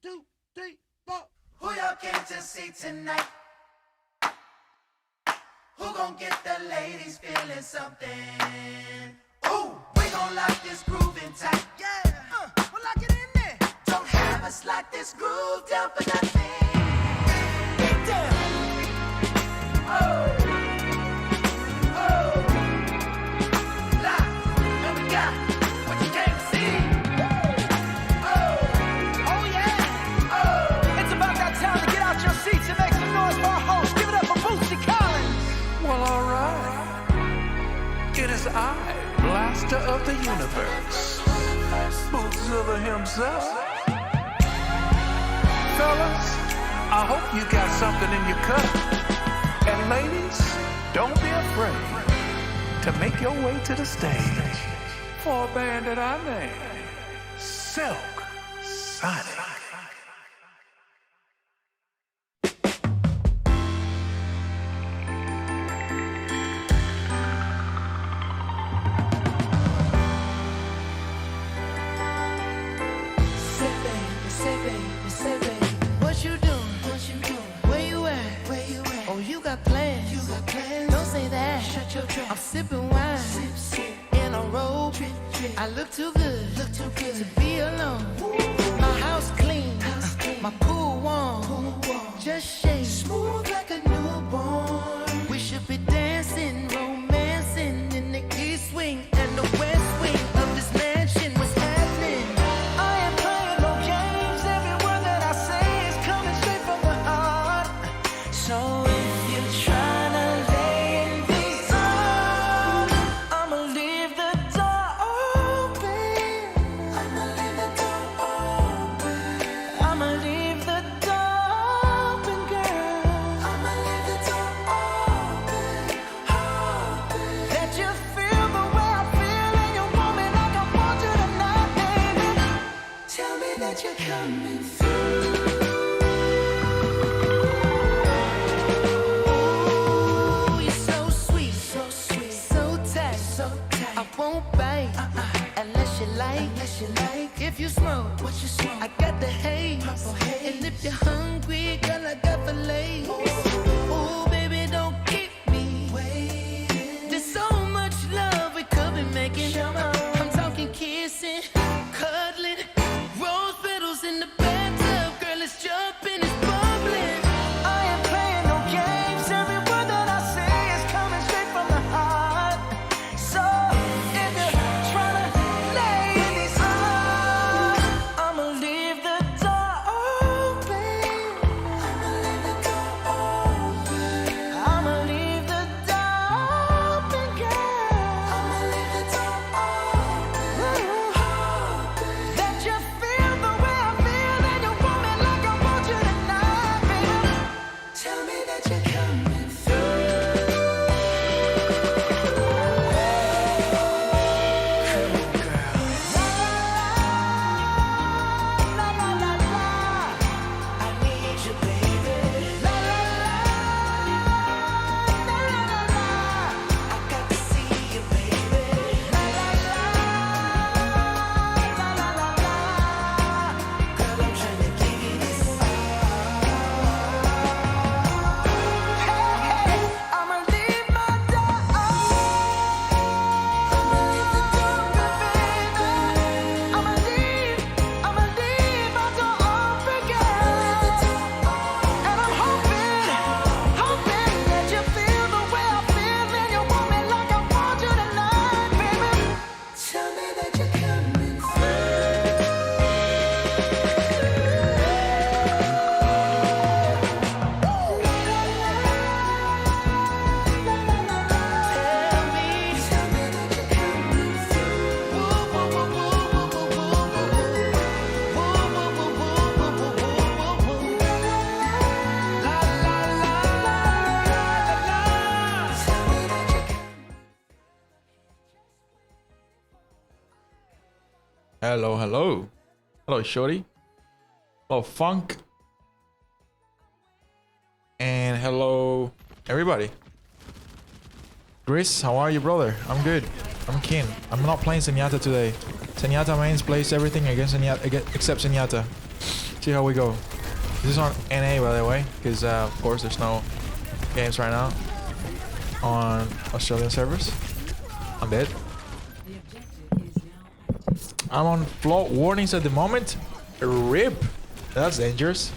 2, 3, 4. Who y'all came to see tonight? Who gon' get the ladies feeling something? Ooh, we gon' lock this groove in tight. Yeah, we'll lock it in there. Don't have us lock this groove down for nothing. Get down. Oh. I, Blaster of the Universe, Bootzilla himself. Fellas, I hope you got something in your cup. And ladies, don't be afraid to make your way to the stage for a band that I name Silk Sonic. I'm sipping wine in a robe. I look too good to be alone. My house clean, my pool warm. Just shake smooth like a newborn. We should be dancing, romancing in the east wing and the west wing of this mansion. What's happening? I ain't playing no games. Every word that I say is coming straight from the heart. So if you're trying to if you smoke, what you smoke? I got the haze. And if you're hungry, girl, I got fillets. Ooh, baby, don't keep me waiting. There's so much love we could be making. I'm talking kissing, cuddling, rose petals in the bathtub. Girl, it's jumping, it's bubbling. I ain't playing no games. Every word that I say is coming straight from the heart. So if you're trying to lay in these arms, I'ma leave the door open. I'ma leave the door open, girl. Let you feel the way I feel, and you want me like I want you tonight, baby. Tell me that you're coming through. La la la la, I need you, baby. La la la, la la la la, I got to see you, baby. La la la, la la la la, girl, I'm trying to give you this. Hey, I'ma leave my door open. I'ma leave the door open, baby. I'ma leave my door open, girl. And I'm hoping that you feel the way I feel, and you want me like I want you tonight, baby. Tell me that you're coming Hello, hello. Hello, Shorty. Hello, Funk. And hello, everybody. Chris, how are you, brother? I'm good. I'm keen. I'm not playing Zenyatta today. Zenyatta mains plays everything against Zenyatta, except Zenyatta. See how we go. This is on NA, by the way, because of course there's no games right now on Australian servers. I'm dead. I'm on float warnings at the moment. RIP. That's dangerous.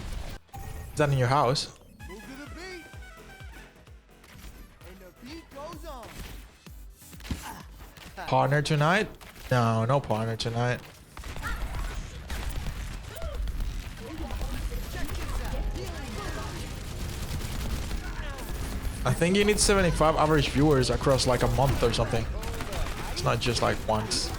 Is that in your house? Move to the beat. And the beat goes on. Partner tonight? No, no partner tonight. I think you need 75 average viewers across like a month or something. It's not just like once.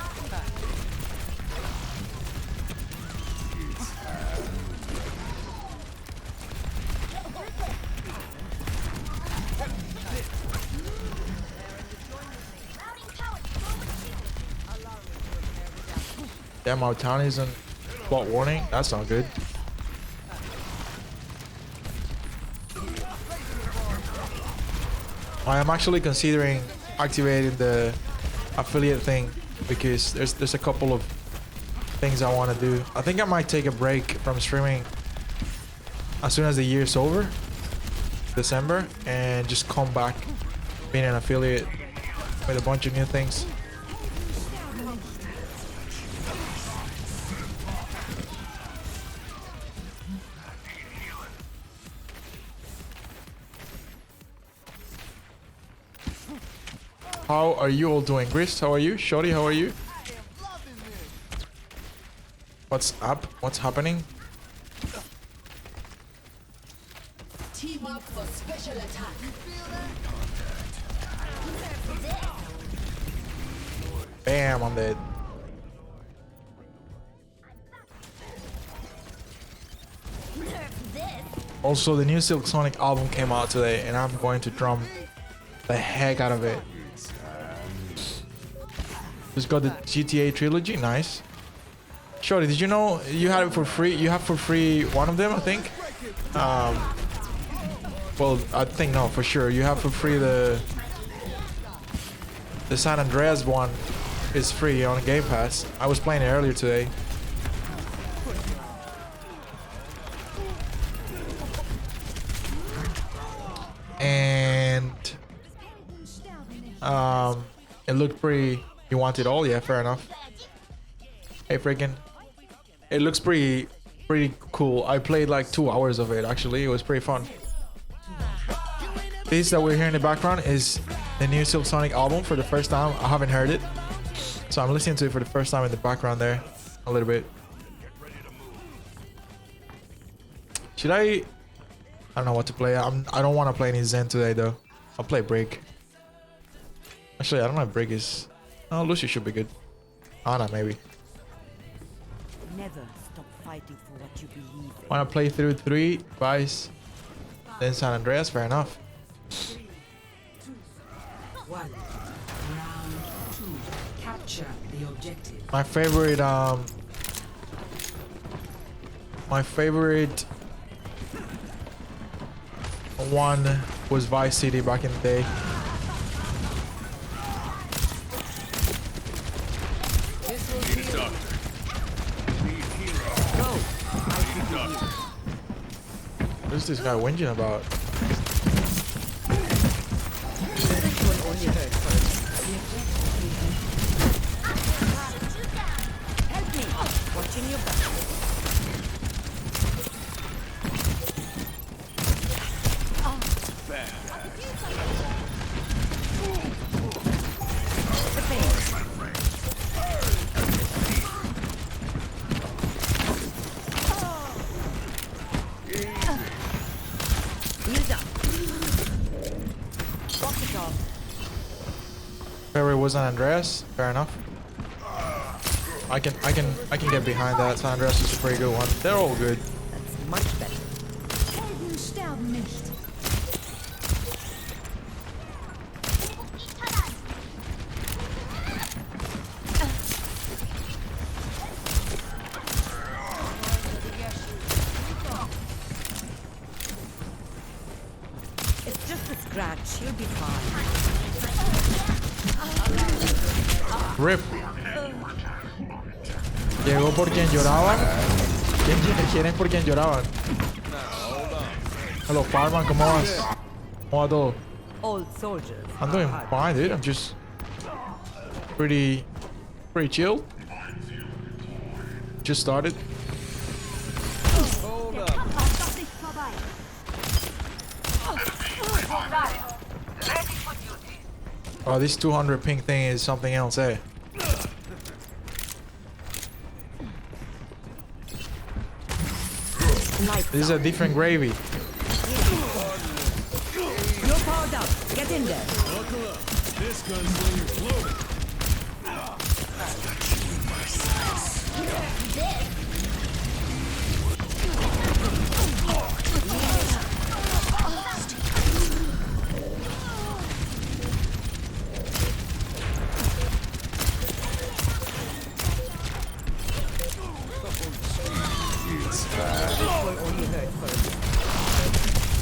Damn, our town is in plot warning. That's not good. I am actually considering activating the affiliate thing because there's a couple of things I want to do. I think I might take a break from streaming as soon as the year's over, December, and just come back being an affiliate with a bunch of new things. How are you all doing? Gris, how are you? Shorty, how are you? What's up? What's happening? Team up for special attack. Bam, I'm dead. Also, the new Silk Sonic album came out today, and I'm going to drum the heck out of it. Just got the GTA trilogy, nice. Shorty, did you know you had it for free? You have for free one of them, I think. Well, I think no, for sure. You have for free the San Andreas one is free on Game Pass. I was playing it earlier today. And it looked pretty. You want it all? Yeah, fair enough. Hey, freaking. It looks pretty cool. I played like 2 hours of it, actually. It was pretty fun. This that we're hearing in the background is the new Silk Sonic album for the first time. I haven't heard it. So I'm listening to it for the first time in the background there. A little bit. Should I don't know what to play. I don't want to play any Zen today, though. I'll play Break. Actually, I don't know if Break is... Oh, Lucy should be good. Ana, maybe. Never stop fighting for what you believe in. Want to play through 3, Vice, then San Andreas? Fair enough. 1. Round 2. Capture the objective. My favorite one was Vice City back in the day. What's this guy whinging about? Help me. Watching your back. Favorite was San Andreas. Fair enough. I can get behind that. San Andreas is a pretty good one. They're all good. That's much better. Helden sterben nicht. It's just a scratch. You'll be fine. RIP. Llegó por quien lloraba. ¿Quién es por quien lloraban? Hello, Fireman, ¿cómo vas? ¿Cómo va todo? Old soldiers. I'm doing fine, dude. I'm just pretty chill. Just started. Der Papa ist doch nicht vorbei. Oh, this 200 ping thing is something else, eh? This is a different gravy. You're powered up. Get in there. This gunslinger's loaded.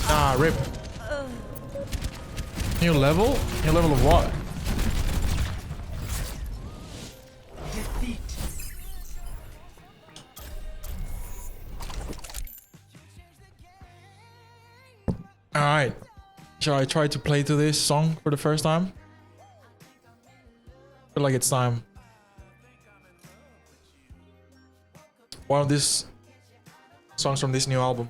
Nah, rip. New level? New level of what? Alright. Shall I try to play to this song for the first time? I feel like it's time. One of these songs from this new album.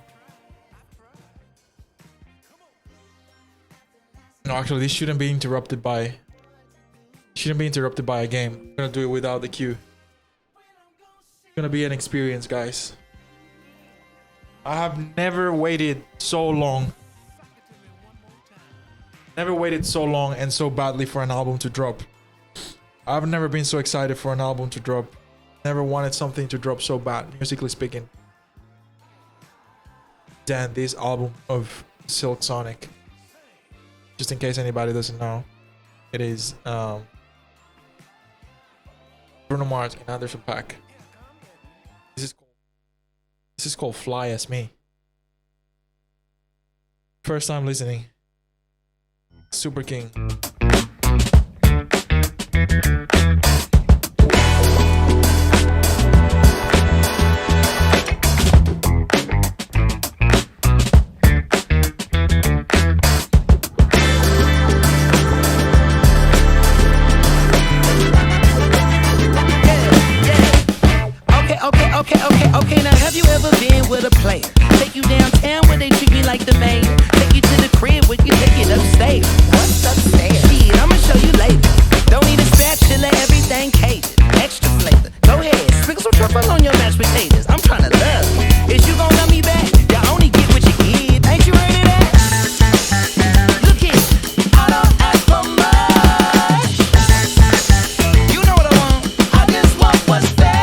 No, actually, this shouldn't be interrupted by a game. I'm gonna do it without the cue. It's gonna be an experience, guys. I have never waited so long. Never waited so long and so badly for an album to drop. I've never been so excited for an album to drop. Never wanted something to drop so bad, musically speaking, than this album of Silk Sonic. Just in case anybody doesn't know, it is Bruno Mars and Anderson .Paak. This is called Fly As Me. First time listening. Super King. Okay, now have you ever been with a player? Take you downtown where they treat me like the mayor. Take you to the crib where you take it upstairs. What's upstairs? Shit, I'ma show you later. Don't need a spatula, everything catered. Extra flavor. Go ahead, sprinkle some truffle on your mashed potatoes. I'm tryna love you. Is you gon' love me back? You only get what you give. Ain't you ready to that? Look here, I don't ask for much. You know what I want. I just want what's there.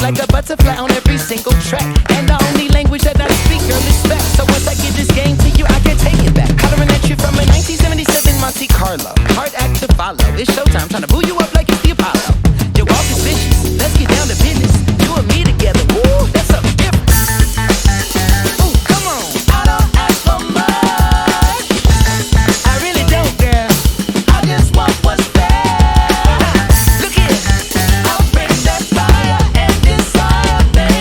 Like a butterfly on every single track. And the only language that I speak, girl, is fact. So once I give this game to you, I can take it back. Hollering at you from a 1977 Monte Carlo. Hard act to follow. It's showtime, trying to boo you up like it's the Apollo. Your walk is vicious. Let's get down to business. You and me together. Woo, that's something different. Ooh, come on. I don't ask for much. I really don't, girl. I just want what's there. Look here. I'll bring that fire and desire, baby.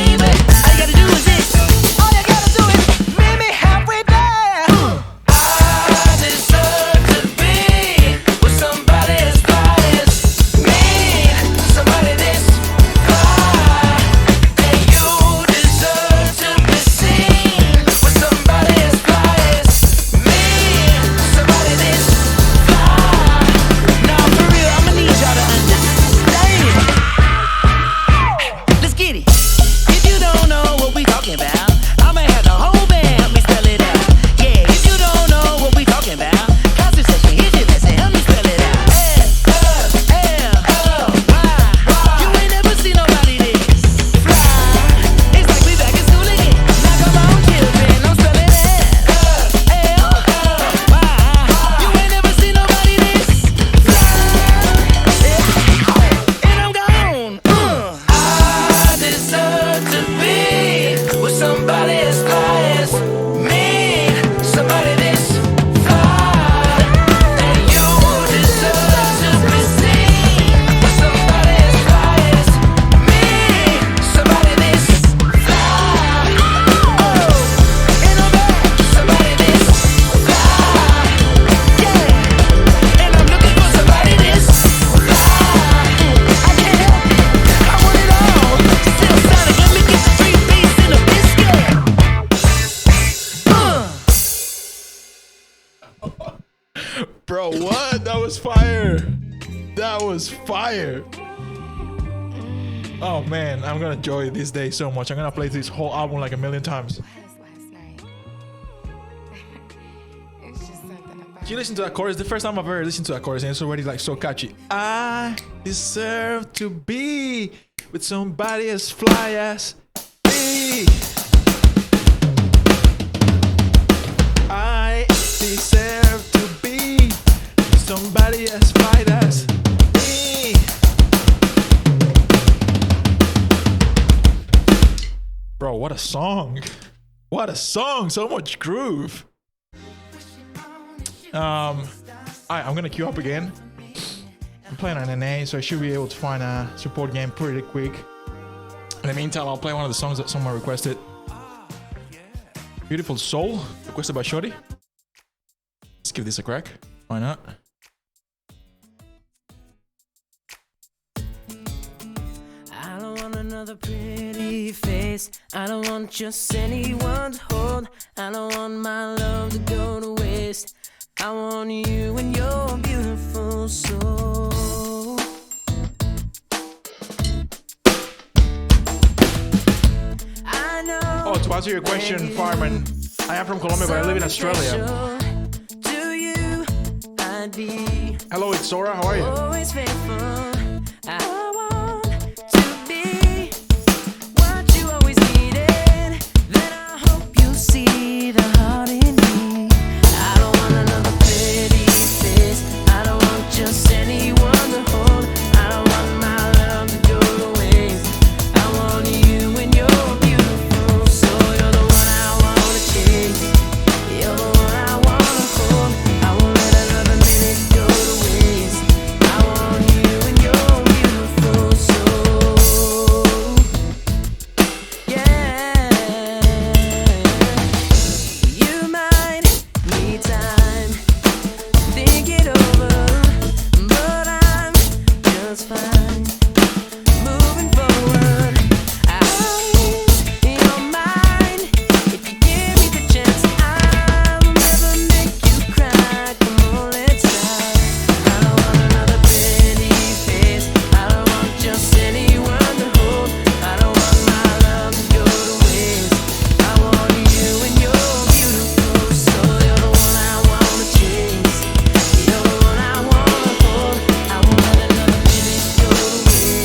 Bro, what? That was fire. That was fire. Oh man, I'm gonna enjoy this day so much. I'm gonna play this whole album like a million times. Last night. It's just something about You listen to that chorus, the first time I've ever listened to that chorus, and it's already like so catchy. I deserve to be with somebody as fly as me. I deserve to be with somebody as fly as me. Bro, what a song. What a song. So much groove. I'm gonna queue up again. I'm playing on NA, so I should be able to find a support game pretty quick. In the meantime, I'll play one of the songs that someone requested. Beautiful Soul, requested by Shorty. Let's give this a crack. Why not? I don't want another pretty face. I don't want just anyone to hold. I don't want my love to go to waste. I want you and your beautiful soul. I know. Oh, to answer your question, Fireman, I am from Colombia, but I live in Australia. To you, I'd be Hello, it's Sora. How are you? always faithful. I want to be what you always needed. Then I hope you see the heart in me. I don't want another pretty face. I don't want just anyone to hold. I don't want my love to go to waste. I want you and your beautiful soul. You're the one I wanna chase. You're the one I wanna hold. I won't let another minute go to waste. I want you and your beautiful soul. Yeah. You might need time to think it over, but I'm just fine moving forward. Eyes in your mind. If you give me the chance, I will never make you cry. Come on, let's try. I don't want another pretty face. I don't want just anyone to hold. I don't want my love to go to waste. I want you and your beautiful soul. You're the one I wanna chase. You're the one I wanna hold. I won't let another minute go to waste.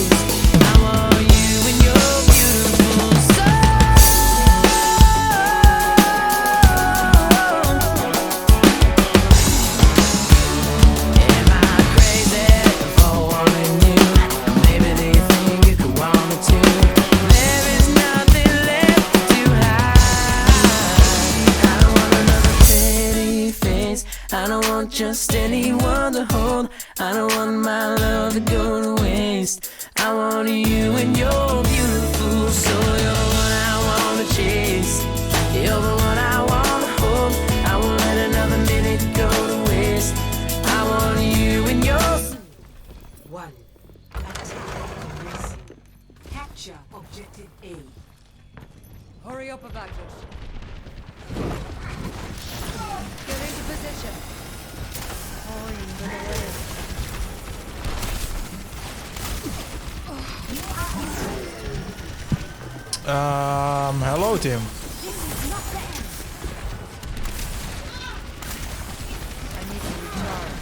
I want you and your beautiful soul. Am I crazy for wanting you? Maybe they think you could want me too. There is nothing left to hide. I don't want another pretty face. I don't want just anyone to hold. I don't want my love to go to waste. I want you and your beautiful soul. You're the one I wanna chase. You're the one I wanna hold. I won't let another minute go to waste. I want you and your. One. Attack. Capture objective A. Hurry up about it. Get into position. Hello, Tim. I need to recharge.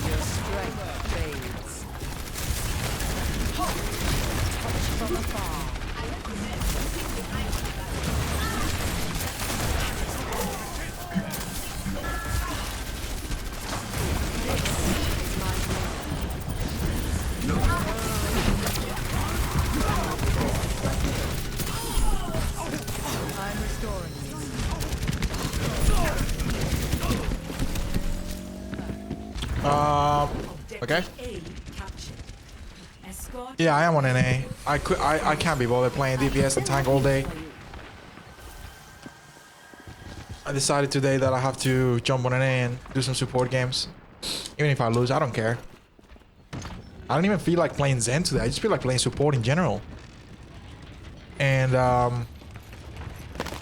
Your strength fades. Touch from afar. I'm restoring you. Okay. A captured. Escort. Yeah, I am on NA. I can't be bothered playing DPS and tank all day. I decided today that I have to jump on NA and do some support games. Even if I lose, I don't care. I don't even feel like playing Zen today. I just feel like playing support in general. And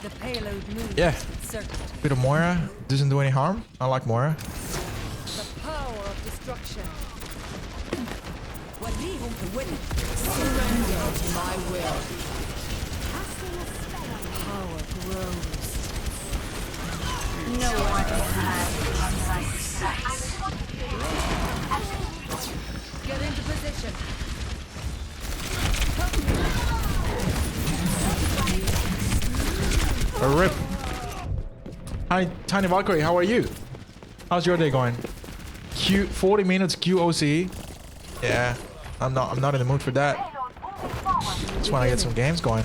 The payload moves yeah, with certain. Bit of Moira. Doesn't do any harm. I like Moira. The power of destruction. Surrender to my will. Power grows. No one has my sight. Get into position. A rip. Hi, Tiny Valkyrie. How are you? How's your day going? 40 minutes QOC. Yeah, I'm not in the mood for that. Just want to get some games going.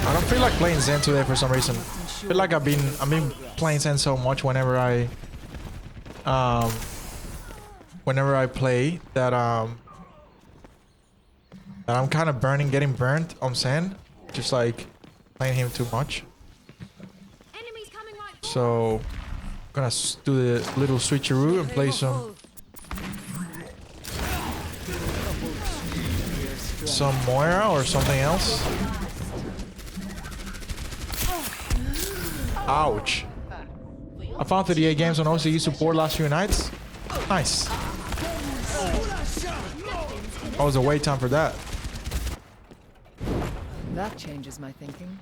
I don't feel like playing Zen today for some reason. I feel like I've been playing Zen so much whenever I play that that I'm kind of getting burnt on Zen, just like playing him too much. So I'm gonna do the little switcheroo and play some Moira or something else. Ouch. I found 38 games on OCE support last few nights. Nice. What was the wait time for that? That changes my thinking.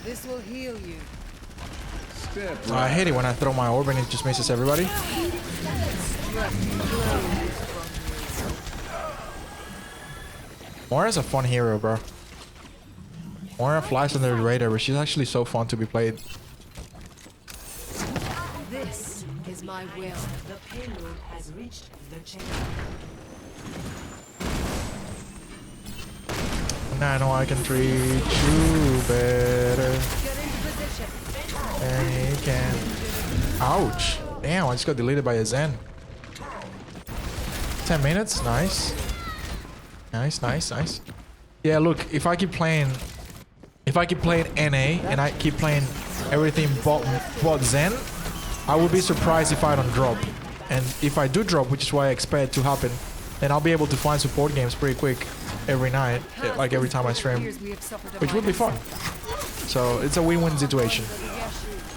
This will heal you. I hate it when I throw my orb and it just misses everybody. Moira's a fun hero, bro. Moira flies under the radar, but she's actually so fun to be played. This is my will. The payload has reached the chamber. And I know I can treat you better Get into position. than he can. Ouch. Damn, I just got deleted by a Zen. 10 minutes, nice. Nice. Yeah, look, if I keep playing NA and I keep playing everything but Zen, I would be surprised if I don't drop. And if I do drop, which is what I expect to happen, then I'll be able to find support games pretty quick every night, like every time I stream, which would be fun. So it's a win-win situation.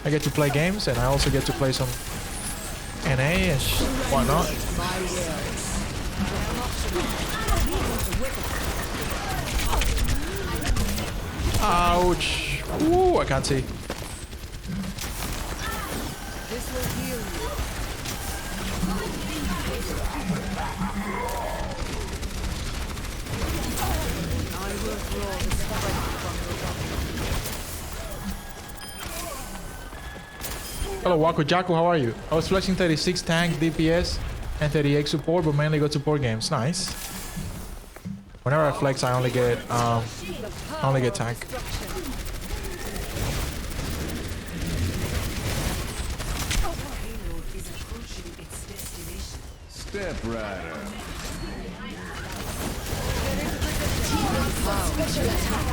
I get to play games and I also get to play some NA, and why not? Ouch. Ooh, I can't see. This will heal you. I will draw the strength from your body. Hello, Waku Jaku, how are you? I was flexing 36 tank, DPS, and 38 support, but mainly got support games. Nice. Whenever I flex, I only get tank. Step Rider. Special attack.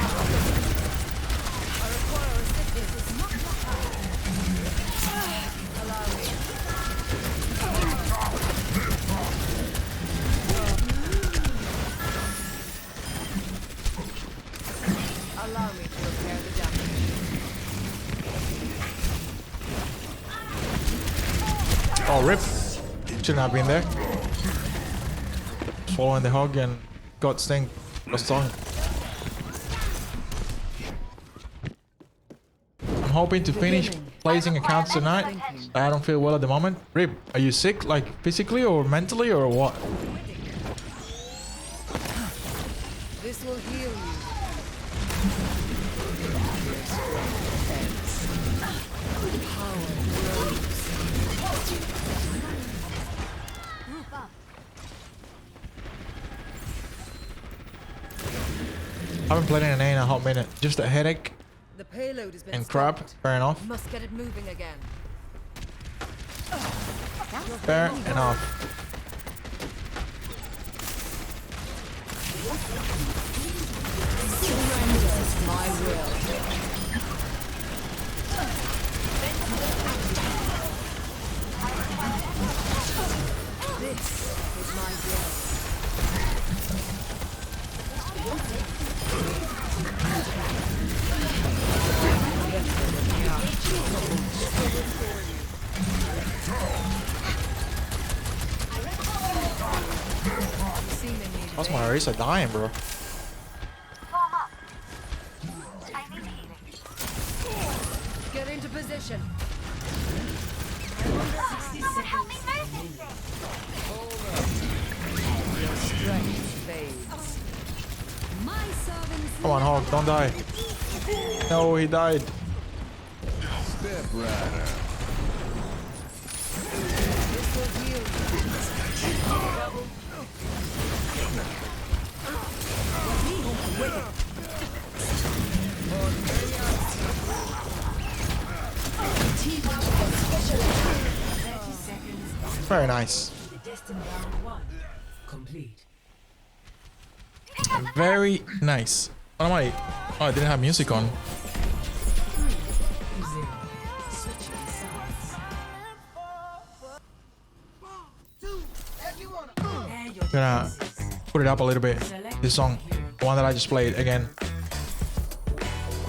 Allow me to repair the damage. Oh, rip. Shouldn't have been there. Following the hog and got stung. Lost song. I'm hoping to finish placing accounts tonight. I don't feel well at the moment. Rip, are you sick, like physically or mentally or what? This will heal you. I haven't played in an A in a hot minute. Just a headache The payload has been and crap. stopped. Fair enough. Must get it moving again. Fair enough. Surrender to my will. That's my Orisa dying, bro. Get into position. Your strength fades. Come on, Hawk, don't die. No, he died. Step rider. This will heal. Very nice. Destined round 1 complete. Very nice. What am I? Oh, I didn't have music on. 0. Switching sides. Prepare your Gonna put it up a little bit. This song, the one that I just played again.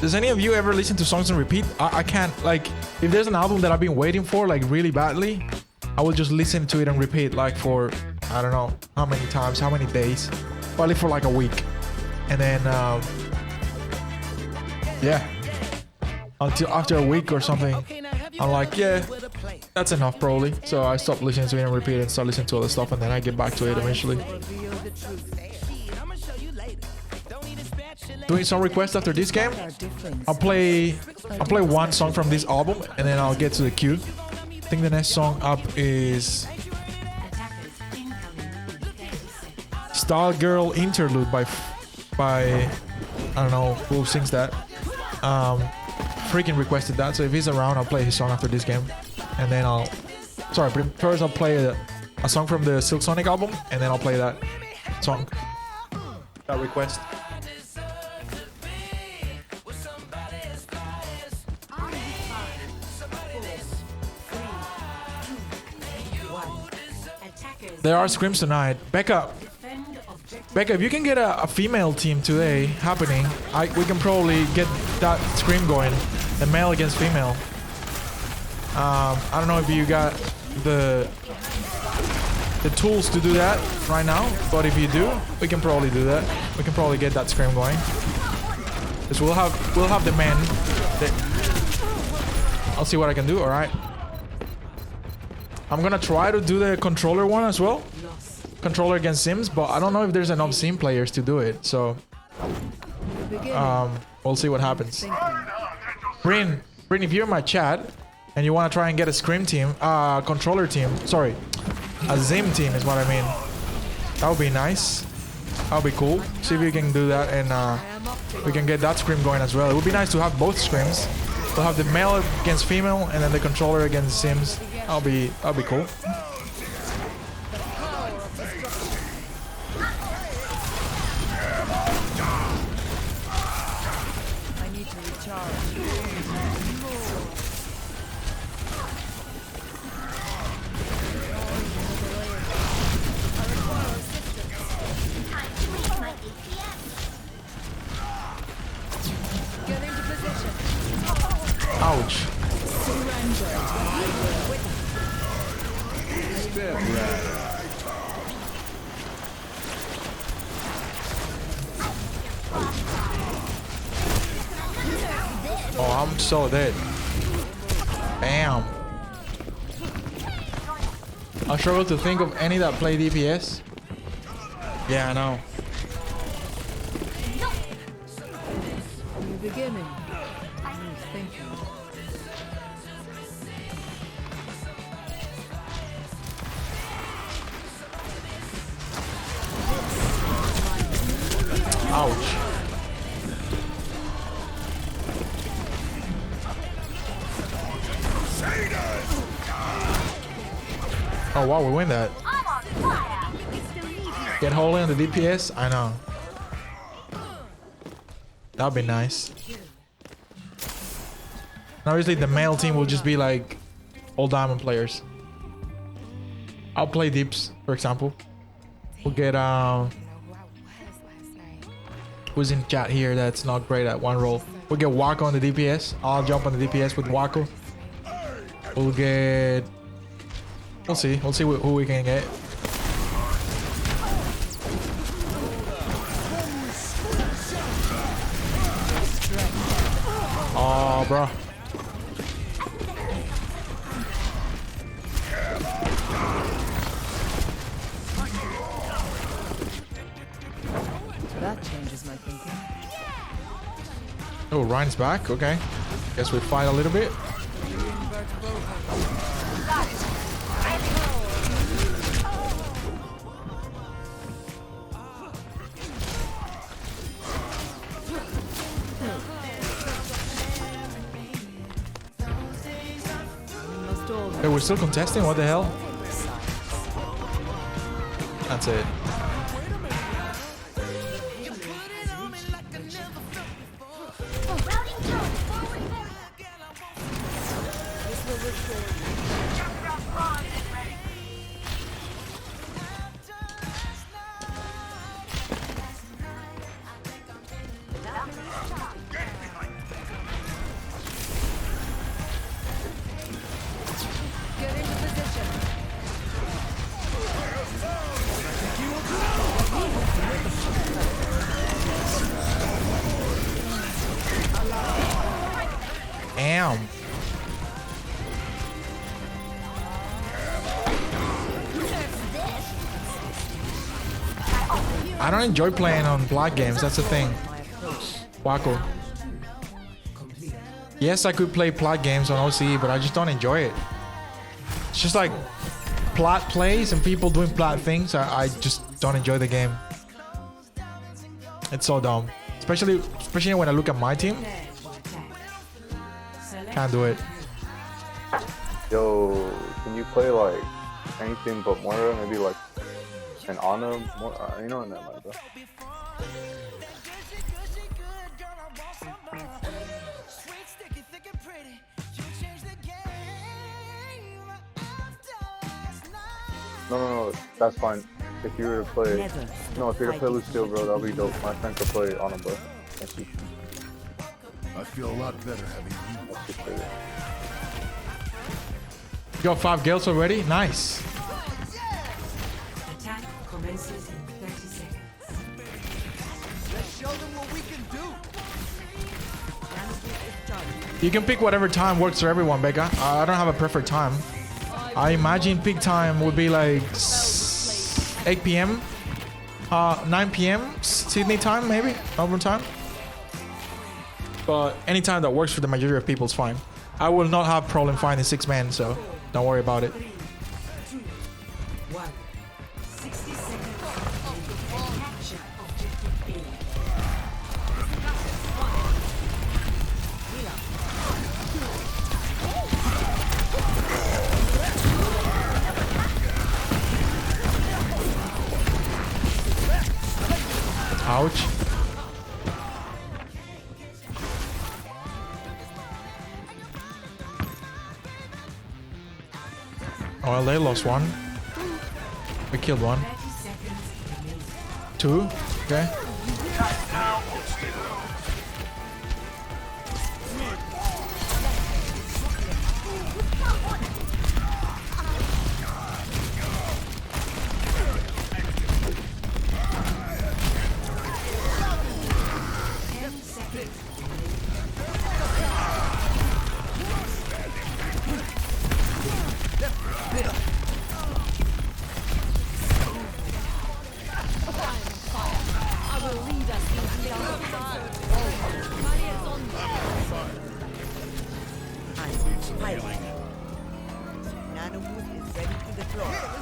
Does any of you ever listen to songs on repeat? I can't, like, if there's an album that I've been waiting for, like, really badly, I will just listen to it and repeat, like, for, I don't know, how many times, how many days. Probably for, like, a week. And then, yeah. Until after a week or something, I'm like, yeah, that's enough, probably. So I stopped listening to it and repeat and start listening to other stuff, and then I get back to it eventually. Reveal the truth. Doing some requests after this game. I'll play one song from this album and then I'll get to the queue. I think the next song up is attackers incoming in 30 seconds. Style Girl Interlude by I don't know who sings that. Freaking requested that, so if he's around I'll play his song after this game. And then first I'll play a song from the Silk Sonic album and then I'll play that song. That request. There are scrims tonight. Becca, if you can get a female team today happening, we can probably get that scrim going. The male against female. I don't know if you got the tools to do that right now, but if you do, we can probably do that. We can probably get that scrim going. Because we'll have the men. I'll see what I can do. All right. I'm gonna try to do the controller one as well. Controller against Sims, but I don't know if there's enough Sim players to do it. So, we'll see what happens. Bryn, if you're in my chat and you want to try and get a scrim team, controller team, sorry, a Zim team is what I mean. That would be nice. That would be cool. See if you can do that and we can get that scrim going as well. It would be nice to have both scrims. We'll have the male against female and then the controller against Sims. That'll be cool. I need to recharge. Get into position. Ouch. Step rider. Oh, I'm so dead. Bam. I struggle to think of any that play DPS. Yeah, I know. New beginning. New thinking. Ouch. Oh wow, we win that. Get holy on the DPS? I know. That'd be nice. And obviously the male team will just be like all diamond players. I'll play Dips, for example. We'll get You know who I was last night. who's in chat here that's not great at one roll. We'll get Wako on the DPS. I'll jump on the DPS with Wako. We'll get... We'll see. We'll see who we can get. Oh, bro. That changes my thinking. Oh, Ryan's back. Okay. Guess we fight a little bit. Hey, we're still contesting? What the hell? That's it. Get into position. Damn. I don't enjoy playing on black games. That's the thing. Waco. Yes, I could play plat games on OCE, but I just don't enjoy it. It's just like plat plays and people doing plat things. I just don't enjoy the game. It's so dumb. Especially when I look at my team. Can't do it. Yo, can you play like anything but Moira? Maybe like an Ana, you know, nothing like that. No, that's fine. If you were to play, no, if you were to play Lucio, bro, that'll be dope. My friend could play Ana, bro. Thank you. I feel a lot better having you. Let's just play that. You got 5 kills already? Nice. Attack commences in 30 seconds. Let's show them what we can do. You can pick whatever time works for everyone, Becca. I don't have a preferred time. I imagine peak time would be like 8 p.m. 9 p.m. Sydney time, maybe Melbourne time. But any time that works for the majority of people is fine. I will not have problem finding 6 men, so don't worry about it. 3, 2, 1. 60 seconds. Capture objective Ouch. Oh, well, they lost 1. We killed 1. 2. Okay.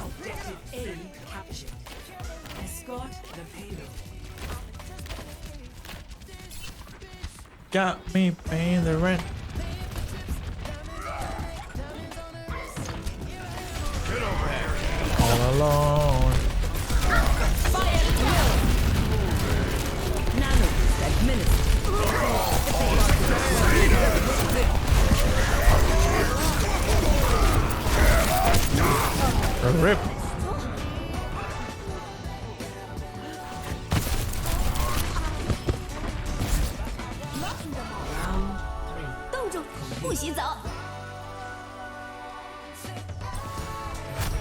Objective A captured. Escort the payload. Got me paying the rent. All alone. Rip.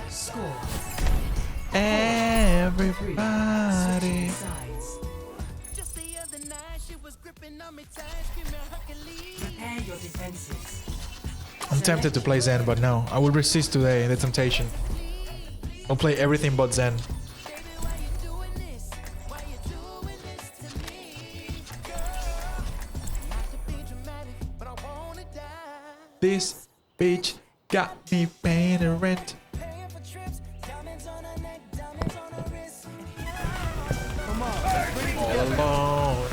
Score. Everybody. Sides. Just the other night, she was gripping on me tight, screaming Hercules. Prepare your defenses. I'm tempted to play Zen, but no. I will resist today the temptation. I'll play everything but Zen. This bitch got me paying the rent. All alone.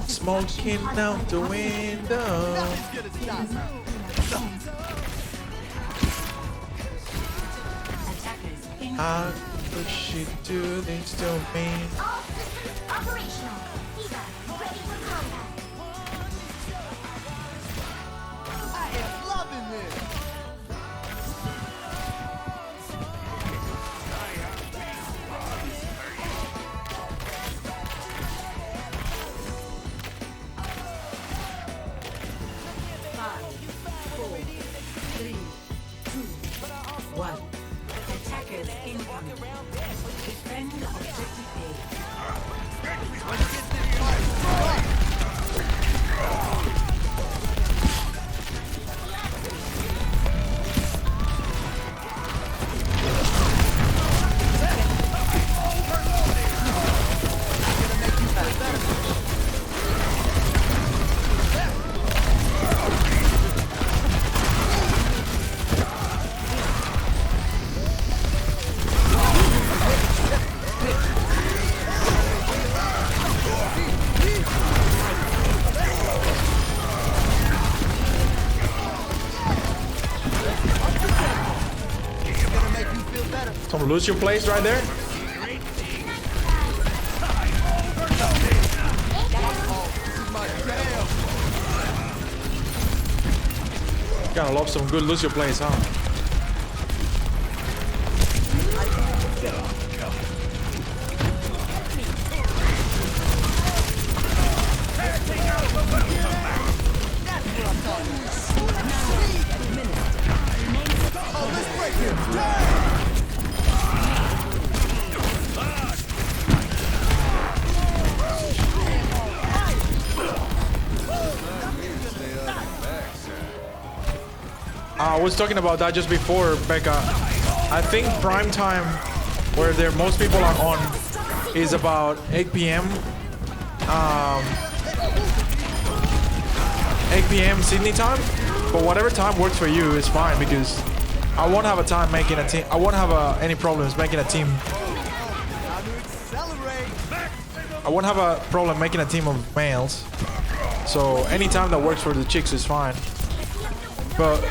Smoking out the window. How could she do this to me? Operational. Eva, ready for combat. I am loving this. Five, four, three, two, one. Attackers incoming. Defend objective A. Tom, lose your place right there. Gotta love some good lose your place, huh? I was talking about that just before, Becca. I think prime time, where most people are on, is about 8 p.m. 8 p.m. Sydney time. But whatever time works for you is fine, because I won't have a time making a team. I won't have any problems making a team. I won't have a problem making a team of males. So any time that works for the chicks is fine. But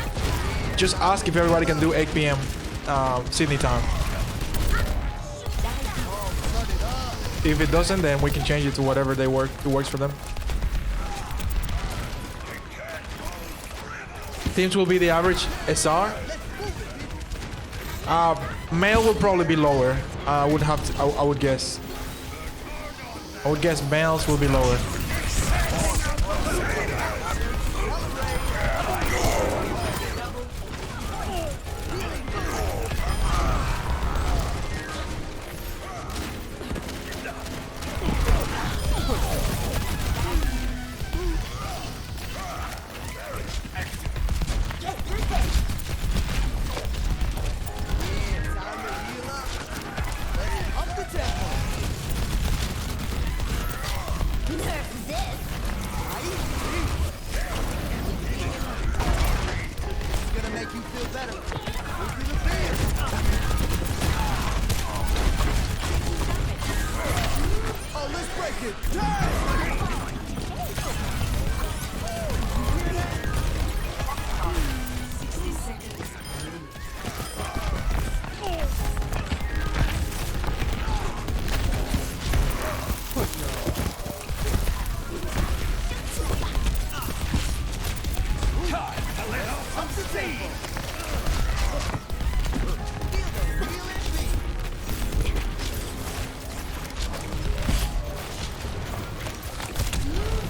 just ask if everybody can do 8 p.m. Sydney time. If it doesn't, then we can change it to whatever it works for them. Teams will be the average SR. Male will probably be lower. I would guess. I would guess males will be lower.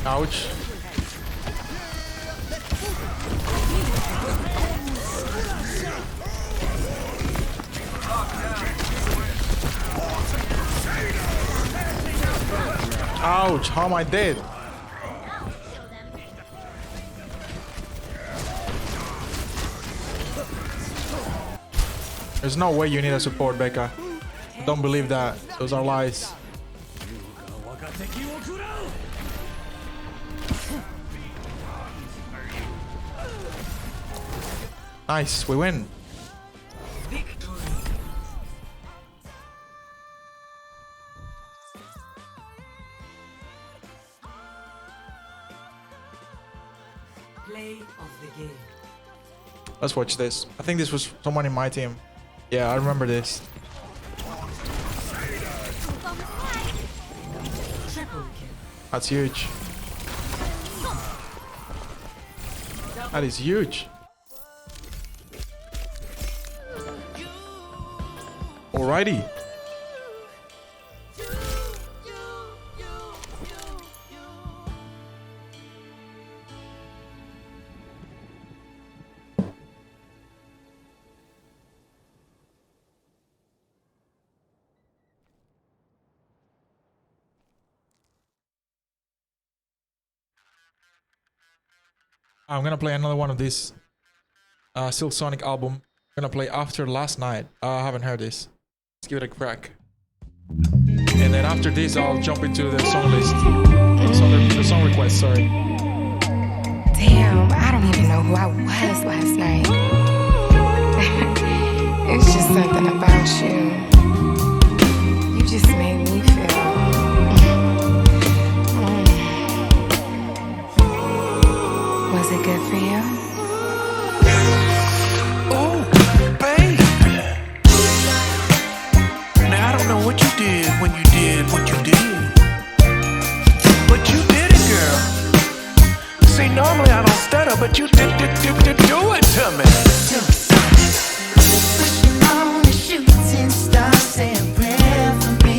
Ouch. Ouch, how am I dead? There's no way you need a support, Becca. I don't believe that. Those are lies. Nice, we win. Play of the game. Let's watch this. I think this was someone in my team. Yeah, I remember this. Triple kill. That's huge. That is huge. Alrighty. I'm gonna play another one of this Silk Sonic album. I'm gonna play After Last Night. I haven't heard this. Let's give it a crack. And then after this, I'll jump into the song list. The song request, sorry. Damn, I don't even know who I was last night. It's just something about you. You just made me feel. Was it good for you? Oh, baby. Now I don't know what you did when you did what you did, but you did it, girl. See, normally I don't stutter, but you did do it to me. Pushing on the shooting star, say a prayer for me.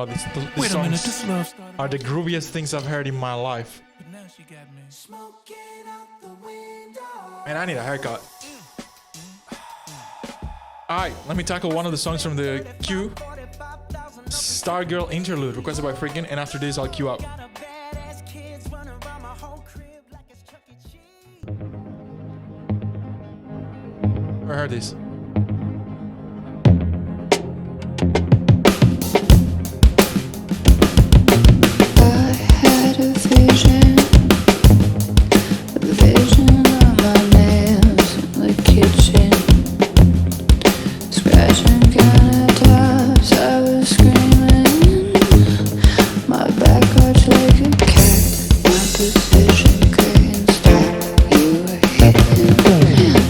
bro. These Wait a minute, songs this love started. are the grooviest things I've heard in my life. But now she got me. Smoking out the window. Man, I need a haircut. Alright, let me tackle one of the songs from the queue. Stargirl Interlude, requested by Freakin', and after this I'll queue up. Never heard this. I had a vision of my nails in the kitchen, scratching countertops. I was screaming, my back arched like a cat. My position couldn't stop. You were hitting.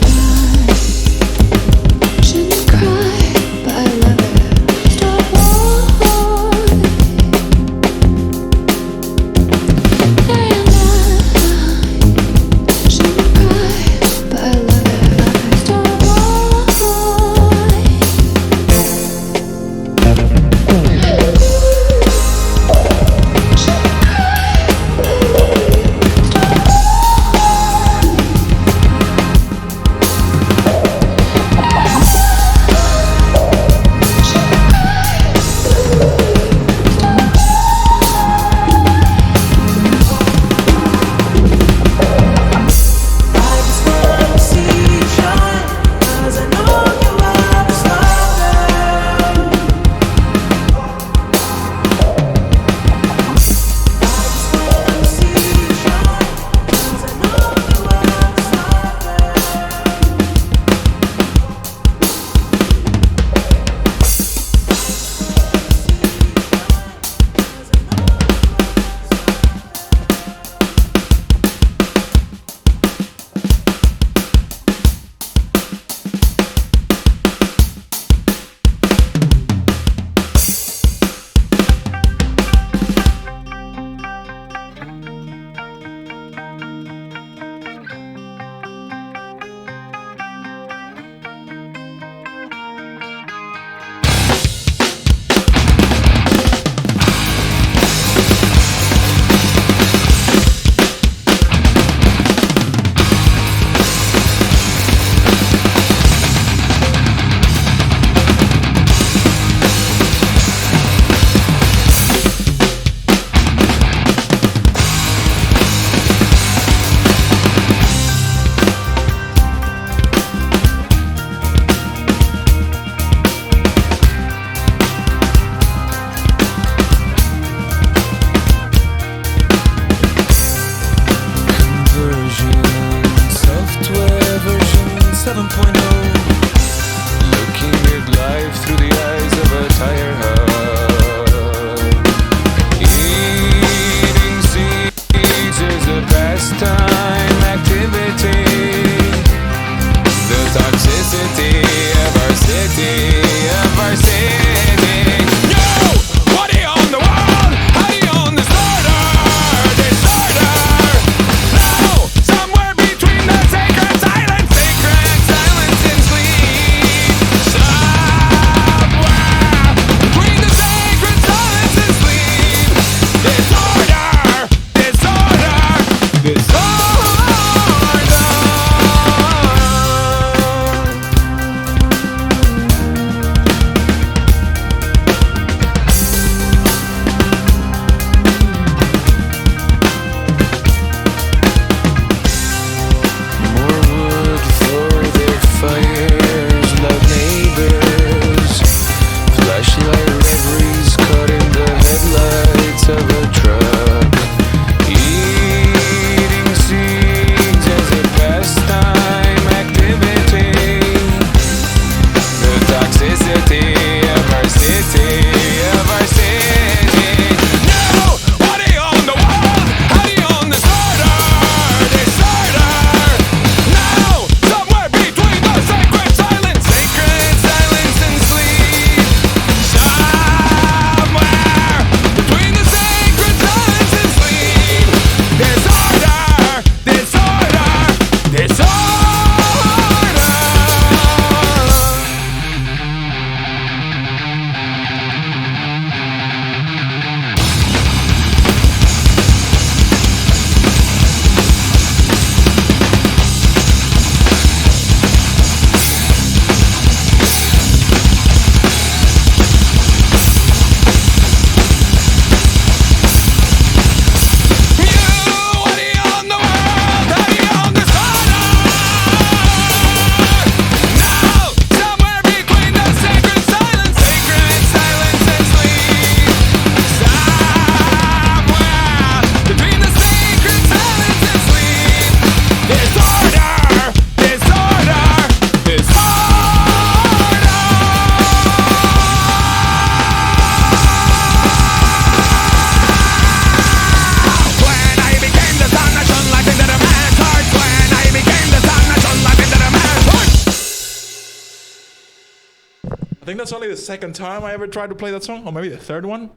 think that's only the second time I ever tried to play that song, or maybe the third one.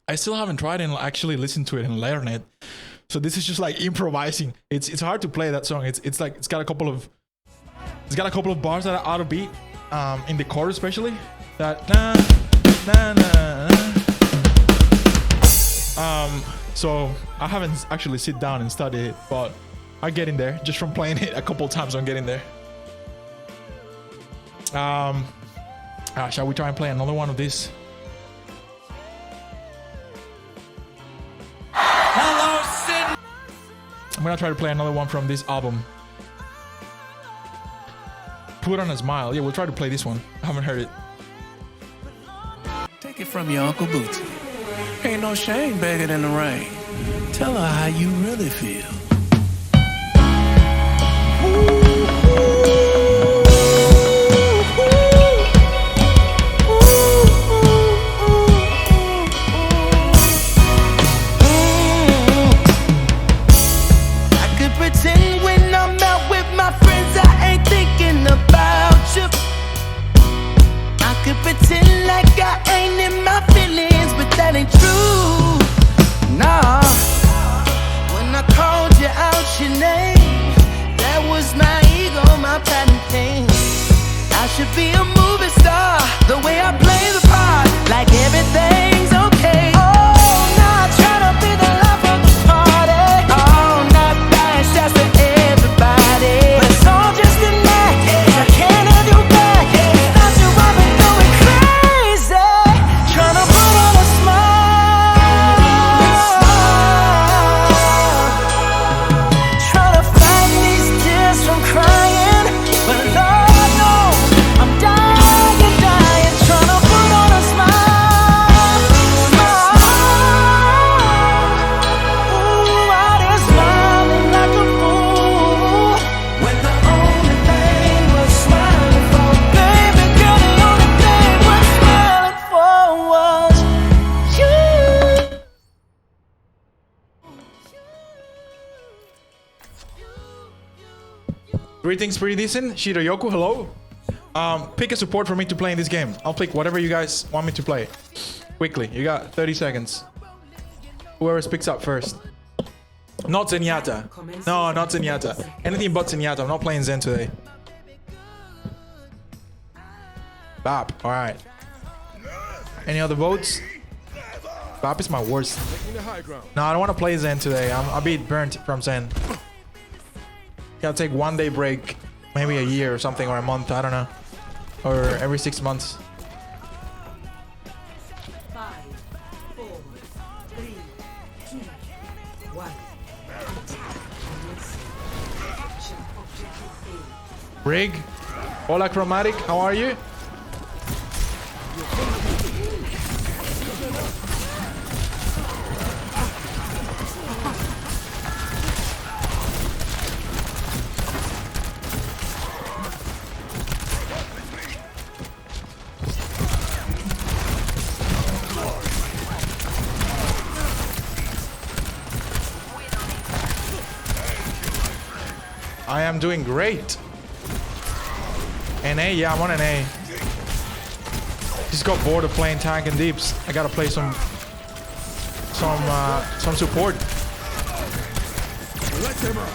I still haven't tried and actually listened to it and learn it. So this is just like improvising. It's hard to play that song. It's like it's got a couple of bars that are out of beat, in the chorus especially. That na na na. So I haven't actually sit down and studied it, but I get in there just from playing it a couple times. I'm getting there. Shall we try and play another one of these? I'm gonna try to play another one from this album. Put on a Smile. Yeah, we'll try to play this one. I haven't heard it. Take it from your Uncle Bootsy. Ain't no shame begging in the rain. Tell her how you really feel. Pretend like I ain't in my feelings, but that ain't true. Nah. When I called you out your name, that was my ego, my pride and pain. I should be a movie star, the way I play the part, like everything's okay. Oh, not trying to be the life of the party. Oh, not bad, shouts to everybody. But it's all just an act, I can't have you back. Not you, I've been going crazy, trying to put on a smile, trying to fight these tears from crying. But Lord knows I'm dying, trying to put on a smile, Ooh, I just smiling like a fool when the only thing was smiling for, baby girl, the only thing we're smiling for was you. Greetings, pretty decent. Shiroyoku, hello. Pick a support for me to play in this game. I'll pick whatever you guys want me to play. Quickly, you got 30 seconds. Whoever picks up first. Not Zenyatta. No, not Zenyatta. Anything but Zenyatta. I'm not playing Zen today. Bap, alright. Any other votes? Bap is my worst. No, I don't want to play Zen today. I'm a bit burnt from Zen. Gotta take 1 day break, maybe a year or something, or a month, I don't know. Or every 6 months. 5, 4, 3, 2, 1. Action objective A. Rig. Hola Chromatic, how are you? I am doing great. NA, yeah, I'm on NA. Just got bored of playing tank and deeps. I gotta play some support. Let them up.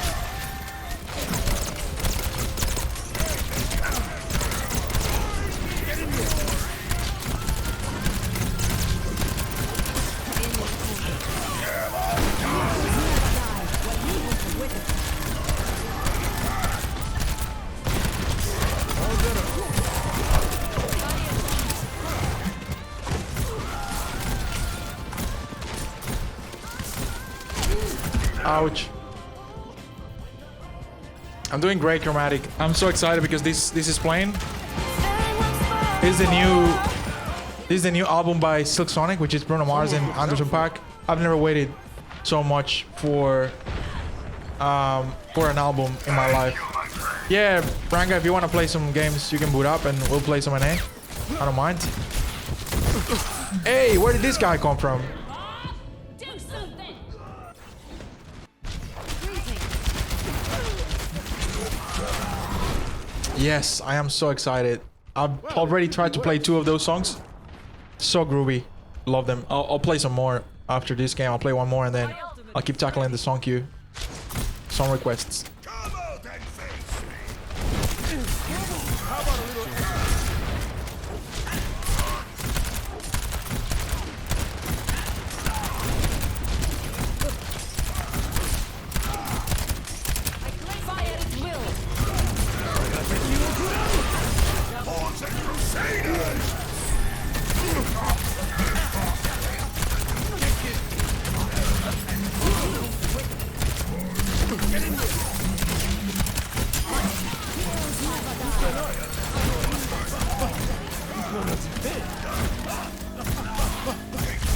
Ouch. I'm doing great, Chromatic. I'm so excited because this is playing. This is the new album by Silk Sonic, which is Bruno Mars and Anderson .Paak. I've never waited so much for an album in my life. Yeah, Branga, if you want to play some games, you can boot up and we'll play some NA. I don't mind. Hey, where did this guy come from? Yes, I am so excited. I've already tried to play 2 of those songs. So groovy. Love them. I'll play some more after this game. I'll play 1 more and then I'll keep tackling the song queue. Song requests.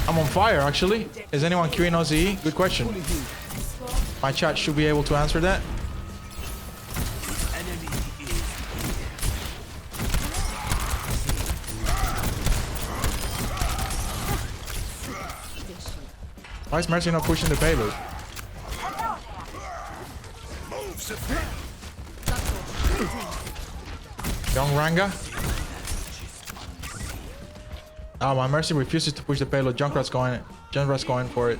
I'm on fire, actually. Is anyone queuing OZE? Good question. My chat should be able to answer that. Why is Mercy not pushing the payload? Young Ranga. Oh, my Mercy refuses to push the payload. Junkrat's going for it.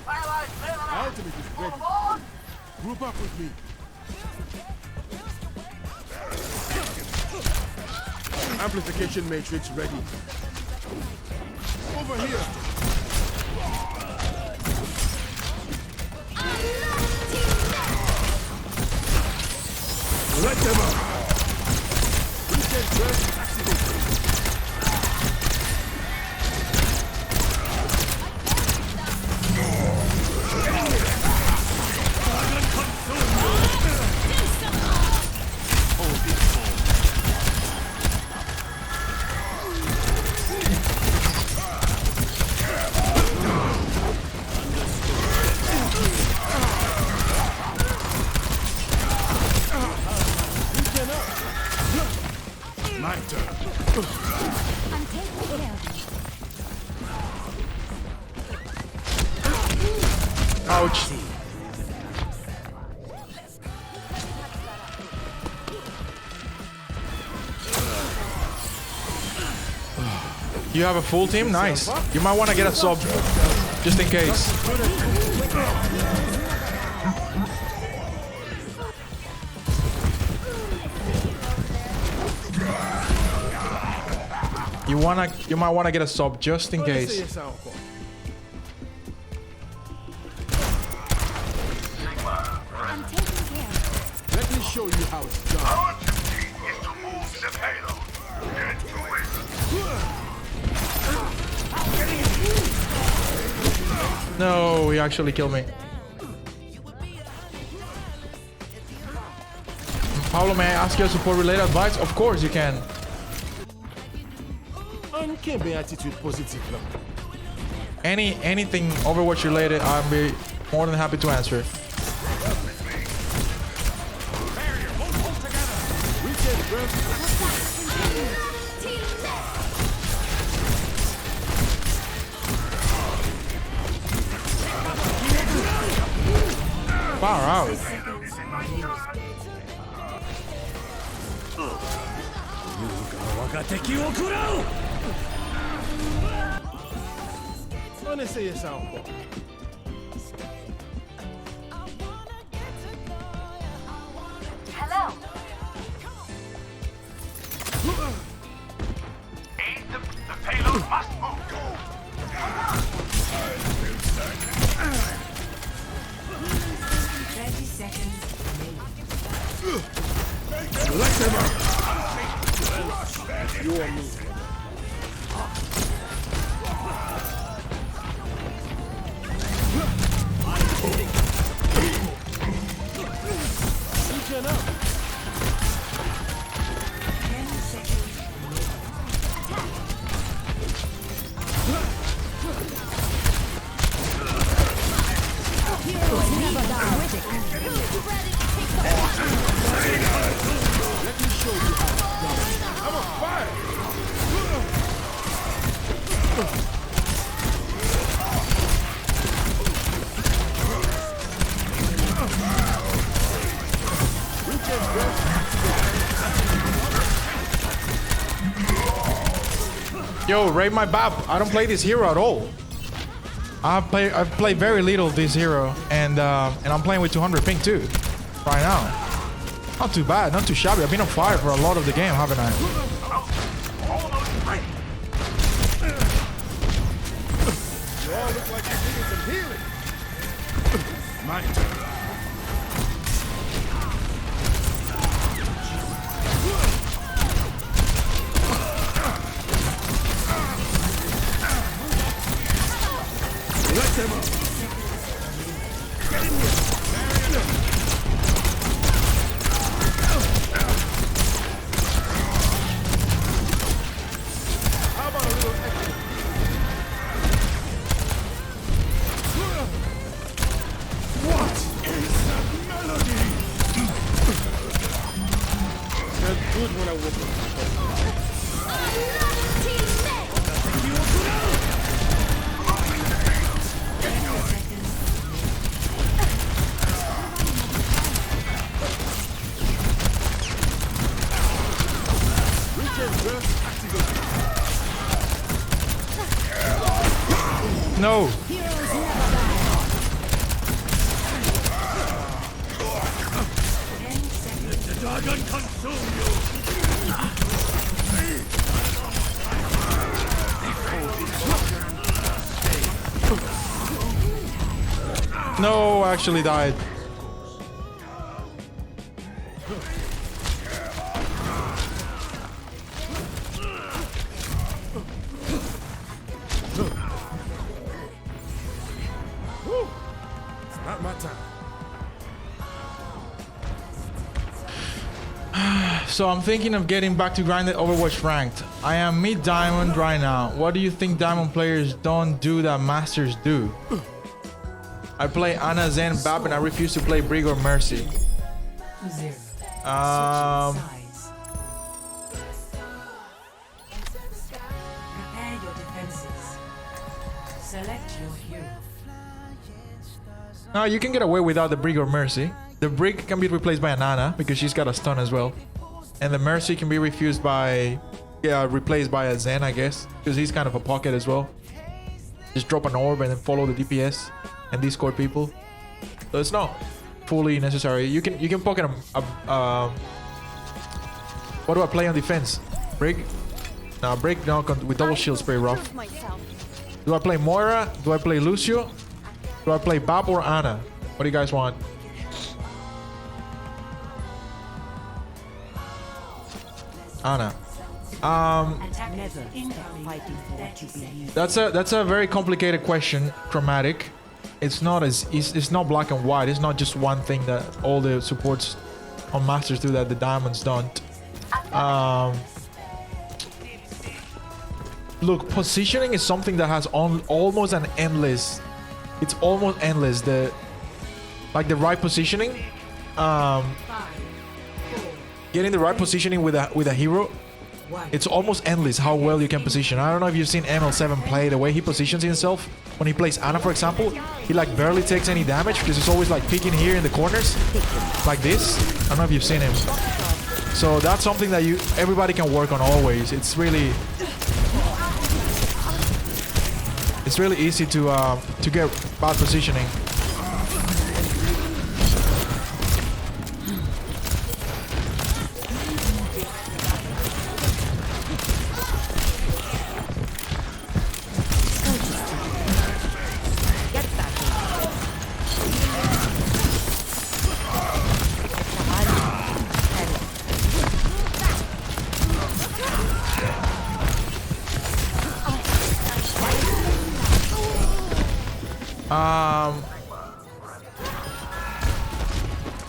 Ultimate is ready. Group up with me. Amplification matrix ready. Over here. Let them up. Weekend burst activated. My turn. I'm taking care of you. Ouch. You have a full team? Nice. You might want to get a sub just in case. You might wanna get a sub just in case. I'm taking care of you. Let me show you how it's done. Our duty is to move the payload. Get to it. No, he actually killed me. Paulo, may I ask you a support related advice? Of course you can. Attitude positive. Anything Overwatch related, I'll be more than happy to answer. Far out. Hello. Aid the payload must move. 30 seconds remaining. Let them up. You are me. I'm on fire. Yo, rate my BAP. I don't play this hero at all. I've played very little this hero, and I'm playing with 200 ping too, right now. Not too bad, not too shabby. I've been on fire for a lot of the game, haven't I? You all look like you needed some healing. My turn. Let them up. Get in here. How about a little extra? What is that melody? Felt good when I woke up. No. The dragon consume you. No, I actually died. It's not my time. So I'm thinking of getting back to grinded Overwatch ranked. I am mid diamond right now. What do you think diamond players don't do that masters do? I play Ana, Zen, Bap, and I refuse to play Brig or Mercy. Prepare your defenses. Select your hero. No, you can get away without the Brig or Mercy. The Brig can be replaced by an Ana because she's got a stun as well. And the Mercy can be replaced by a Zen, I guess, because he's kind of a pocket as well. Just drop an orb and then follow the DPS and Discord people. So it's not fully necessary. You can pocket a what do I play on defense? Brig? No, Brig no, with double shield's pretty rough. Do I play Moira? Do I play Lucio? Do I play Bap or Ana? What do you guys want? Ana. That's a very complicated question, Chromatic. It's not black and white. It's not just one thing that all the supports on Masters do that the Diamonds don't. Look, positioning is something that has almost an endless. It's almost endless. The right positioning. Getting the right positioning with a hero, it's almost endless how well you can position. I don't know if you've seen ML7 play, the way he positions himself when he plays Ana, for example. He like barely takes any damage because he's always like peeking here in the corners like this. I don't know if you've seen him. So that's something that everybody can work on always. It's really easy to get bad positioning.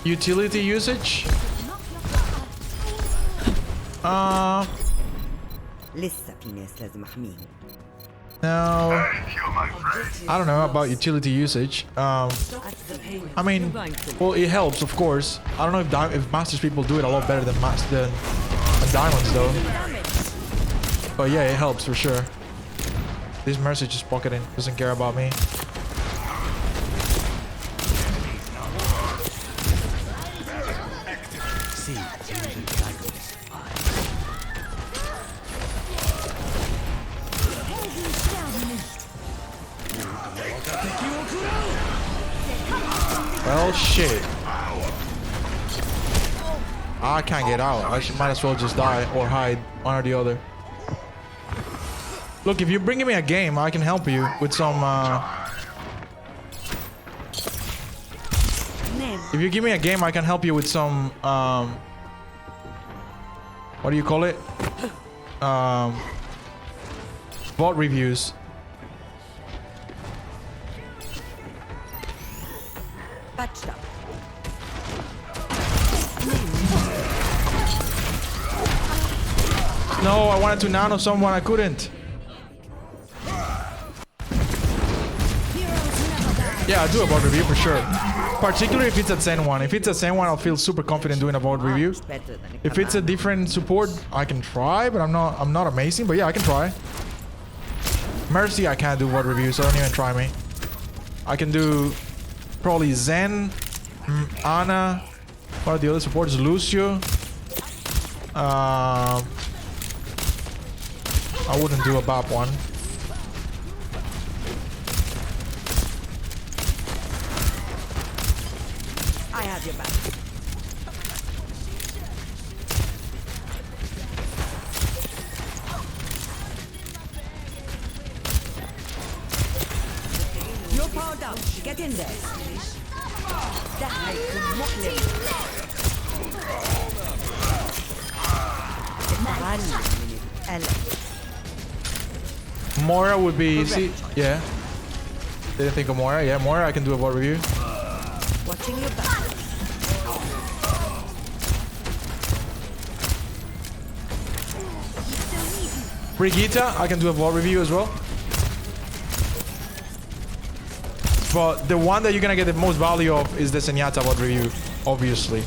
Utility usage? No. I don't know about utility usage. I mean, well, it helps, of course. I don't know if Masters people do it a lot better than Diamonds, though. But yeah, it helps for sure. This Mercy just pocketing, doesn't care about me. Well, shit. I can't get out. Might as well just die or hide, one or the other. Look, if you're bringing me a game, I can help you with some. If you give me a game, I can help you with some. What do you call it? Bot reviews. Patched up. No, I wanted to nano someone, I couldn't. Yeah, I do a bot review for sure. Particularly if it's a Zen one. If it's a Zen one, I'll feel super confident doing a bot review. If it's a different support, I can try, but I'm not amazing. But yeah, I can try. Mercy, I can't do bot reviews, so don't even try me. I can do probably Zen, Ana, what are the other supports? Lucio. I wouldn't do a BAP one. I have your back. You're powered up. Get in there. Moira would be easy. Yeah. Didn't think of Moira. Yeah, Moira, I can do a bot review. Watching your back. Brigitte, I can do a bot review as well. But the one that you're gonna get the most value of is the Zenyatta bot review, obviously.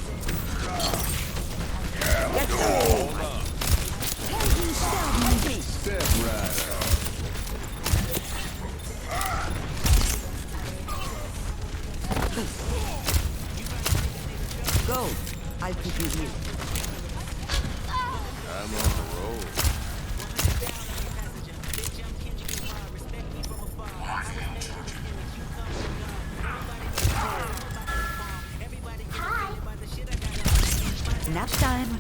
Go. I'll keep you here. I'm on the road. Nap time.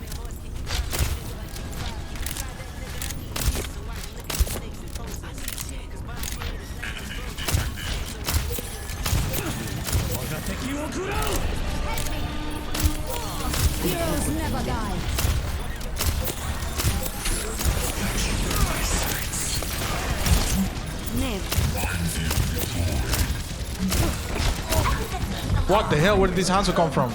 Heroes never die. What the hell? Where did this Hanzo come from?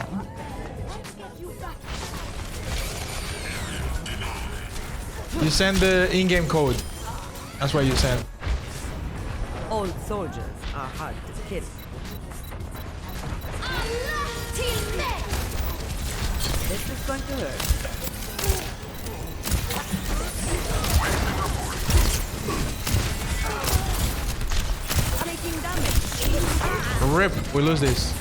You send the in-game code. That's what you send. Old soldiers are hard to kill. This is going to hurt. Taking damage. Rip, we lose this.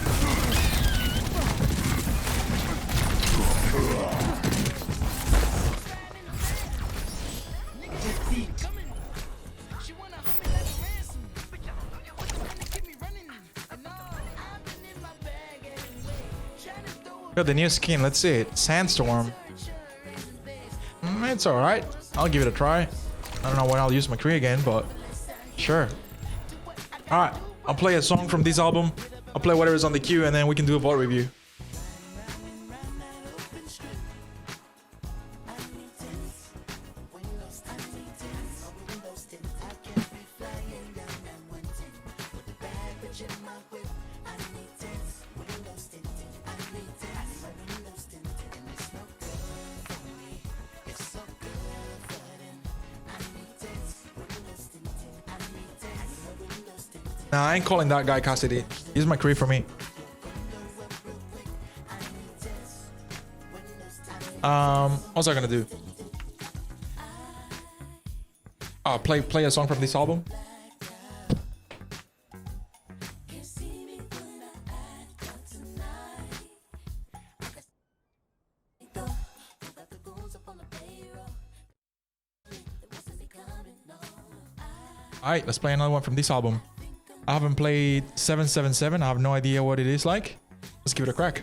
Got the new skin, let's see it. Sandstorm. It's alright. I'll give it a try. I don't know when I'll use McCree again, but sure. Alright, I'll play a song from this album. I'll play whatever's on the queue and then we can do a bot review. Nah, I ain't calling that guy Cassidy. He's McCree for me. What's I gonna do? Play a song from this album. Alright, let's play another one from this album. I haven't played 777. I have no idea what it is like. Let's give it a crack.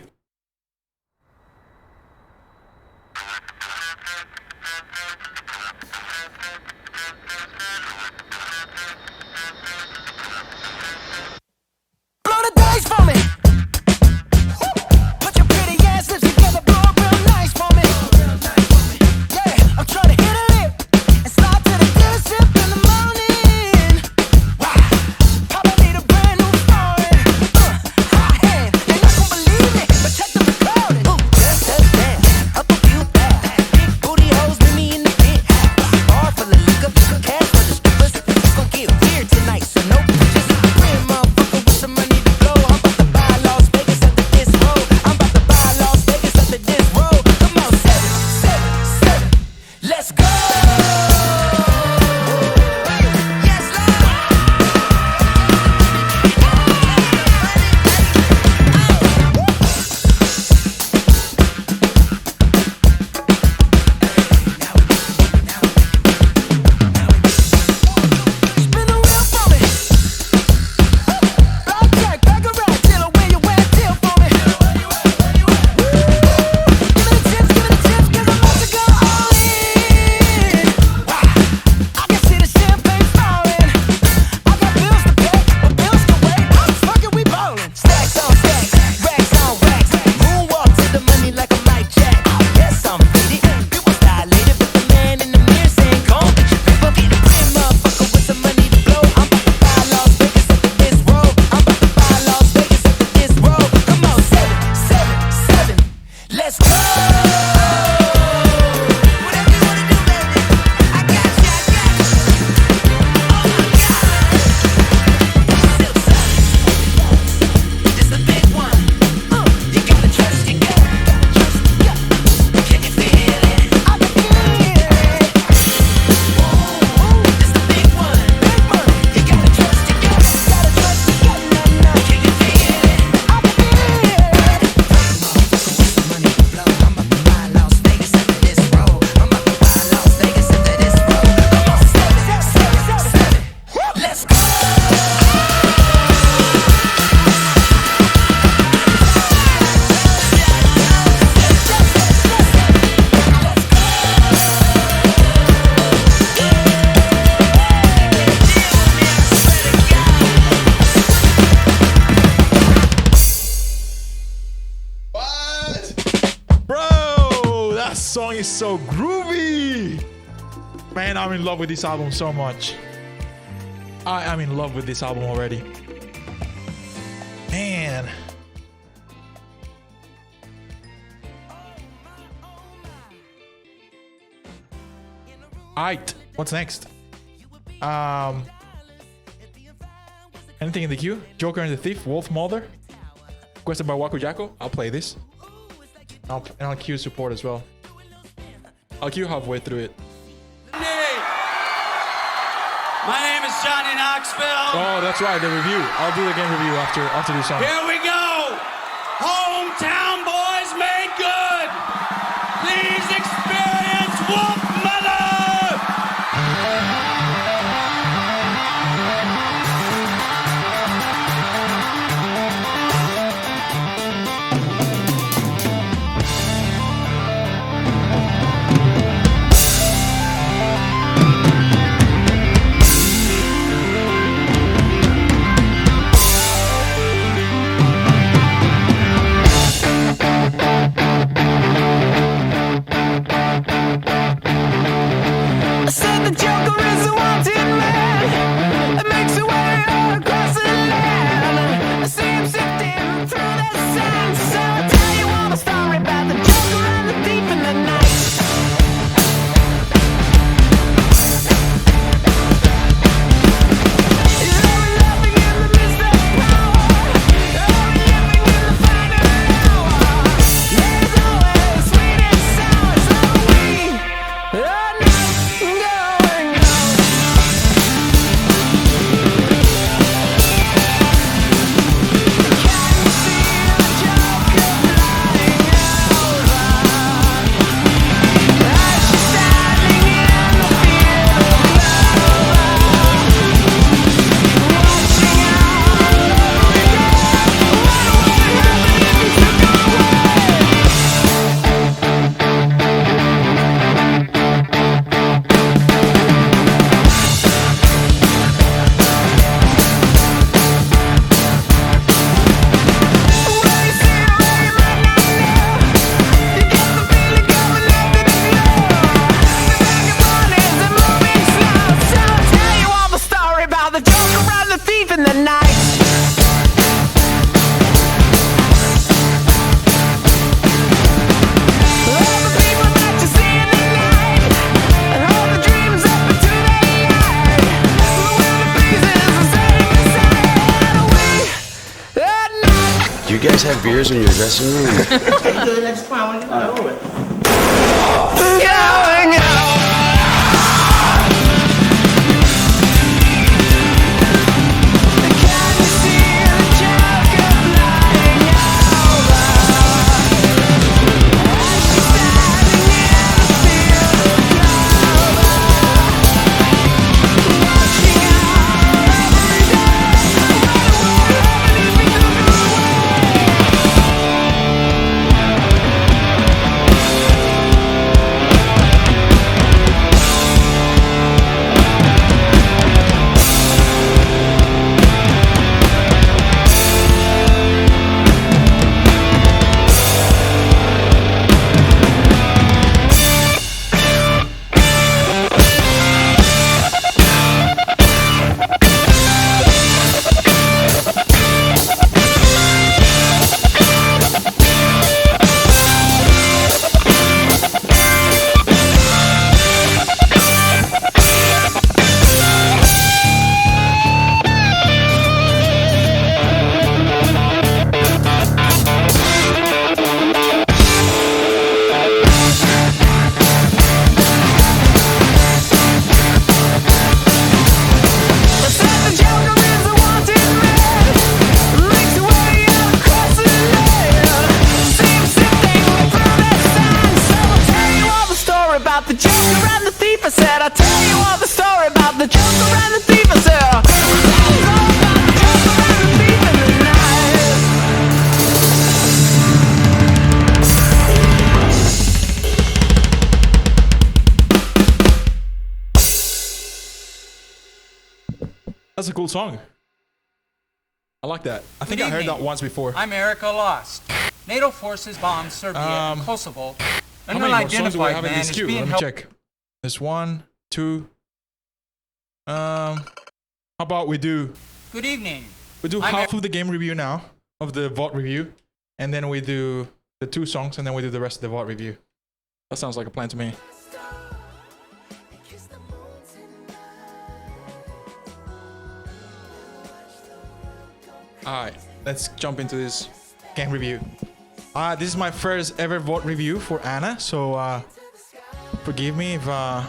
Blow the dice for me. Put your pretty ass lips together, blow it real nice for me. Yeah, I'm trying to hit a lip and slide to the dealer sip in the morning. Wow, Papa need a brand new foreign. Hot hand, you're not gonna believe it, but check the recording. Just a dance, up a few that. Big booty hoes with me in the pit. Bar full of liquor, cash for the strippers. It's gonna get weird tonight, so no pictures. Real motherfucker with some money to blow. I'm about to buy Las Vegas after this roll. I'm about to buy Las Vegas after this roll. Come on, 7, 7, 7. Let's go. Yes, spin the wheel for me. Blackjack, baccarat, dealer, where you at? Deal for me. Give me the tips, 'cause I'm about to go all in. Wow, I can see the champagne falling. I got bills to pay, but bills to wait. Fuck it, we ballin'. Stacks on stacks, racks on racks. Moonwalk to the money like a Mike Jack. Yes, I'm fitted. People dilated, but the man in the mirror saying, "Go on, get your paper." Real motherfucker with some money to blow. I'm about to buy Las Vegas after this roll. I'm about to buy Las Vegas after this roll. Come on, 7, 7, 7. Let's go. Whatever you wanna do, baby. I got you, I got you. Oh my God. Silk sonic. This the big one. You gotta trust, you gotta trust, you gotta. Can you feel it? I can feel it. This the big one. Big money. You gotta trust, you gotta trust, you gotta. Can you feel it? I can feel it. Money to blow. I'm about to buy Las Vegas after this roll. I'm about to buy Las Vegas after this roll. Come on, 7, 7, 7. Let's go. What? Bro, that song is so groovy. Man, I'm in love with this album so much. I'm in love with this album already. Man. Alright, what's next? Anything in the queue? Joker and the Thief, Wolf Mother. Requested by Waku Jacko. I'll play this. And I'll queue support as well. I'll queue halfway through it. My name is Johnny Knoxville. Oh, that's right, the review. I'll do the game review after this song. Here we go. Hometown boys made good. Please experience Wolf Mother. you guys have beers in your dressing room? About the Joker and the thief, I said. I'll tell you all the story about the Joker and the thief, I said. I'll tell you all about the Joker and the thief in the night. That's a cool song. I like that. I think I heard that once before. I'm Erica Lost. NATO forces bombed Serbia and Kosovo. How many more songs do we have in this queue? Let me check. There's 1, 2. How about we do? Good evening. We do half of the game review now, of the VOD review, and then we do the 2 songs, and then we do the rest of the VOD review. That sounds like a plan to me. Alright, let's jump into this game review. This is my first ever VOD review for Ana, so forgive me if I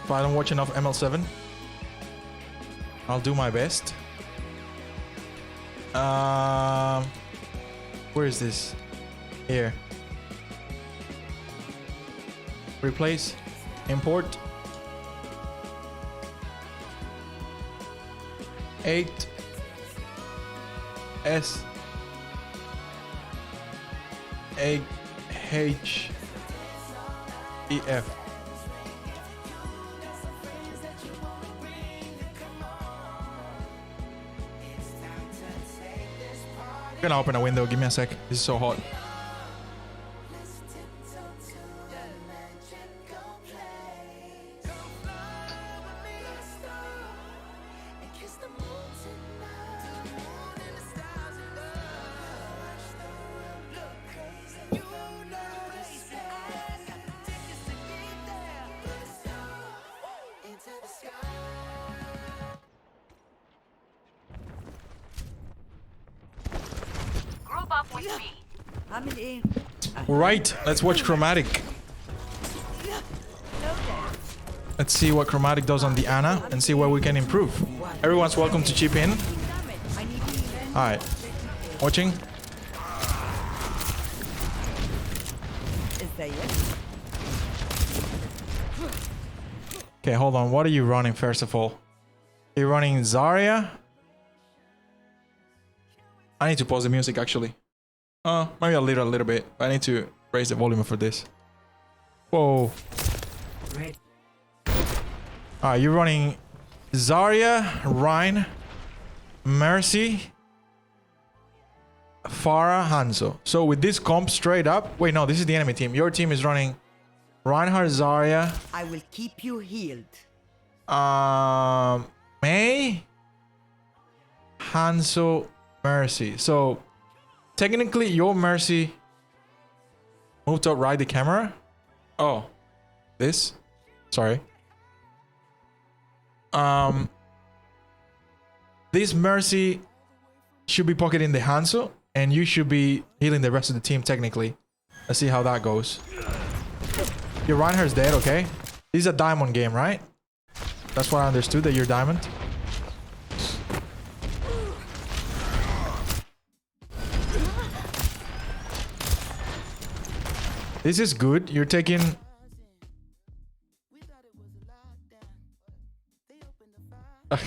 don't watch enough ML7. I'll do my best. Where is this? Here. Replace. Import. 8 S 8 H E F. I'm gonna open a window. Give me a sec. This is so hot. Right, let's watch Chromatic. Let's see what Chromatic does on the Ana and see where we can improve. Everyone's welcome to chip in. Alright, watching. Okay, hold on. What are you running first of all? You're running Zarya? I need to pause the music actually. Maybe a little bit. I need to raise the volume for this. Whoa. Alright, you're running Zarya, Rein, Mercy, Pharah, Hanzo. So with this comp straight up... Wait, no, this is the enemy team. Your team is running Reinhardt, Zarya. I will keep you healed. Mei, Hanzo, Mercy. So technically your Mercy moved to right the camera. Oh, this? Sorry. This Mercy should be pocketing the Hanzo. and you should be healing the rest of the team technically. Let's see how that goes. Your Reinhardt's dead, okay? This is a diamond game, right? That's what I understood, that you're diamond. This is good. You're taking... I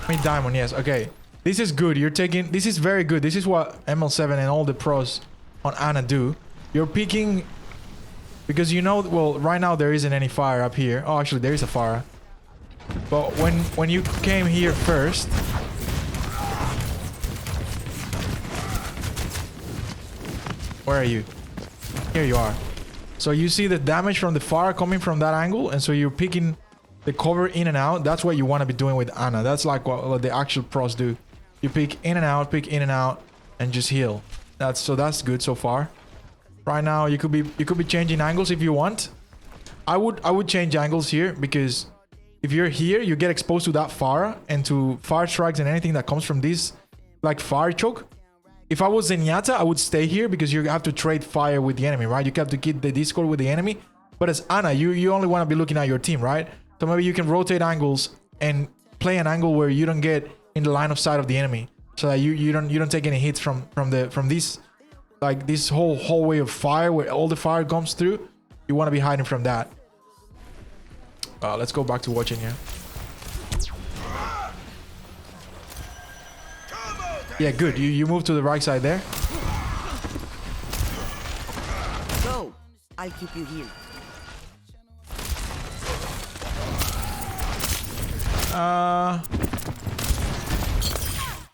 mean diamond, yes. Okay. This is good. You're taking... This is very good. This is what ML7 and all the pros on Ana do. You're peeking... Because you know... Well, right now there isn't any fire up here. Oh, actually there is a fire. But when you came here first... Where are you? Here you are. So you see the damage from the fire coming from that angle, and so you're picking the cover in and out. That's what you want to be doing with Ana. That's like what the actual pros do. You pick in and out, and just heal. That's good so far. Right now you could be changing angles if you want. I would change angles here, because if you're here, you get exposed to that fire and to fire strikes and anything that comes from this, like fire choke. If I was Zenyatta, I would stay here because you have to trade fire with the enemy, right? You have to keep the Discord with the enemy. But as Ana, you only want to be looking at your team, right? So maybe you can rotate angles and play an angle where you don't get in the line of sight of the enemy, so that you don't take any hits from this, like this whole hallway of fire where all the fire comes through. You want to be hiding from that. Let's go back to watching here. Yeah, good. You move to the right side there. Go. I'll keep you healed.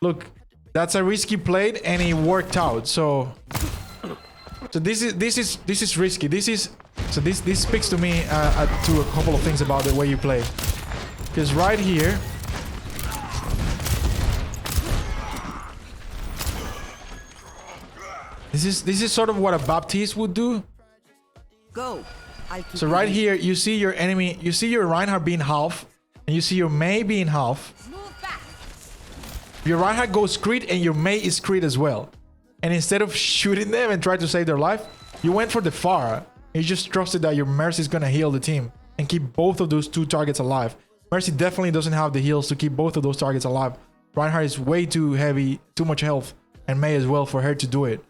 Look, that's a risky play and it worked out. So this is risky. This speaks to me to a couple of things about the way you play. Because right here, this is sort of what a Baptiste would do. Go. So right here, you see your enemy, you see your Reinhardt being half, and you see your Mei being half. Your Reinhardt goes crit and your Mei is crit as well. And instead of shooting them and try to save their life, you went for the Pharah. You just trusted that your Mercy is gonna heal the team and keep both of those two targets alive. Mercy definitely doesn't have the heals to keep both of those targets alive. Reinhardt is way too heavy, too much health, and Mei as well for her to do it.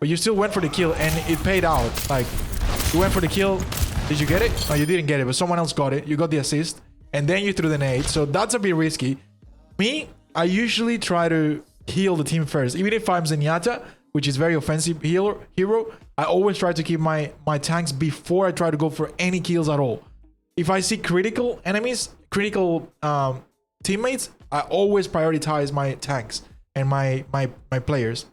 But you still went for the kill and it paid out. Like, you went for the kill. Did you get it? No, you didn't get it, but someone else got it. You got the assist, and then you threw the nade. So that's a bit risky. Me, I usually try to heal the team first. Even if I'm Zenyatta, which is very offensive hero, I always try to keep my tanks before I try to go for any kills at all. If I see critical enemies, critical teammates, I always prioritize my tanks and my players,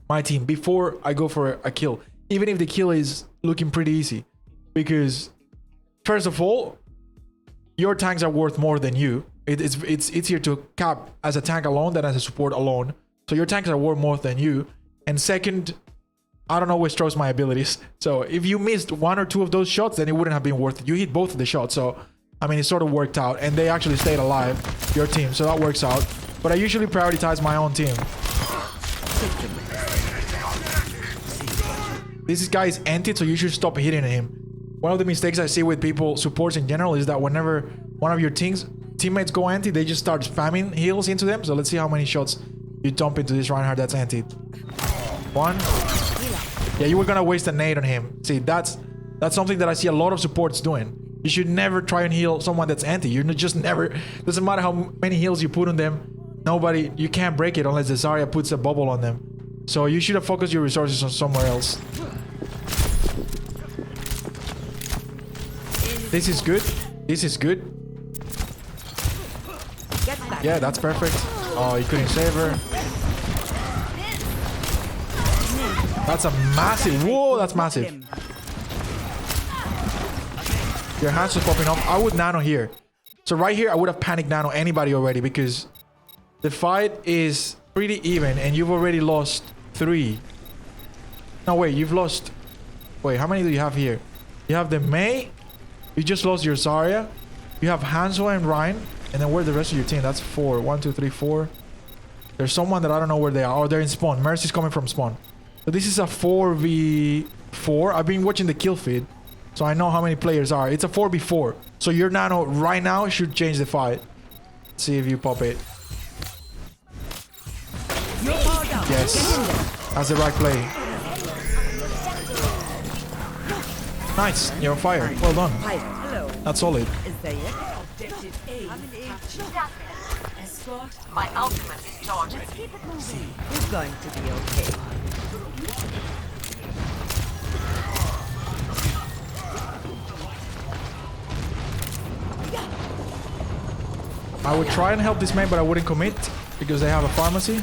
my team, before I go for a kill, even if the kill is looking pretty easy. Because first of all, your tanks are worth more than you. It's easier to cap as a tank alone than as a support alone. So your tanks are worth more than you. And second, I don't always trust my abilities. So if you missed one or two of those shots, then it wouldn't have been worth it. You hit both of the shots. So, I mean, it sort of worked out. And they actually stayed alive, your team. So that works out. But I usually prioritize my own team. This guy is anti, so you should stop hitting him. One of the mistakes I see with people, supports in general, is that whenever one of your teammates go anti, they just start spamming heals into them. So let's see how many shots you dump into this Reinhardt that's anti. One. Yeah, you were gonna waste a nade on him. See, that's something that I see a lot of supports doing. You should never try and heal someone that's anti. You're just never, doesn't matter how many heals you put on them, you can't break it unless the Zarya puts a bubble on them. So you should have focused your resources on somewhere else. This is good. This is good. Yeah, that's perfect. Oh, you couldn't save her. That's a massive... Whoa, that's massive. Your hands are popping off. I would nano here. So right here, I would have panicked nano anybody already, because the fight is pretty even and you've already lost 3. No, wait, you've lost... Wait, how many do you have here? You have the Mei. You just lost your Zarya. You have Hanzo and Rein. And then where's the rest of your team? That's 4. 1, 2, 3, 4. There's someone that I don't know where they are. Oh, they're in spawn. Mercy's coming from spawn. So this is a 4v4. I've been watching the kill feed, so I know how many players are. It's a 4v4. So your Nano right now should change the fight. Let's see if you pop it. Yes. That's the right play. Nice. You're on fire. Well done. Hello. That's solid. Is that it? Objective A. Escort. My ultimate is charging. Keep it moving. It's going to be okay. I would try and help this man, but I wouldn't commit because they have a pharmacy.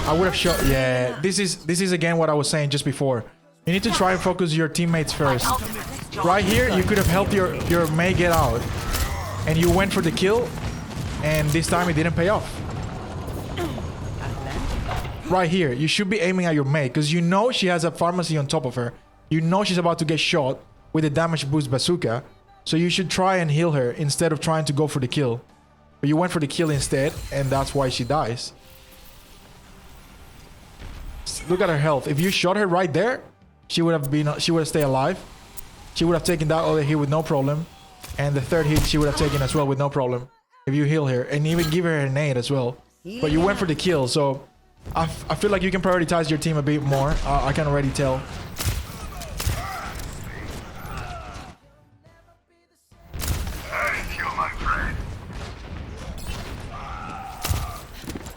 I would have shot. Yeah, this is again what I was saying just before. You need to try and focus your teammates first. Right here, you could have helped your Mei get out, and you went for the kill, and this time it didn't pay off. Right here, you should be aiming at your Mei because you know she has a pharmacy on top of her. You know she's about to get shot with a damage boost bazooka, so you should try and heal her instead of trying to go for the kill. But you went for the kill instead, and that's why she dies. Look at her health. If you shot her right there, she would have stayed alive. She would have taken that other hit with no problem, and the third hit she would have taken as well with no problem. If you heal her and even give her a nade as well. But you went for the kill, so I feel like you can prioritize your team a bit more. I can already tell.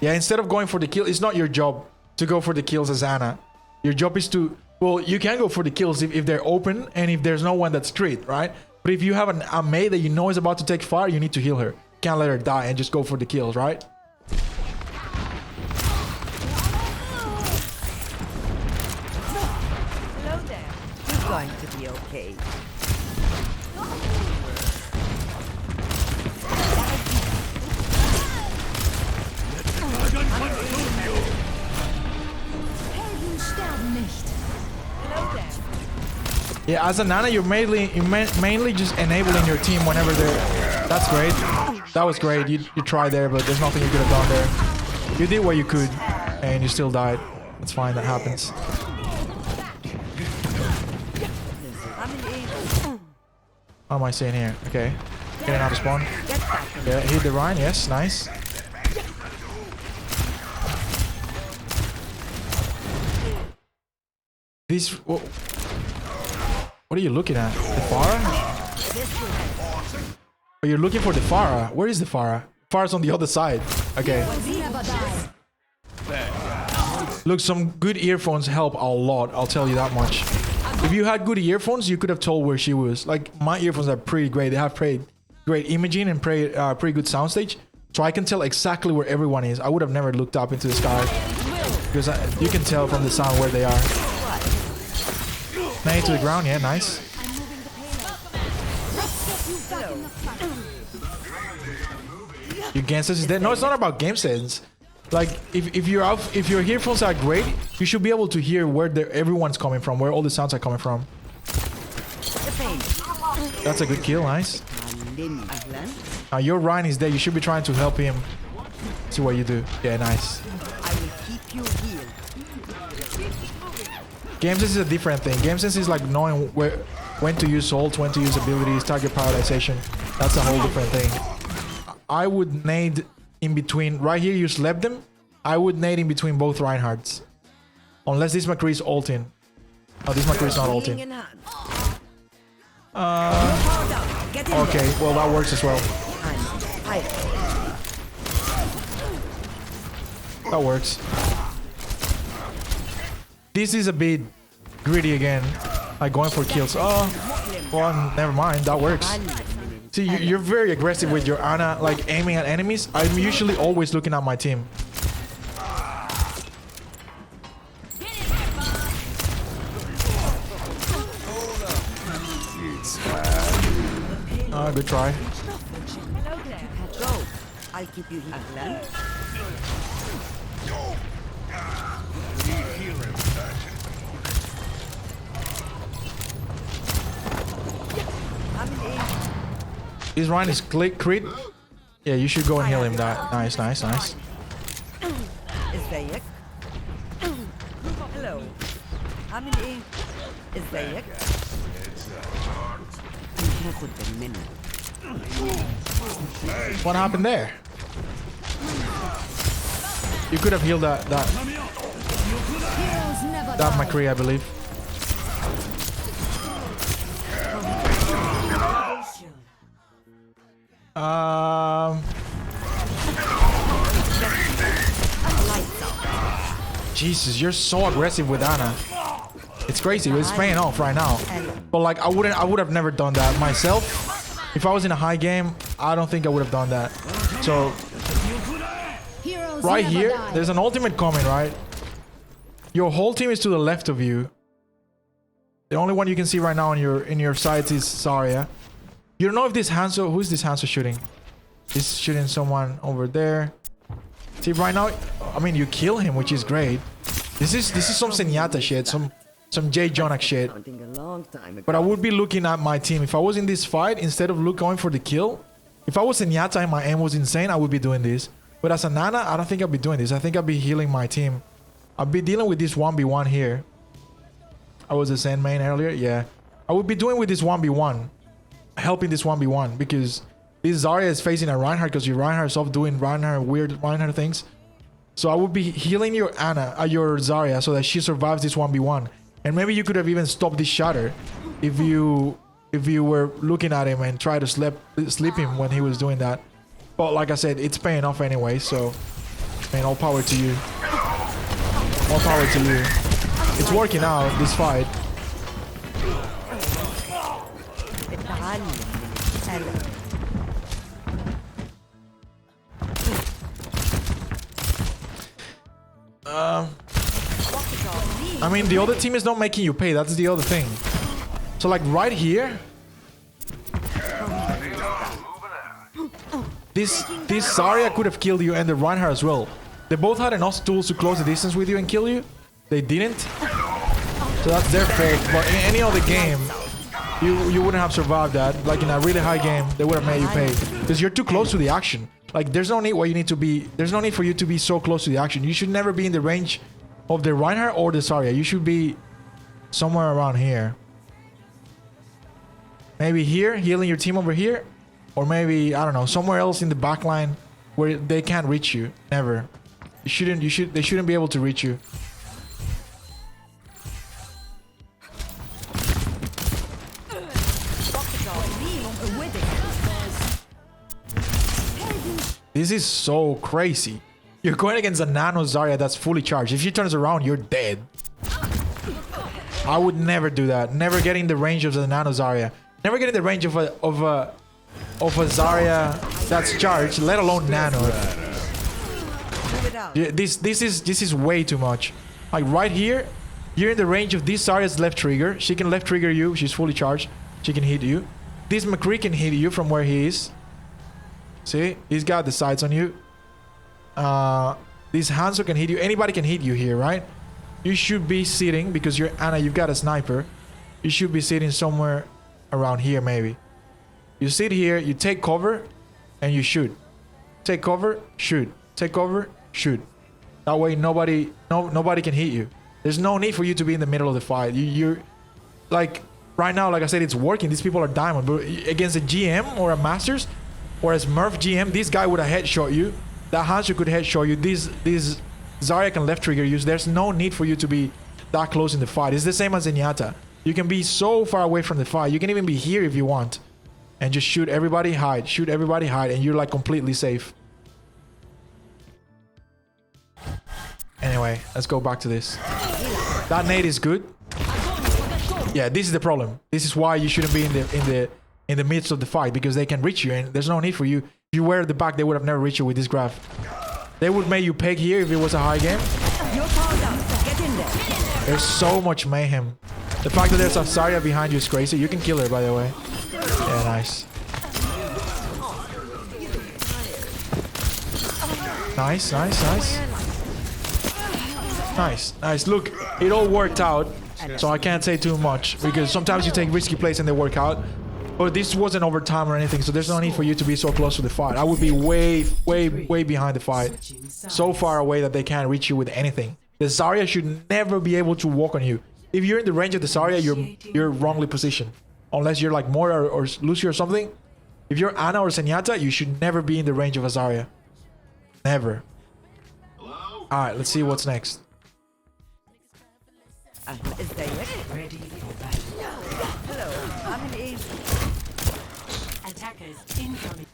Yeah, instead of going for the kill, it's not your job to go for the kills as Ana. Your job is to, well, you can go for the kills if they're open and if there's no one that's street, right? But if you have a Mei that you know is about to take fire, you need to heal her. Can't let her die and just go for the kills, right? Hello there. It's going to be okay. Yeah, as a Nana, you're mainly just enabling your team whenever they're... That's great. That was great. You tried there, but there's nothing you could have done there. You did what you could, and you still died. That's fine. That happens. What am I saying here? Okay. Getting out of spawn. Yeah, hit the Rhine. Yes, nice. This... What are you looking at? The Pharah? Oh, you're looking for the Pharah. Where is the Pharah? Pharah's on the other side. Okay. Look, some good earphones help a lot. I'll tell you that much. If you had good earphones, you could have told where she was. Like, my earphones are pretty great. They have pretty great imaging and pretty good soundstage. So I can tell exactly where everyone is. I would have never looked up into the sky. Because you can tell from the sound where they are. Nade to the ground, yeah, nice. Your game sense is dead. No, it's not about game sense. Like if your earphones are great, you should be able to hear where everyone's coming from, where all the sounds are coming from. That's a good kill, nice. Now your Ryan is there. You should be trying to help him. See what you do. Yeah, nice. I will keep you healed. Game sense is a different thing. Game sense is like knowing when to use ult, when to use abilities, target prioritization. That's a whole different thing. I would nade in between. Right here, you slept them. I would nade in between both Reinhardts. Unless this McCree is ulting. Oh, this McCree is not ulting. Okay, well that works as well. That works. This is a bit greedy again, like going for kills. Oh, well, never mind. That works. See, you're very aggressive with your Ana, like aiming at enemies. I'm usually always looking at my team. Good try. Go. I'll keep you here. His Ryan is crit. Yeah, you should go and heal him. That nice, nice, nice. hello. عامل ازيك؟ هاخد منك. What happened there? You could have healed that McCree, I believe. Jesus, you're so aggressive with Ana. It's crazy. It's paying off right now. But like, I would have never done that myself. If I was in a high game, I don't think I would have done that. So right here, there's an ultimate coming, right? Your whole team is to the left of you. The only one you can see right now in your sights is Zarya. You don't know if this Hanzo, who's this Hanzo shooting? He's shooting someone over there. See, right now, I mean, you kill him, which is great. This is some Zenyatta shit, some Jay Jonak shit. But I would be looking at my team. If I was in this fight, instead of going for the kill, if I was Zenyatta and my aim was insane, I would be doing this. But as a Nana, I don't think I'd be doing this. I think I'd be healing my team. I'd be dealing with this 1v1 here. I was a Zen main earlier, yeah. I would be doing with this 1v1. Helping this 1v1 because this Zarya is facing a Reinhardt because your Reinhardt is off doing weird Reinhardt things. So I would be healing your your Zarya so that she survives this 1v1. And maybe you could have even stopped this shatter if you were looking at him and try to sleep him when he was doing that. But like I said, it's paying off anyway, so man, all power to you. All power to you. It's working out, this fight. I mean, the other team is not making you pay. That's the other thing. So like right here, this Zarya could have killed you and the Reinhardt as well. They both had enough tools to close the distance with you and kill you. They didn't. So that's their fault. But in any other game, you wouldn't have survived that. Like in a really high game, they would have made you pay because you're too close to the action. Like there's no need there's no need for you to be so close to the action. You should never be in the range of the Reinhardt or the Zarya. You should be somewhere around here. Maybe here, healing your team over here, or maybe I don't know, somewhere else in the back line where they can't reach you. Never. They shouldn't be able to reach you. This is so crazy. You're going against a Nano Zarya that's fully charged. If she turns around, you're dead. I would never do that. Never get in the range of the Nano Zarya. Never get in the range of a Zarya that's charged, let alone Nano. Yeah, this is way too much. Like right here, you're in the range of this Zarya's left trigger. She can left trigger you. She's fully charged. She can hit you. This McCree can hit you from where he is. See, he's got the sights on you. This Hanzo can hit you. Anybody can hit you here, right? You should be sitting because you're Ana. You've got a sniper. You should be sitting somewhere around here, maybe. You sit here. You take cover, and you shoot. Take cover, shoot. Take cover, shoot. That way, nobody can hit you. There's no need for you to be in the middle of the fight. You're like right now. Like I said, it's working. These people are diamond, but against a GM or a Masters. Whereas Murph GM, this guy would have headshot you. That Hanzo could headshot you. This Zarya can left trigger you. There's no need for you to be that close in the fight. It's the same as Zenyatta. You can be so far away from the fight. You can even be here if you want. And just shoot everybody, hide. Shoot everybody, hide. And you're like completely safe. Anyway, let's go back to this. That nade is good. Yeah, this is the problem. This is why you shouldn't be in the midst of the fight, because they can reach you and there's no need for you. If you were at the back, they would have never reached you with this graph. They would make you peg here if it was a high game. There's so much mayhem. The fact that there's a Zarya behind you is crazy. You can kill her, by the way. Yeah, nice. Nice, nice, nice. Nice, nice. Look, it all worked out. So I can't say too much because sometimes you take risky plays and they work out. But this wasn't overtime or anything, so there's no need for you to be so close to the fight. I would be way behind the fight. So far away that they can't reach you with anything. The Zarya should never be able to walk on you. If you're in the range of the Zarya, you're wrongly positioned. Unless you're like Moira or Lucy or something. If you're Ana or Zenyatta, you should never be in the range of a Zarya. Never. Alright, let's see what's next. Ready for battle. Hello, I'm in. Attackers incoming.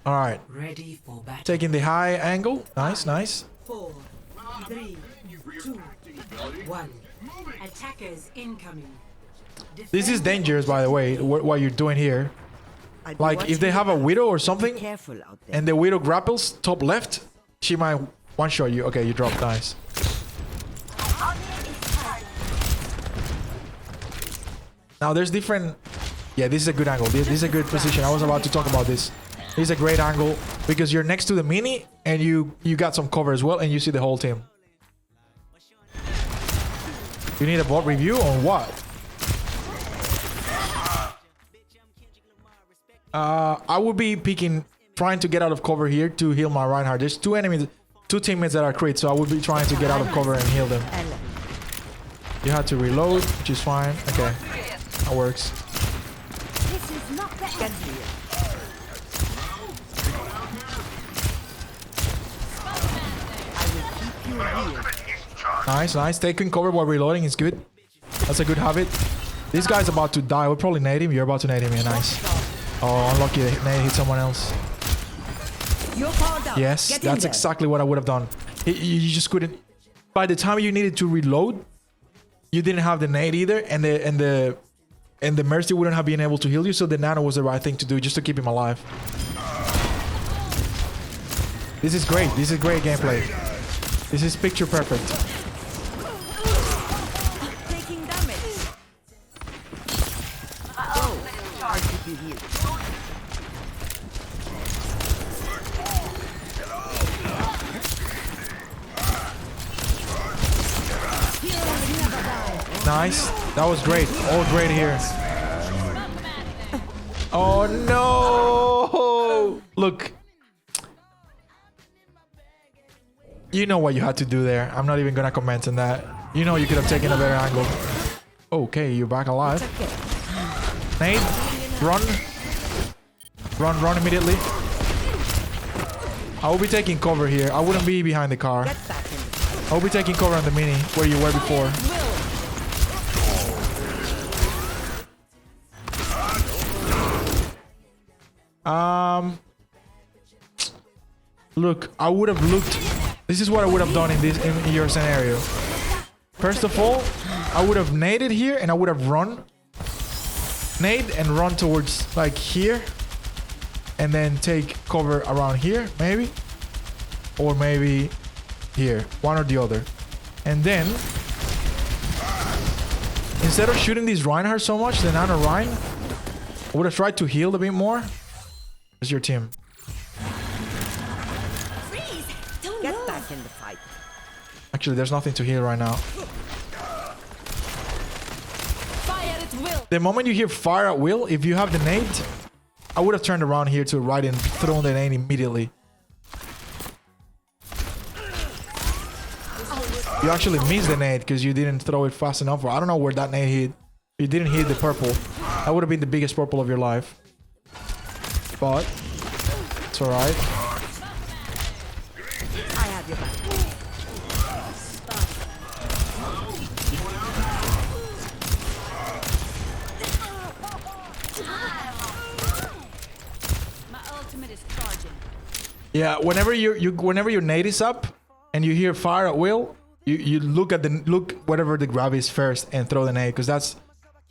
Alright. Ready for battle. Taking the high angle. Nice, nice. 4, 3, 2, 1. Attackers incoming. This is dangerous, by the way, what you're doing here. Like, if they have a Widow or something, and the Widow grapples top left, she might one-shot you. Okay, you dropped. Nice. Now, there's different... Yeah, this is a good angle. This is a good position. I was about to talk about this. This is a great angle because you're next to the mini and you got some cover as well and you see the whole team. You need a bot review on what? I would be picking, trying to get out of cover here to heal my Reinhardt. There's two teammates that are crit, so I would be trying to get out of cover and heal them. You had to reload, which is fine. Okay, that works. This is not the end. Nice, nice. Taking cover while reloading is good. That's a good habit. This guy's about to die. We'll probably nade him. You're about to nade him. Yeah, nice. Oh, unlucky. Nade hit someone else. Yes, that's exactly what I would have done. You just couldn't. By the time you needed to reload, you didn't have the nade either, and the Mercy wouldn't have been able to heal you. So the Nano was the right thing to do, just to keep him alive. This is great. This is great gameplay. This is picture perfect. Taking damage. Oh, RTP here. Nice. That was great. All great here. Oh no! Look. You know what you had to do there. I'm not even gonna comment on that. You know you could have taken a better angle. Okay, you're back alive. Nade, run. Run immediately. I will be taking cover here. I wouldn't be behind the car. I will be taking cover on the mini where you were before. Look, I would have looked. This is what I would have done in your scenario. First of all, I would have naded here and I would have run. Nade and run towards like here. And then take cover around here, maybe. Or maybe here. One or the other. And then, instead of shooting these Reinhardt so much, the Nano Rein, I would have tried to heal a bit more. Where's your team? Get back in the fight. Actually, there's nothing to heal right now. Fire at will. The moment you hear fire at will, if you have the nade, I would have turned around here to right and thrown the nade immediately. You actually missed the nade because you didn't throw it fast enough. Or I don't know where that nade hit. You didn't hit the purple. That would have been the biggest purple of your life. But it's alright. I have your back. My ultimate is charging. Yeah, whenever your nade is up and you hear fire at will, you look whatever the grab is first and throw the nade, because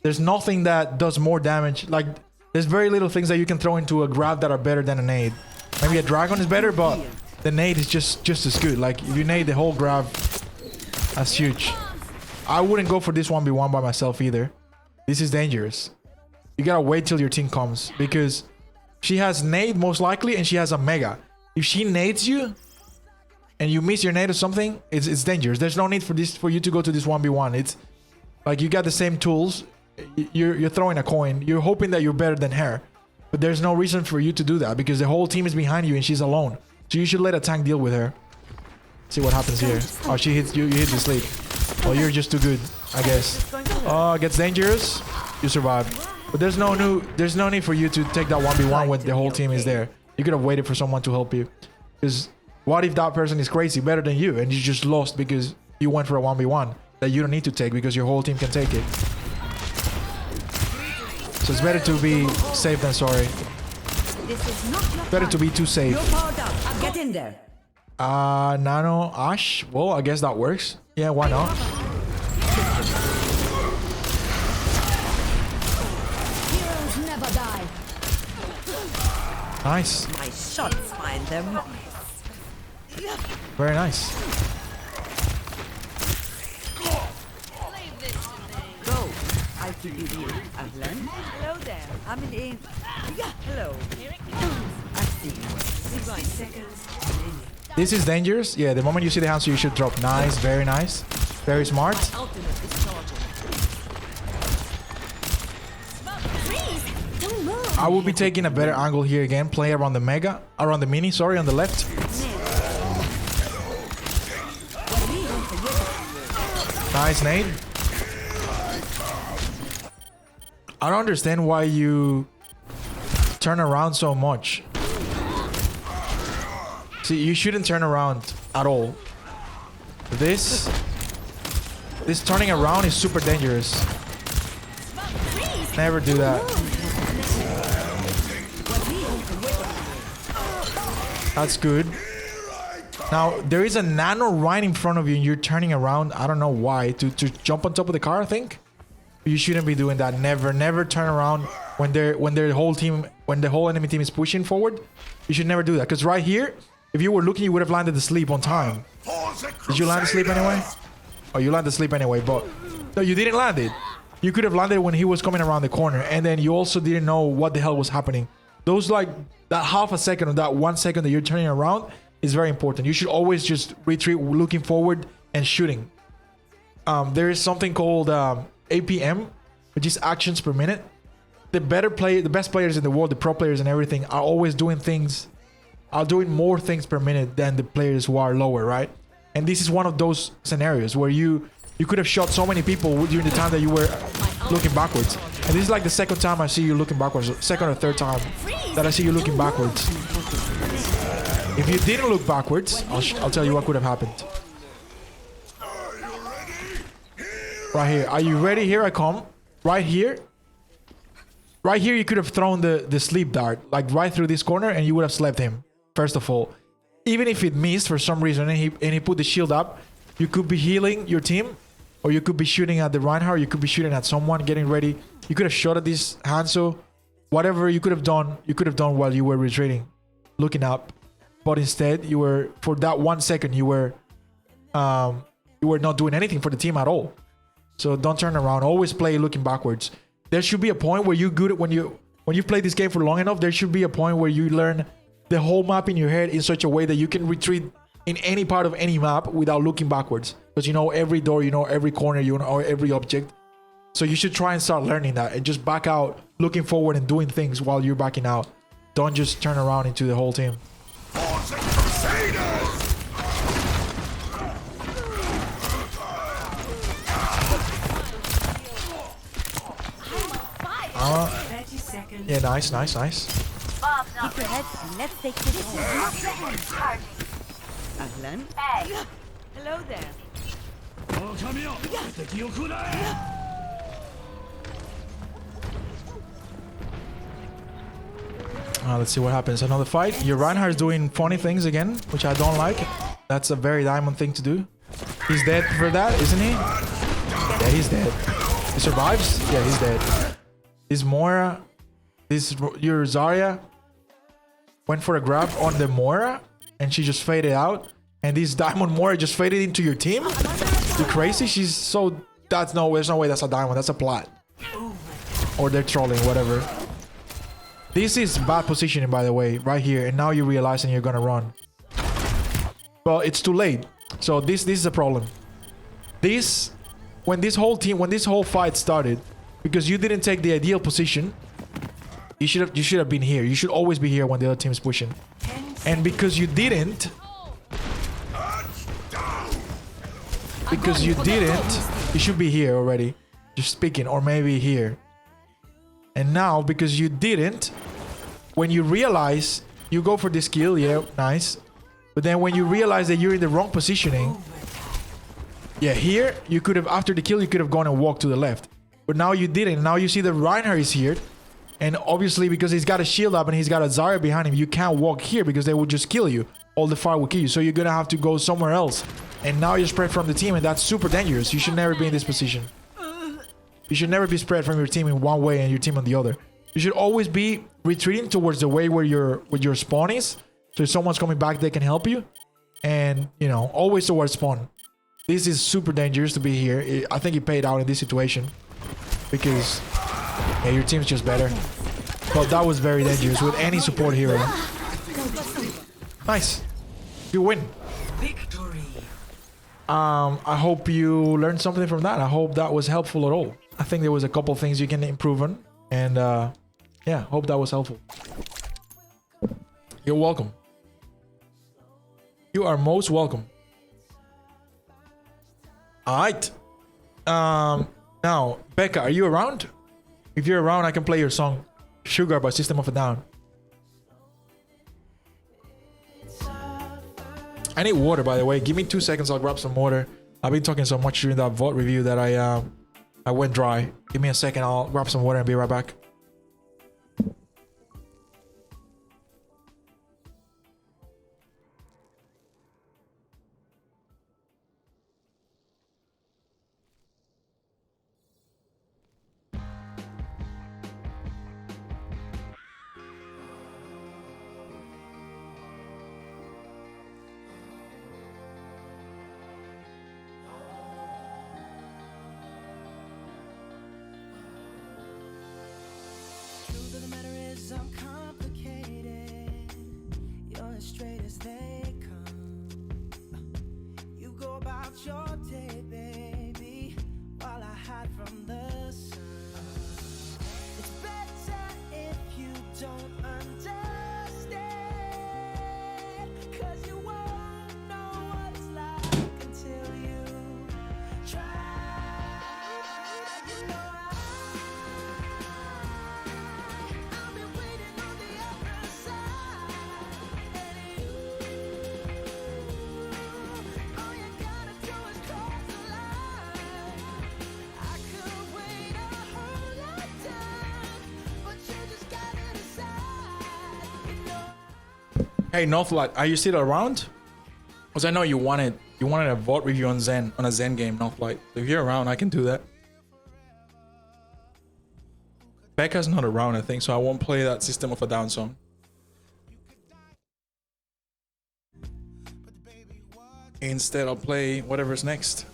there's nothing that does more damage. Like, there's very little things that you can throw into a grab that are better than a nade. Maybe a dragon is better, but the nade is just as good. Like, if you nade the whole grab, that's huge. I wouldn't go for this 1v1 by myself either. This is dangerous. You gotta wait till your team comes, because she has nade most likely and she has a mega. If she nades you and you miss your nade or something, it's dangerous. There's no need for you to go to this 1v1. It's like you got the same tools. You're throwing a coin. You're hoping that you're better than her. But there's no reason for you to do that because the whole team is behind you and she's alone. So you should let a tank deal with her. See what happens here. Oh, she hits you. You hit the sleep. Oh, you're just too good, I guess. Oh, it gets dangerous. You survive. But there's no need for you to take that 1v1 when the whole team is there. You could have waited for someone to help you. Because what if that person is crazy, better than you, and you just lost because you went for a 1v1 that you don't need to take because your whole team can take it. So it's better to be safe than sorry. This is not Better to be too safe. You're powered up. Get in there. Nano Ash. Well, I guess that works. Yeah, why not? Heroes never die. Nice. My shots find their marks. Very nice. Go. I forgive you. Ahlan. Hello there. I'm in. Hello. Here it comes. I see you. 60 seconds. This is dangerous. Yeah, the moment you see the Hanzo, you should drop. Nice, very nice. Very smart. Ultimate is charging. Please, don't move. I will be taking a better angle here again. Play around the Mega. Around the Mini, sorry, on the left. Nice nade. I don't understand why you turn around so much. See, you shouldn't turn around at all. This turning around is super dangerous. Never do that. That's good. Now, there is a Nano right in front of you and you're turning around. I don't know why. To jump on top of the car, I think. You shouldn't be doing that. Never turn around when the whole enemy team is pushing forward. You should never do that. Because right here, if you were looking, you would have landed the sleep on time. Did you land the sleep anyway? Oh, you landed the sleep anyway, but no, you didn't land it. You could have landed when he was coming around the corner, and then you also didn't know what the hell was happening. Those like that half a second or that 1 second that you're turning around is very important. You should always just retreat, looking forward and shooting. There is something called APM, which is actions per minute. The best players in the world, the pro players and everything, are always doing more things per minute than the players who are lower, right? And this is one of those scenarios where you could have shot so many people during the time that you were looking backwards. And this is like the second time I see you looking backwards, second or third time that I see you looking backwards. If you didn't look backwards, I'll tell you what could have happened. Right here. Are you ready? Here I come. Right here. Right here, you could have thrown the sleep dart, like right through this corner, and you would have slept him, first of all. Even if it missed for some reason and he put the shield up, you could be healing your team, or you could be shooting at the Reinhardt, you could be shooting at someone, getting ready. You could have shot at this Hanzo. Whatever you could have done while you were retreating, looking up. But instead, you were, for that 1 second, you were not doing anything for the team at all. So don't turn around. Always play looking backwards. There should be a point where when you play this game for long enough, there should be a point where you learn the whole map in your head in such a way that you can retreat in any part of any map without looking backwards. Because you know every door, you know every corner, you know every object. So you should try and start learning that and just back out, looking forward and doing things while you're backing out. Don't just turn around into the whole team. Yeah, nice. Keep your head and let's take this home. Ahlan. Hello there. Let's see what happens. Another fight. Your Reinhardt is doing funny things again, which I don't like. That's a very diamond thing to do. He's dead for that, isn't he? Yeah, he's dead. He survives? Yeah, he's dead. This Moira, your Zarya went for a grab on the Moira and she just faded out. And this Diamond Moira just faded into your team? You're crazy? There's no way that's a diamond. That's a plat. Or they're trolling, whatever. This is bad positioning, by the way, right here. And now you're realizing you're gonna run. Well, it's too late. So this is a problem. When this whole fight started, because you didn't take the ideal position, you should have been here. You should always be here when the other team is pushing. And because you didn't, because you didn't, you should be here already. Just speaking, or maybe here. And now, because you didn't, when you realize, you go for this kill, yeah, nice. But then when you realize that you're in the wrong positioning, yeah, here, you could have, after the kill, you could have gone and walked to the left. But now you didn't. Now you see that Reinhardt is here. And obviously, because he's got a shield up and he's got a Zarya behind him, you can't walk here because they will just kill you. All the fire will kill you. So you're going to have to go somewhere else. And now you're spread from the team, and that's super dangerous. You should never be in this position. You should never be spread from your team in one way and your team on the other. You should always be retreating towards the way where your spawn is. So if someone's coming back, they can help you. And, you know, always towards spawn. This is super dangerous to be here. I think it paid out in this situation. Because, yeah, your team's just better. But that was very dangerous with any support hero. Nice. You win. Victory. I hope you learned something from that. I hope that was helpful at all. I think there was a couple things you can improve on. And, yeah, hope that was helpful. You're welcome. You are most welcome. Alright. Now, Becca, are you around? If you're around, I can play your song Sugar by System of a Down. I need water, by the way. Give me 2 seconds, I'll grab some water. I've been talking so much during that VOD review that I went dry. Give me a second, I'll grab some water and be right back. Truth of the matter is I'm complicated. You're as straight as they come. You go about your day, baby, while I hide from the sun. It's better if you don't understand, 'cause you won't know what it's like until you try. You know Hey, Northlight, are you still around? Because I know you wanted a VOD review on Zen, on a Zen game, Northlight. So if you're around, I can do that. Becca's not around, I think, so I won't play that System of a Down song. Instead, I'll play whatever's next.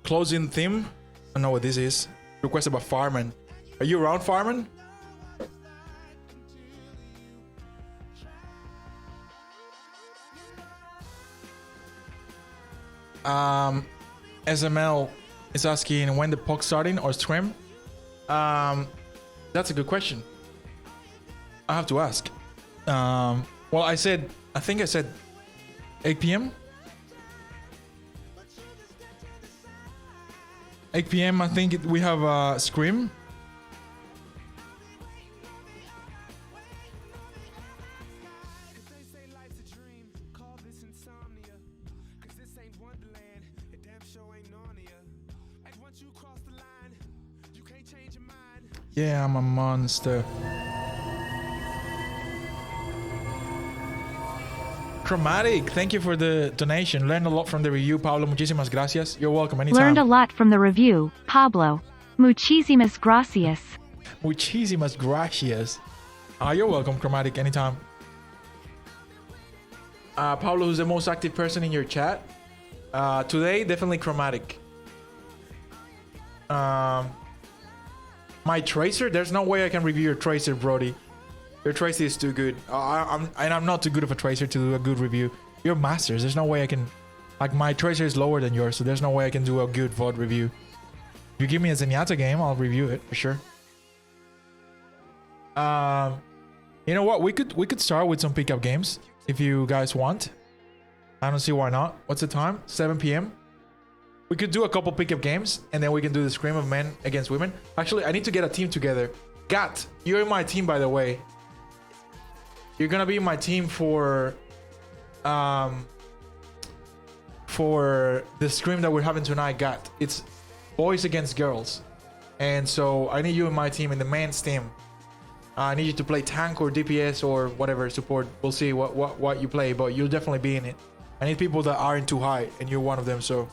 Closing theme. I don't know what this is. Requested by Fireman. Are you around, Fireman? SML is asking when the POC starting or stream. That's a good question. I have to ask. Well, I think I said 8 p.m. 8 p.m. I think we have a Scream. Yeah, I'm a monster. Chromatic, thank you for the donation. Learned a lot from the review, Pablo. Muchísimas gracias. You're welcome anytime. Learned a lot from the review, Pablo. Muchísimas gracias. Muchísimas gracias. You're welcome, Chromatic, anytime. Pablo, who's the most active person in your chat? Today, definitely Chromatic. My Tracer? There's no way I can review your Tracer, Brody. Your Tracer is too good. I'm not too good of a Tracer to do a good review. You're Masters. There's no way I can... Like, my Tracer is lower than yours, so there's no way I can do a good VOD review. If you give me a Zenyatta game, I'll review it, for sure. You know what? We could start with some pickup games, if you guys want. I don't see why not. What's the time? 7 p.m. We could do a couple pickup games, and then we can do the scrim of men against women. Actually, I need to get a team together. Gat, you're in my team, by the way. You're gonna be in my team for the scrim that we're having tonight, Gat. It's boys against girls. And so I need you in my team, in the men's team. I need you to play tank or DPS or whatever support. We'll see what you play, but you'll definitely be in it. I need people that aren't too high, and you're one of them, so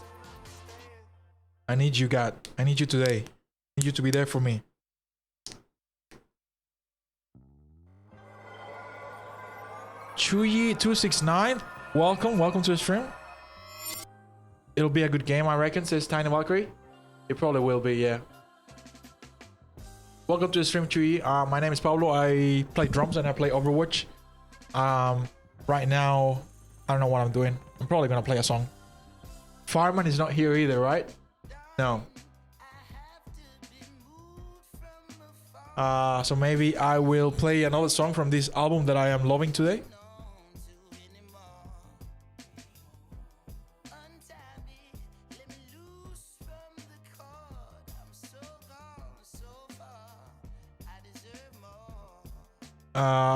I need you, God. I need you today. I need you to be there for me. Chuyi269, welcome to the stream. It'll be a good game, I reckon, says Tiny Valkyrie. It probably will be, yeah. Welcome to the stream, Chuyi. My name is Pablo. I play drums and I play Overwatch. Right now, I don't know what I'm doing. I'm probably gonna play a song. Fireman is not here either, right? No. So maybe I will play another song from this album that I am loving today.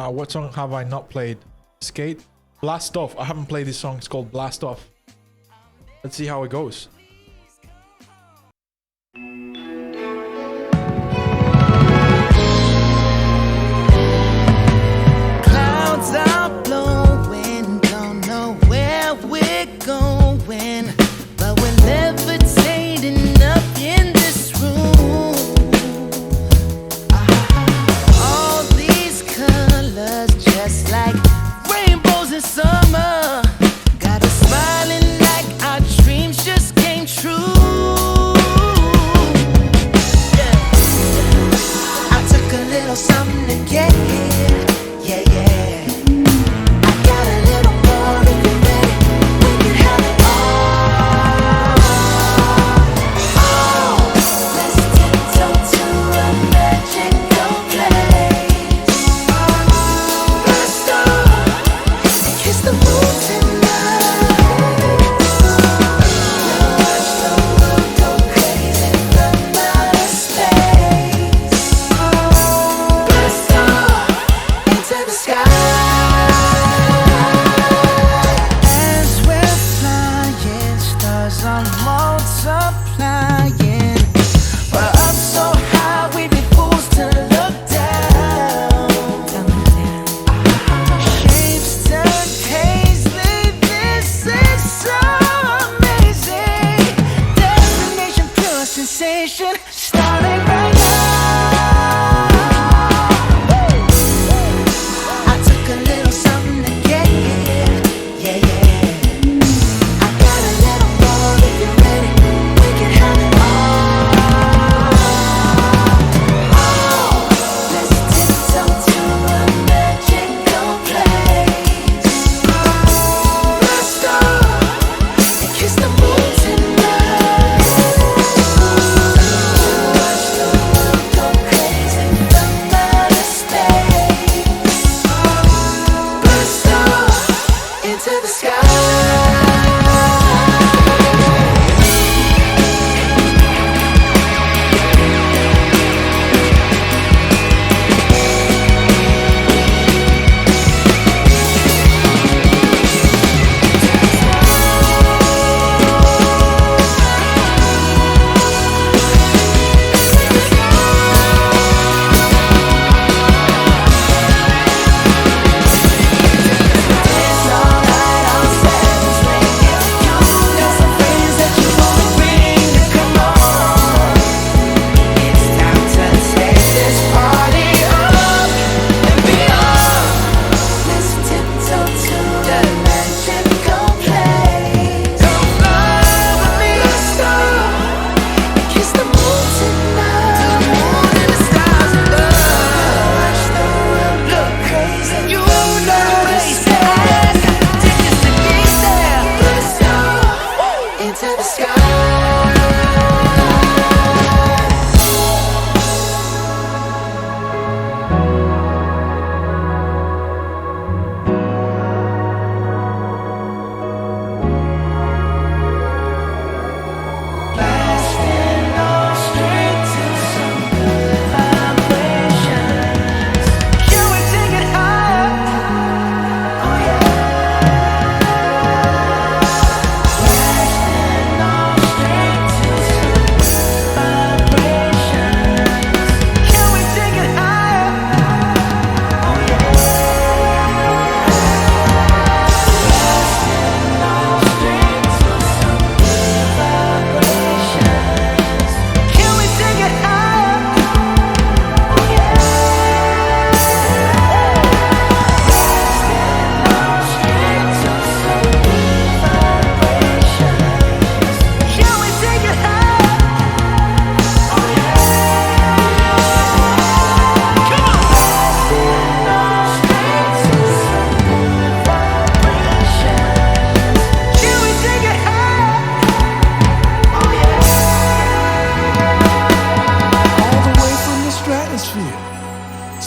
What song have I not played? Skate? Blast Off. I haven't played this song. It's called Blast Off. Let's see how it goes. Clouds are blowing, don't know where we're going, but we're levitating up in this room. All these colors, just like rainbows in summer, got us smiling like our dreams just came true. Yeah. I took a little something to get here. Yeah, yeah. I got a little more if you're ready. We can have it all. Oh, let's tiptoe to a magical place. Let's go and kiss the moon tonight. Watch the world go crazy from outer space. Let's go into the sky. As we're flying, stars are multiplying. We're up so high, we'd be fools to look down. Shapes turn paisley, this is so amazing. Destination, pure sensation, starting right now. I took a little something to get here. Yeah, yeah. I got a little more if you're ready. We can have it all. Oh, let's tiptoe to a magical place. Let's go and kiss the moon tonight.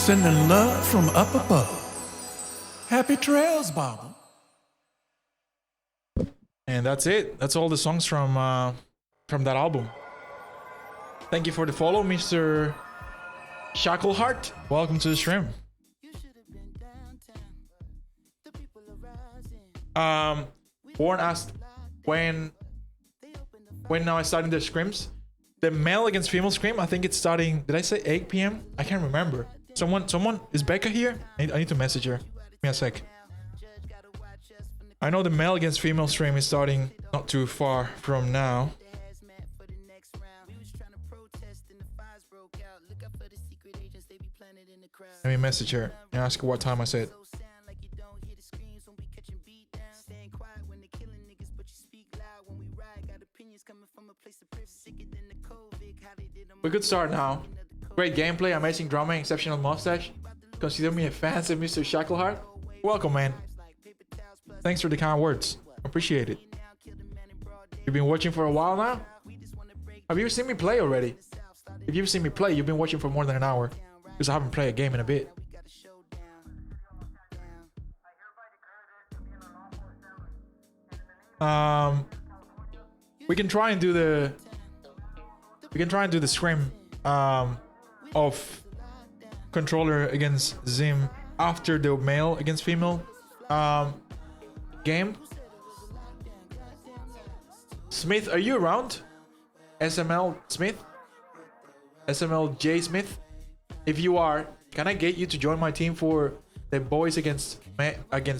sending love from up above. Happy trails, Bobble. And that's it. That's all the songs from that album. Thank you for the follow, Mr. Shackleheart. Welcome to the stream. Born asked when now I starting the scrims. The male against female scrim, I think it's starting, did I say 8 p.m? I can't remember. Someone, is Becca here? I need to message her. Give me a sec. I know the male against female stream is starting not too far from now. Let me message her and ask her what time I said. We could start now. Great gameplay, amazing drumming, exceptional mustache. Consider me a fan, said Mr. Shackleheart. Welcome, man. Thanks for the kind words. Appreciate it. You've been watching for a while now? Have you seen me play already? If you've seen me play, you've been watching for more than an hour. Because I haven't played a game in a bit. We can try and do the scrim of controller against Zim after the male against female game. Smith, are you around? SML Smith? SML J Smith? If you are, can I get you to join my team for the boys against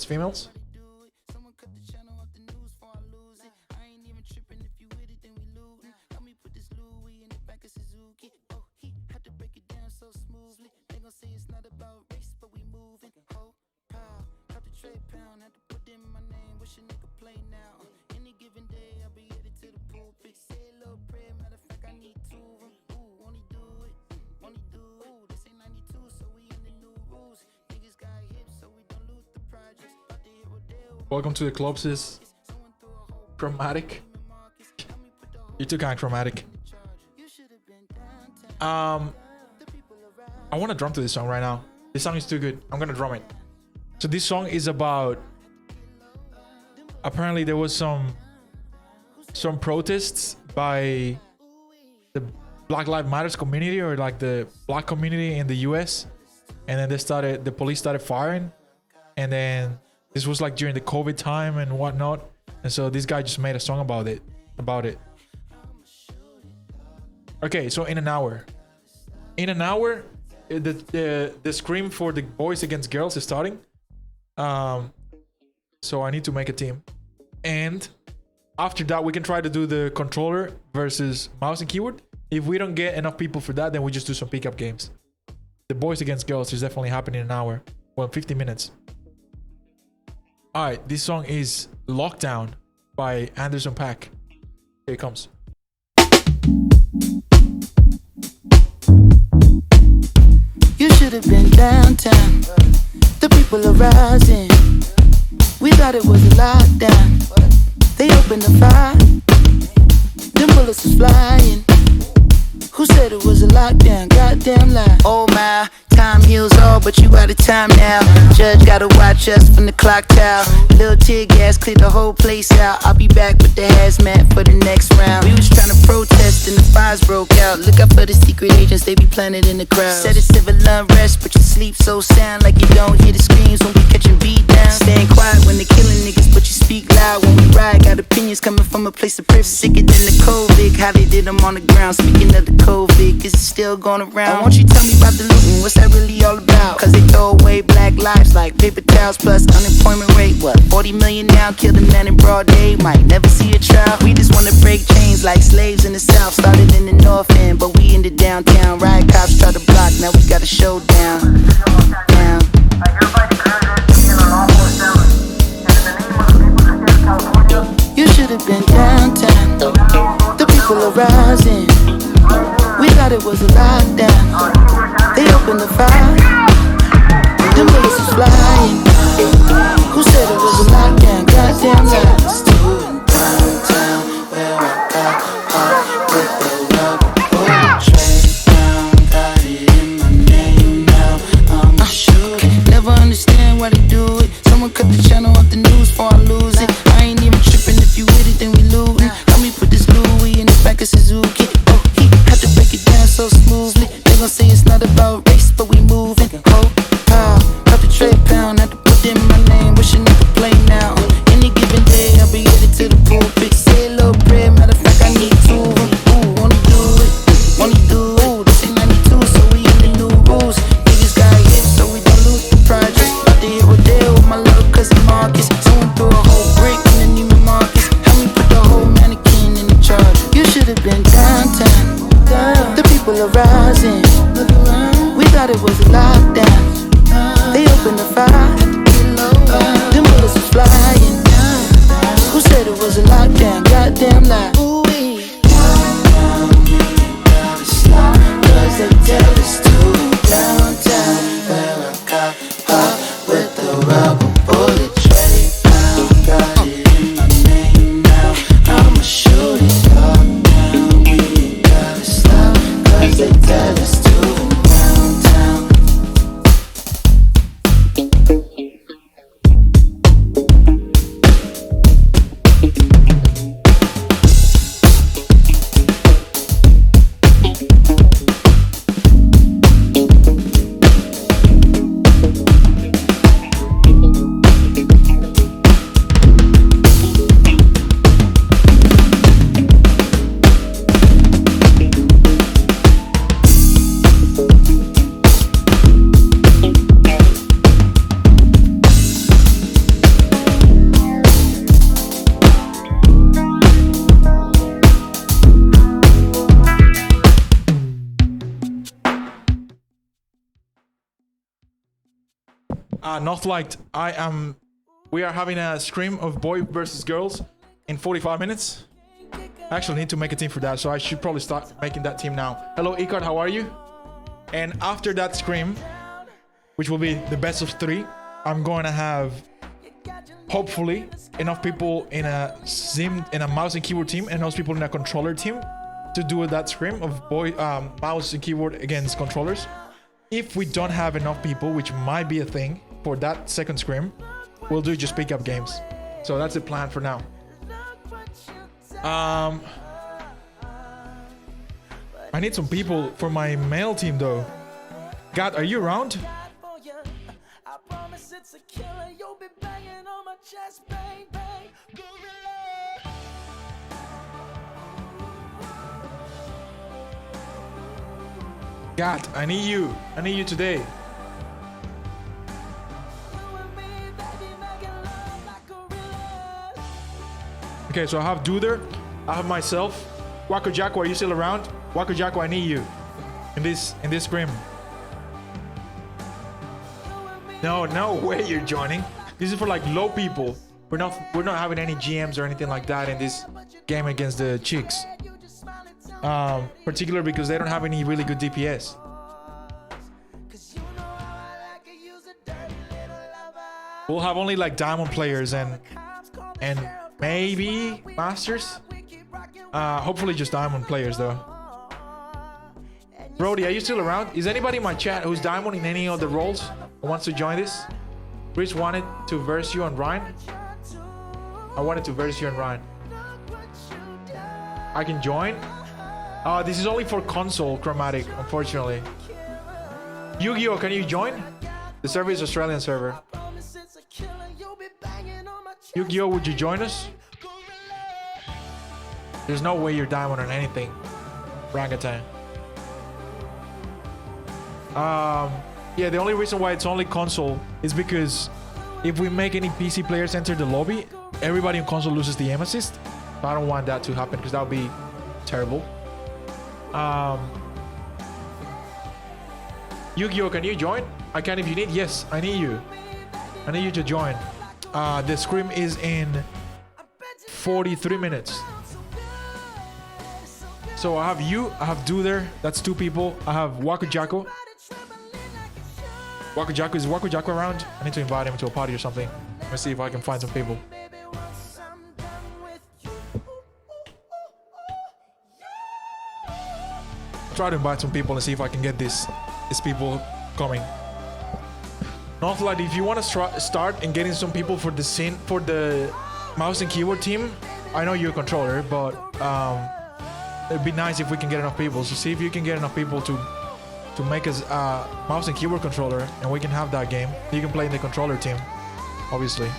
females? Welcome to the club, sis. Chromatic. You're too kind, Chromatic. I want to drum to this song right now. This song is too good. I'm gonna drum it. So this song is about, apparently there was some protests by the Black Lives Matter community, or like the black community in the US, and then the police started firing, and then this was like during the COVID time and whatnot, and so this guy just made a song about it. Okay, so in an hour, the scream for the boys against girls is starting. So I need to make a team, and after that we can try to do the controller versus mouse and keyboard. If we don't get enough people for that, then we just do some pickup games. The boys against girls is definitely happening in an hour. Well, 50 minutes. All right, this song is Lockdown by Anderson .Paak. Here it comes. You should have been downtown. The people are rising. We thought it was a lockdown. They opened the fire. Them bullets was flying. Who said it was a lockdown? Goddamn lie. Oh my, time heals all, but you out of time now. Judge gotta watch us from the clock tower. Little tear gas cleared the whole place out. I'll be back with the hazmat for the next round. We was trying to protest and the fires broke out. Look out for the secret agents, they be planted in the crowd. Said it's civil unrest, but you sleep so sound like you don't hear the screams when we catching beat down. Staying quiet when they killing niggas, but you speak loud when we ride. Got opinions coming from a place of privilege. Sicker than the COVID, how they did them on the ground. Speaking of the COVID, is it still going around? Won't you tell me about the looting? What's that really all about? Cause they throw away black lives like paper towels plus unemployment rate. What, 40 million now? Killed a man in broad day, might never see a trial. We just wanna break chains like slaves in the south. Started in the north end, but we in the downtown. Riot cops try to block, now we got a showdown. Down. You should have been downtown. The people are rising. We thought it was a lockdown. They opened the fire. Them bullets was flying. Who said it was a lockdown? Goddamn lies. Downtown, where I got caught with the rubber straight down. Got it in my name now. have been downtown. The people are rising. We thought it was a lockdown. They opened the fire. Them bullets were flying. Who said it was a lockdown? Goddamn lie. Ooh-wee. Cause they tell us to downtown. Where I got hot with the rubber bullet tray. Got it in my name now. I'm a shooting star now. We ain't gotta stop. Cause they tell us to downtown. Northlight, we are having a scrim of boy versus girls in 45 minutes. I actually need to make a team for that, so I should probably start making that team now. Hello, Icard, how are you? And after that scrim, which will be the best of 3, I'm going to have, hopefully, enough people in a mouse and keyboard team and those people in a controller team to do that scrim of mouse and keyboard against controllers. If we don't have enough people, which might be a thing for that second scrim, we'll do just pick up games. So that's the plan for now. I need some people for my male team though. God, are you around? God, I need you. I need you today. Okay, so I have Duder, I have myself. Wako Jacko, are you still around? Wako Jacko, I need you in this scrim. No way you're joining. This is for like low people. We're not having any GMs or anything like that in this game against the chicks. Particularly because they don't have any really good DPS. We'll have only like diamond players and maybe masters. Hopefully just diamond players though. Brody, are you still around? Is anybody in my chat who's diamond in any of the roles who wants to join this? Rich wanted to verse you on Ryan. I wanted to verse you on Ryan. I can join. This is only for console chromatic, unfortunately. Yu-Gi-Oh, can you join? The server is Australian server. Yu-Gi-Oh, would you join us? There's no way you're diamond on anything. Orangutan. Yeah, the only reason why it's only console is because if we make any PC players enter the lobby, everybody in console loses the aim assist. So I don't want that to happen because that would be terrible. Yu-Gi-Oh, can you join? I can if you need. Yes, I need you. I need you to join. The scrim is in 43 minutes. So I have you, I have Duder, that's 2 people. I have Wako Jacko. Wako Jacko, is Wako Jacko around? I need to invite him to a party or something. Let me see if I can find some people. Try to invite some people and see if I can get these people coming. Northlight, if you want to start and getting some people for the scene, for the mouse and keyboard team, I know you're a controller, but it'd be nice if we can get enough people. So see if you can get enough people to make us a mouse and keyboard controller, and we can have that game. You can play in the controller team, obviously.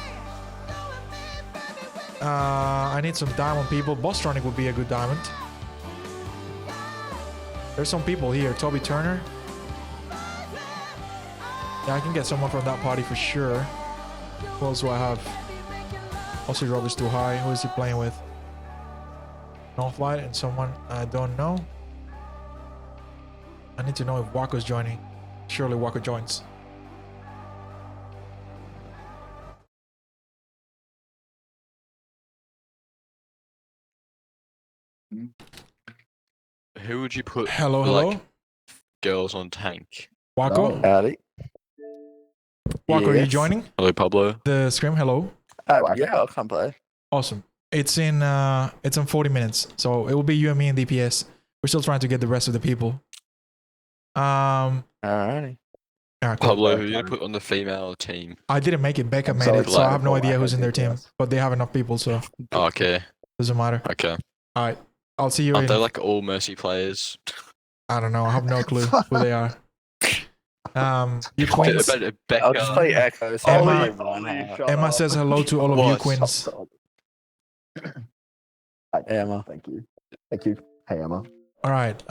I need some diamond people. Bostronic would be a good diamond. There's some people here. Toby Turner. Yeah, I can get someone from that party for sure. Who else do I have? Aussie Robert's too high. Who is he playing with? Northlight and someone I don't know. I need to know if Waco's joining. Surely Waco joins. Who would you put? Hello, for, hello? Like, girls on tank. Waco? Howdy. Waco, are you Yes. joining? Hello, Pablo. The scrim, hello. Yeah, I'll come play. Awesome. It's in 40 minutes. So it will be you and me and DPS. We're still trying to get the rest of the people. Alrighty. Alright, cool. Pablo, who you put on the female team? I didn't make it. Becca made so it, so I have no excited idea for who's in their team. Waco, But they have enough people, so Oh, okay. doesn't matter. Okay. Alright. I'll see you Aren't in... they like all Mercy players? I don't know. I have no clue who they are. You Bit queens. about Becca. I'll just play Echo. So Emma- I'll play one out. Emma says hello to all of you What? queens. Hey, Emma. Thank you. Thank you. Hey, Emma. Alright.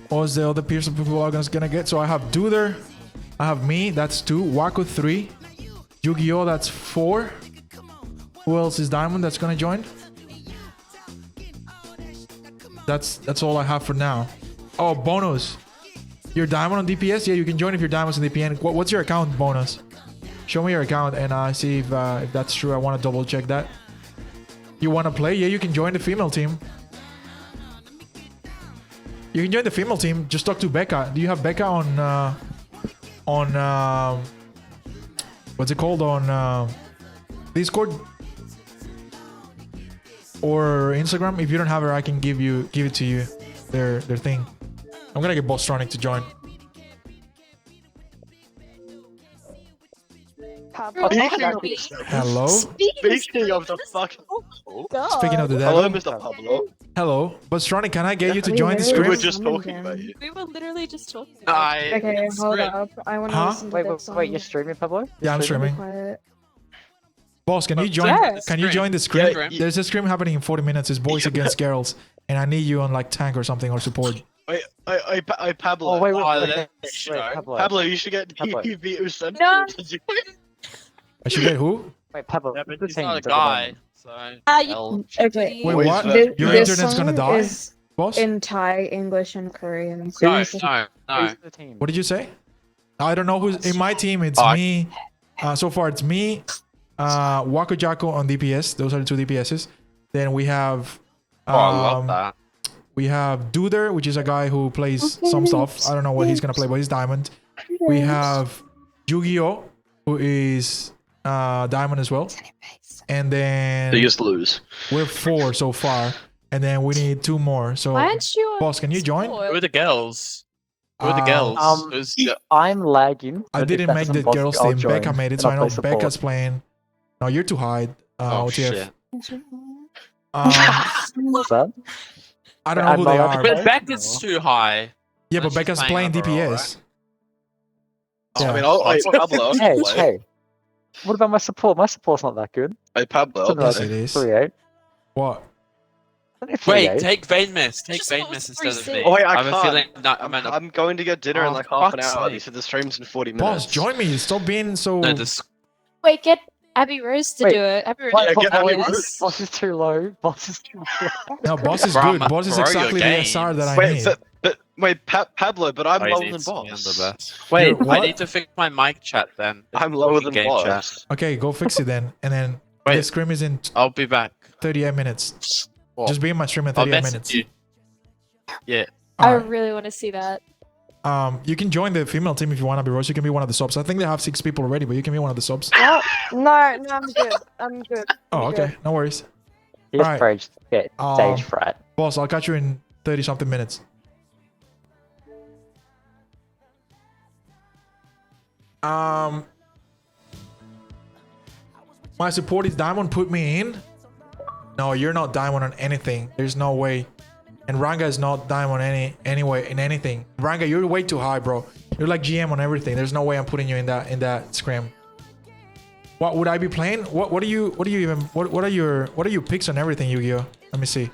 What was the other person people are gonna get? So I have Duder. I have me. That's 2. Waco 3. Yu-Gi-Oh! That's 4. Who else is Diamond that's gonna join? That's all I have for now. Oh, Bonus. You're Diamond on DPS? Yeah, you can join if you're Diamond on DPN. What's your account, Bonus? Show me your account and see if that's true. I want to double check that. You want to play? Yeah, you can join the female team. You can join the female team. Just talk to Becca. Do you have Becca on what's it called, on Discord or Instagram? If you don't have her, I can give it to you. Their thing. I'm gonna get Bostronic to join. Hello. Speaking of the fucking. Speaking of the devil. Hello, Mr. Pablo. Hello, Bostronic, can I get you to join the stream? We were just talking about you. We were literally just talking. Okay, hold up. I want to Huh? listen to this song. Wait, you're streaming, Pablo? Yeah, I'm streaming. Quiet. Boss, can you join? Yeah. Can you join the scrim? Yeah, There's a scrim happening in 40 minutes. It's boys against girls, and I need you on like tank or something or support. Wait, Pablo. Oh, wait, Pablo. Pablo. You should get Pablo. DPV Central. No. I should get who? Wait, Pablo. Yeah, but the he's team not a at the guy. moment. So. Okay. Wait, what? This, Your this internet's gonna song die? is Boss? in Thai, English, and Korean. No, Who's no. the team? What did you say? I don't know who's in my team. It's me. So far, it's me, Wako Jacko on DPS. Those are the 2 DPSs. Then we have Oh, I love that. we have Duder, which is a guy who plays some stuff. I don't know what he's gonna play, but he's Diamond. We have Yu-Gi-Oh, who is Diamond as well. And then Biggest lose. we're 4 so far. And then we need 2 more. So, Why aren't you on boss, can you join? Who are the girls? Who are the girls? Who's the- I'm lagging. I but if didn't that make the doesn't girls I'll team. join, Becca made it, and so I'll I know play support. Becca's playing. No, you're too high. Oh, OTF. shit. What's that? I don't know who they are. But Becca's too high. Yeah, but She's Becca's playing playing overall, DPS. I mean, Pablo. Hey, hey. What about my support? My support's not that good. Hey, Pablo. Yes, it is. 3-8. What? Wait, take Vein Mist. Take Vein Mist instead of me. Oh, wait, I have can't. a feeling. No, I'm going to get dinner Oh, in like half an fuck's hour. sake. You said the stream's in 40 Boss, minutes. join me. Stop being so. No, this. Wait, get Abby Rose to Wait, do it. Abby Rose. What? get Abby Boss, Rose. boss is too low. Boss is too low. No, boss is Bro, good. I'm Boss is pro your exactly the games. SR that I Wait, need. Pablo, but I'm Oh, lower he than needs to be on boss. the best. Wait, You're I what? need to fix my mic chat then. I'm lower than Game boss. chat. Okay, go fix it then. And then Wait. the scrim is in I'll be back. 38 minutes. What? Just be in my stream in I'll 38 message minutes. you. Yeah. I Alright. really want to see that. You can join the female team if you want to be Rose. You can be one of the subs. I think they have 6 people already, but you can be one of the subs. No, I'm good. I'm good. Oh, I'm okay. good. No worries. He's Alright. rage. Yeah, stage fright. Boss, I'll catch you in 30 something minutes. My support is Diamond. Put me in. No, you're not Diamond on anything. There's no way. And Ranga is not Diamond anyway in anything. Ranga, you're way too high, bro. You're like GM on everything. There's no way I'm putting you in that scrim. What would I be playing? What are you even what are your picks on everything, Yu-Gi-Oh? Let me see.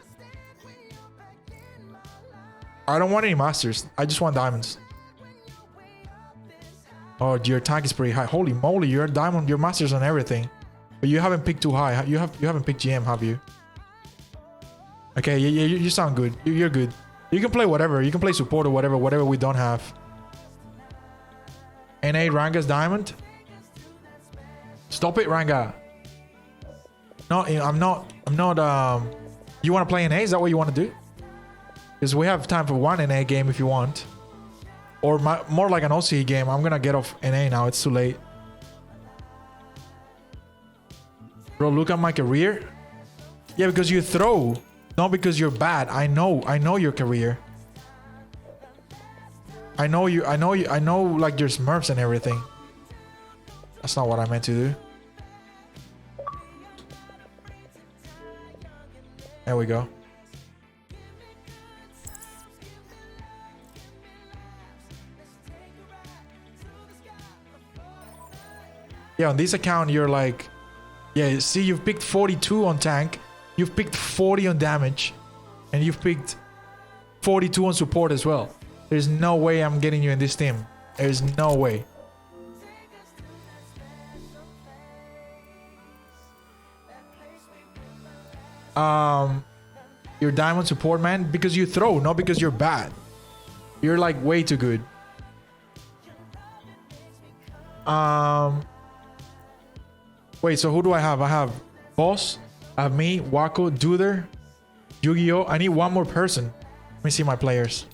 I don't want any masters. I just want diamonds. Oh, your tank is pretty high. Holy moly, you're a diamond. Your masters on everything. But you haven't picked too high. You haven't picked GM, have you? Okay, yeah, you sound good. You're good. You can play whatever. You can play support or whatever we don't have. NA Ranga's diamond. Stop it, Ranga. No, I'm not. You want to play NA? Is that what you want to do? Because we have time for one NA game if you want. Or more like an OC game. I'm gonna get off NA now. It's too late. Bro, look at my career. Yeah, because you throw. Not because you're bad. I know your career. I know like your smurfs and everything. That's not what I meant to do. There we go. Yeah, on this account you're like, yeah, see, you've picked 42 on tank, you've picked 40 on damage, and you've picked 42 on support as well. There's no way I'm getting you in this team. There's no way. You're diamond support, man, because you throw, not because you're bad. You're like way too good. Wait, so who do I have? I have Boss, I have me, Wako, Duder, Yu-Gi-Oh! I need one more person. Let me see my players.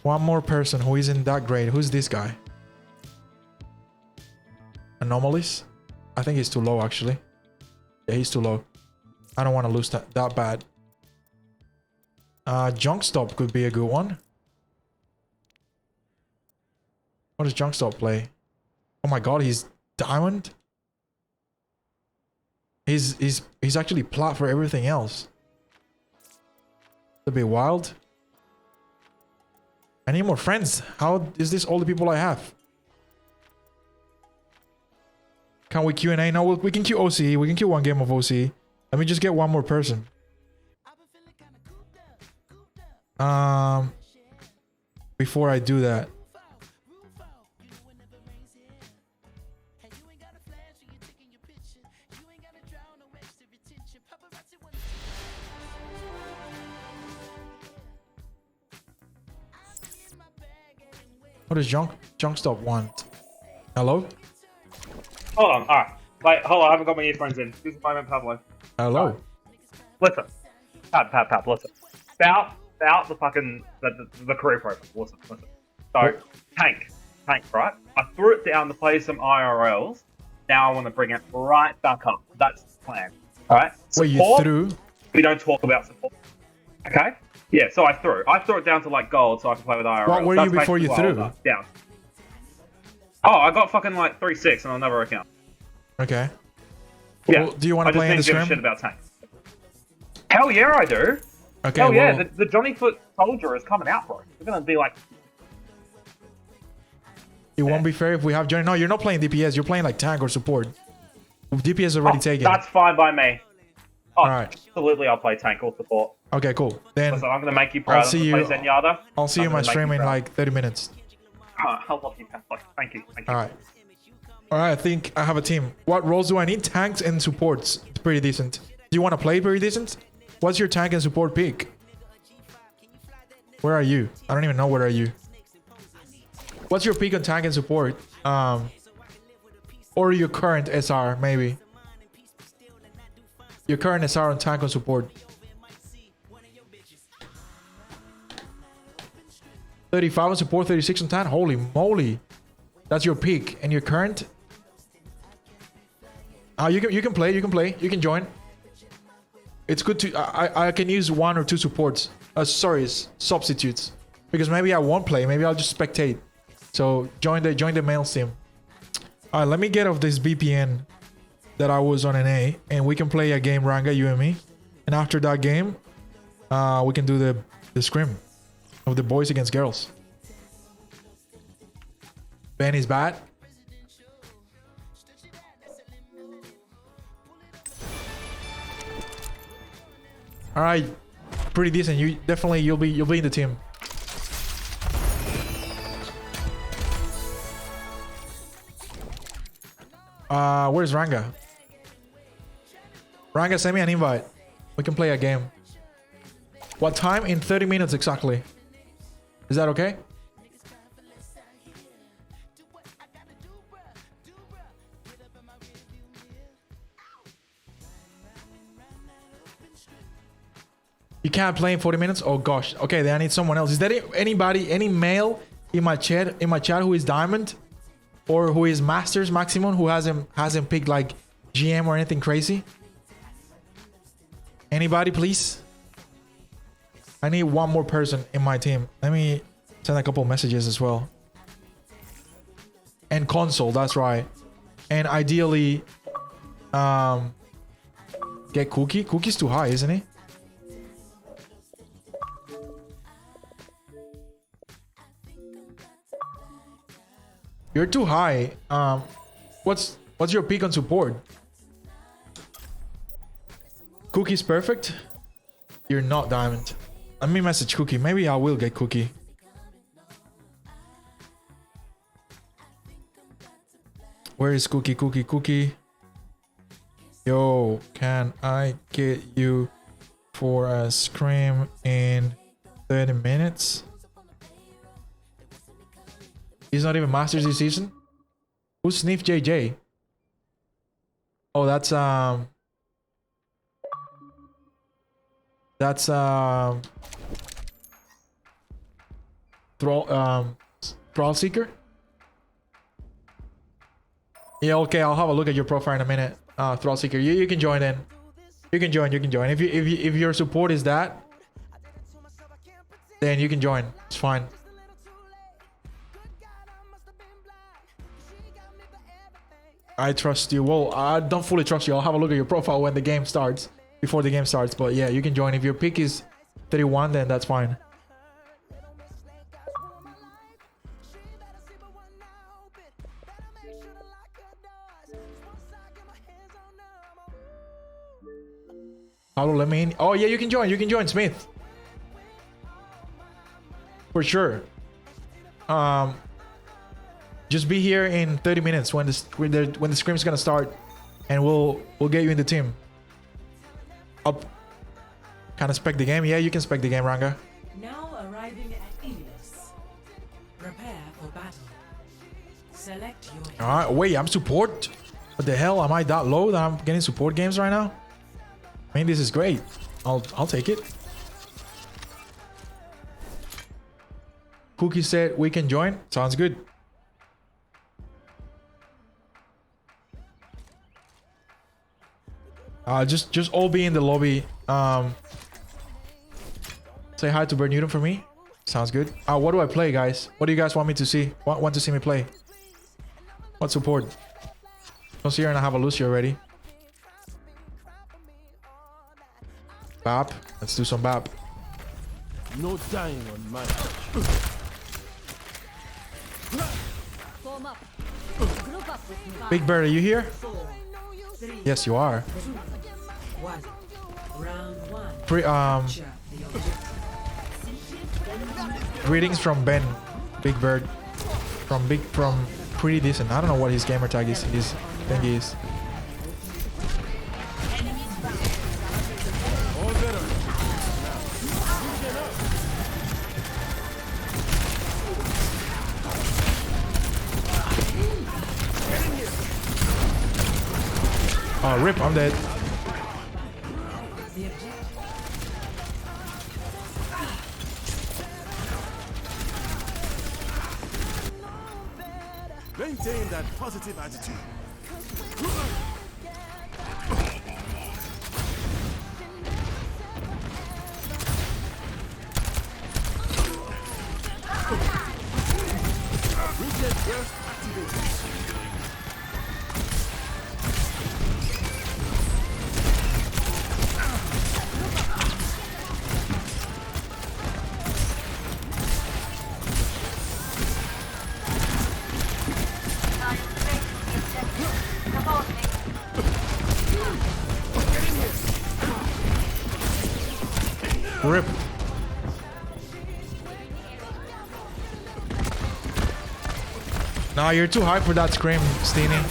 One more person who isn't that great. Who's this guy? Anomalies? I think he's too low, actually. Yeah, he's too low. I don't want to lose that bad. Junk Stop could be a good one. What does Junk Stop play? Oh my god, he's diamond? He's actually plat for everything else. A bit wild. I need more friends. How is this all the people I have? Can we Q&A? No, we can queue OC. We can queue one game of OC. Let me just get one more person. Before I do that. What does Junk Stop want? Hello? Hold on, alright. Wait, hold on, I haven't got my earphones in. This is my man Pablo. Hello? Right. Listen. Pab, listen. About the fucking, the career profile. Listen. So, tank, right? I threw it down to play some IRLs. Now I want to bring it right back up. That's the plan. Alright? Wait, you threw? We don't talk about support. Okay? Yeah, so I threw it down to like gold so I can play with IRL. What were you before you threw? Down. Oh, I got fucking like 3-6 on another account. Okay. Yeah. Well, do you want to play in the scrim? I just didn't give a shit about tanks. Hell yeah, I do. Okay. Hell yeah, the Johnny Foot Soldier is coming out, bro. It's gonna be like. It won't be fair if we have Johnny. No, you're not playing DPS. You're playing like tank or support. DPS is already taken. That's fine by me. Oh, all right. Absolutely, I'll play tank or support. Okay, cool. Then listen, I'm gonna make you proud. I'll see you. Zenyatta. I'll see you in my stream in like 30 minutes. I love you, Pablo. Thank you. All right. I think I have a team. What roles do I need? Tanks and supports. It's pretty decent. Do you want to play pretty decent? What's your tank and support pick? Where are you? I don't even know where are you. What's your pick on tank and support? Or your current SR, maybe. Your current SR on tank and support. 35 on support, 36 on tank. Holy moly. That's your peak. And your current? You can play, you can join. It's good to I can use one or two supports. Sorry, substitutes. Because maybe I won't play, maybe I'll just spectate. So join the male team. Alright, let me get off this VPN that I was on NA and we can play a game, Ranga, you and me. And after that game, we can do the scrim of the boys against girls. Ben is bad. All right, pretty decent. You'll be in the team. Where's Ranga? Ranga, send me an invite. We can play a game. What time? In 30 minutes exactly. Is that okay? You can't play in 40 minutes? Oh gosh. Okay, then I need someone else. Is there anybody, any male in my chat who is diamond or who is masters maximum, who hasn't picked like GM or anything crazy? Anybody, please? I need one more person in my team. Let me send a couple messages as well. And console, that's right. And ideally, get Cookie. Cookie's too high, isn't he? You're too high. What's your peak on support? Cookie's perfect. You're not diamond. Let me message Cookie. Maybe I will get Cookie. Where is Cookie? Cookie. Yo, can I get you for a scream in 30 minutes? He's not even Masters this season. Who's Sniff JJ? Oh, that's Thrall Seeker. Yeah, okay, I'll have a look at your profile in a minute. Thrall Seeker, you can join in. You can join. If your support is that, then you can join. It's fine. I trust you. Well, I don't fully trust you. I'll have a look at your profile when the game starts. Before the game starts. But yeah, you can join. If your pick is 31, then that's fine. Hello, let me in. Oh yeah, you can join. You can join, Smith. For sure. Just be here in 30 minutes when the scream's gonna start, and we'll get you in the team. Up. Can I spec the game? Yeah, you can spec the game, Ranga. Now arriving at Ilios. Prepare for battle. Select your. All right. Wait, I'm support. What the hell? Am I that low that I'm getting support games right now? I mean, this is great. I'll take it. Cookie said we can join. Sounds good. Just all be in the lobby. Say hi to Bernudum for me. Sounds good. What do I play, guys? What do you guys want me to see? Want to see me play? What support? Consider and I have a Lucio already. Bap. Let's do some Bap. No dying on my Form up. Group up with me. Big Bird, are you here? Yes, you are. Greetings from Ben, Big Bird, from pretty decent. I don't know what his gamer tag is. His thing is. Oh, rip! I'm dead. Maintain that positive attitude. Reset burst activated. Rip. Nah, you're too high for that scream, Steenie.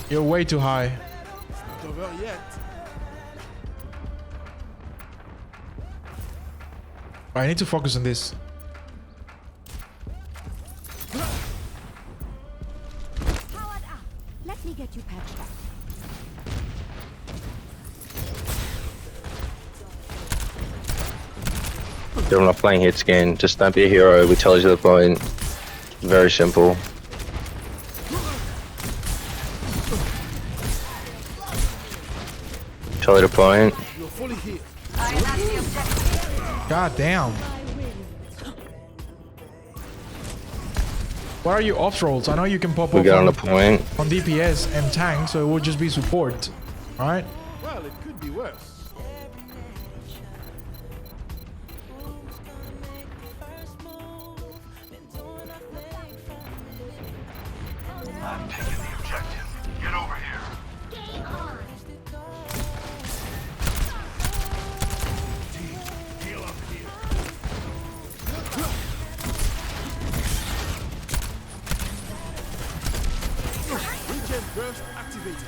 You're way too high. Not over yet. I need to focus on this. Powered up. Let me get you patched up. They're not playing hit scan. Just don't be a hero. We tell you the point. Very simple. Tell you the point. You're fully here. God damn. What are your off rolls? I know you can pop We up got on the point. on DPS and tank, so it would just be support, right? Well, it could be worse. I'm taking the objective. Get over here. Heal up here. Regen burst activated.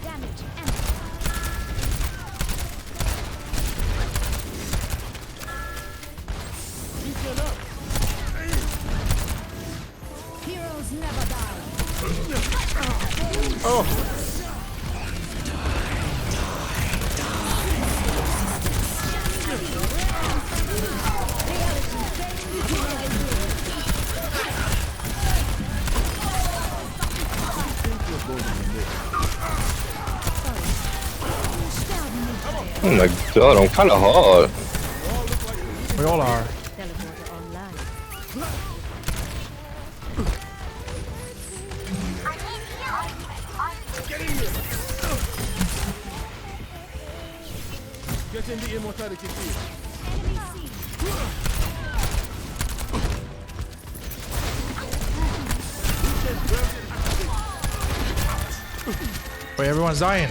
Damage. Regen up. Heroes never die. Oh. Oh my god, I'm kind of hot. We all are. Teleporter online. Get in the immortality field. Wait, everyone's dying.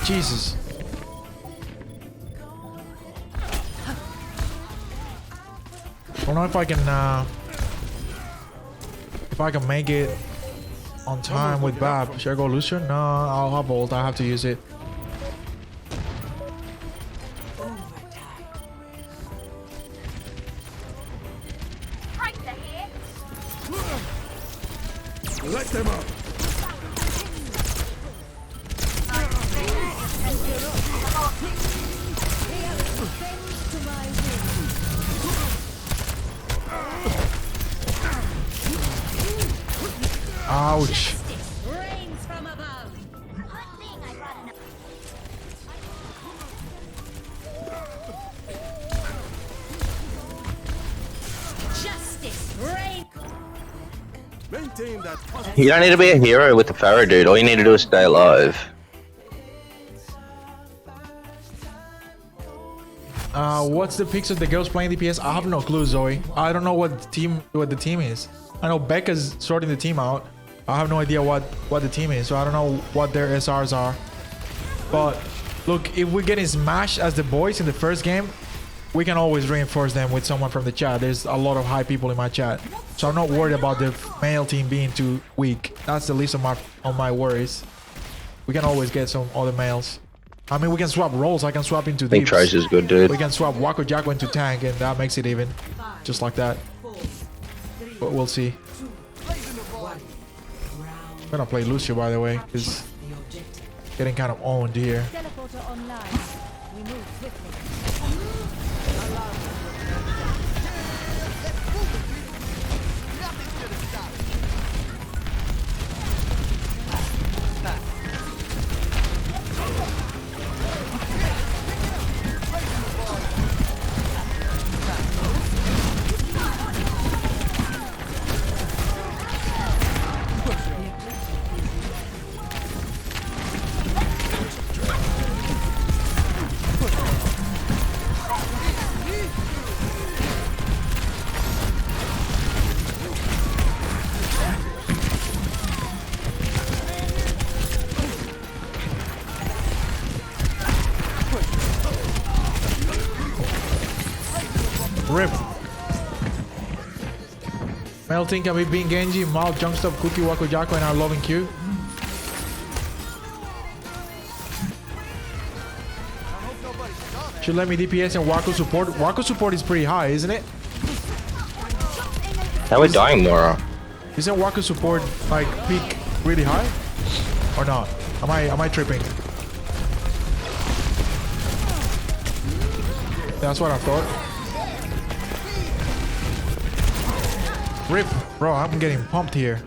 Jesus. I don't know if I can make it on time with Bab. Should I go Lucian? No, I'll have ult. I have to use it. Let them up. Ouch. Rains from above. Justice reign. Maintain that positive. You don't need to be a hero with the Pharaoh, dude. All you need to do is stay alive. What's the picks of the girls playing DPS? I have no clue, Zoe. I don't know what the team is. I know Becca's sorting the team out. I have no idea what the team is, so I don't know what their SRs are. But look, if we're getting smashed as the boys in the first game, we can always reinforce them with someone from the chat. There's a lot of high people in my chat, so I'm not worried about the male team being too weak. That's the least of my worries. We can always get some other males. I mean, we can swap roles. I can swap into I think deeps. Trace is good, dude. We can swap Wako Jacko into tank, and that makes it even, just like that. But we'll see. I'm gonna play Lucio, by the way, because getting kind of owned here. Teleporter online. We move swiftly. Rip. Melting can be being Genji, Mal, Junkstop, Cookie, Waku Jaco, and our loving Q. Should let me DPS and Waku support. Waku support is pretty high, isn't it? Now we're dying more. Isn't Waku support like peak really high? Or not? Am I tripping? That's what I thought. Rip, bro, I'm getting pumped here.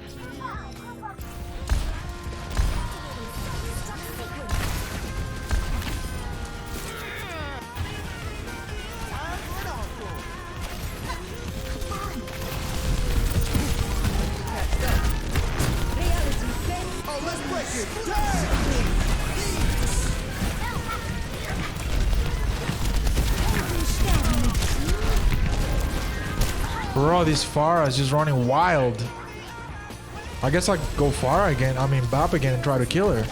Bro, this Pharah is just running wild. I guess I go Pharah again. I mean, Bap again and try to kill her.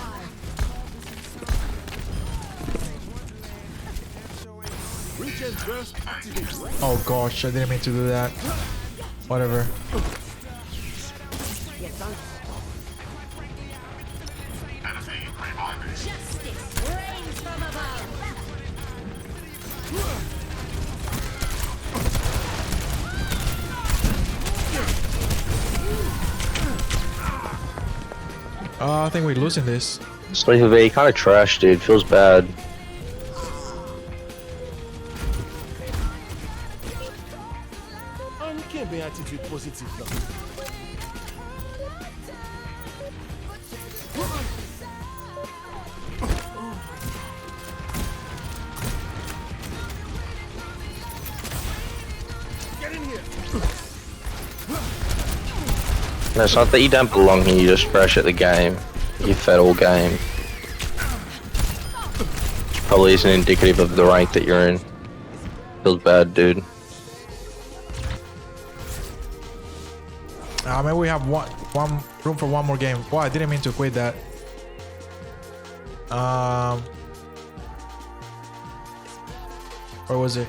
Oh gosh, I didn't mean to do that. Whatever. I think we're losing this. Sleepy V, kind of trash, dude. Feels bad. No, it's not that you don't belong here, you're just fresh at the game. You fed all game. Which probably isn't indicative of the rank that you're in. Feels bad, dude. Maybe we have one room for one more game. Wow, I didn't mean to quit that. Where was it?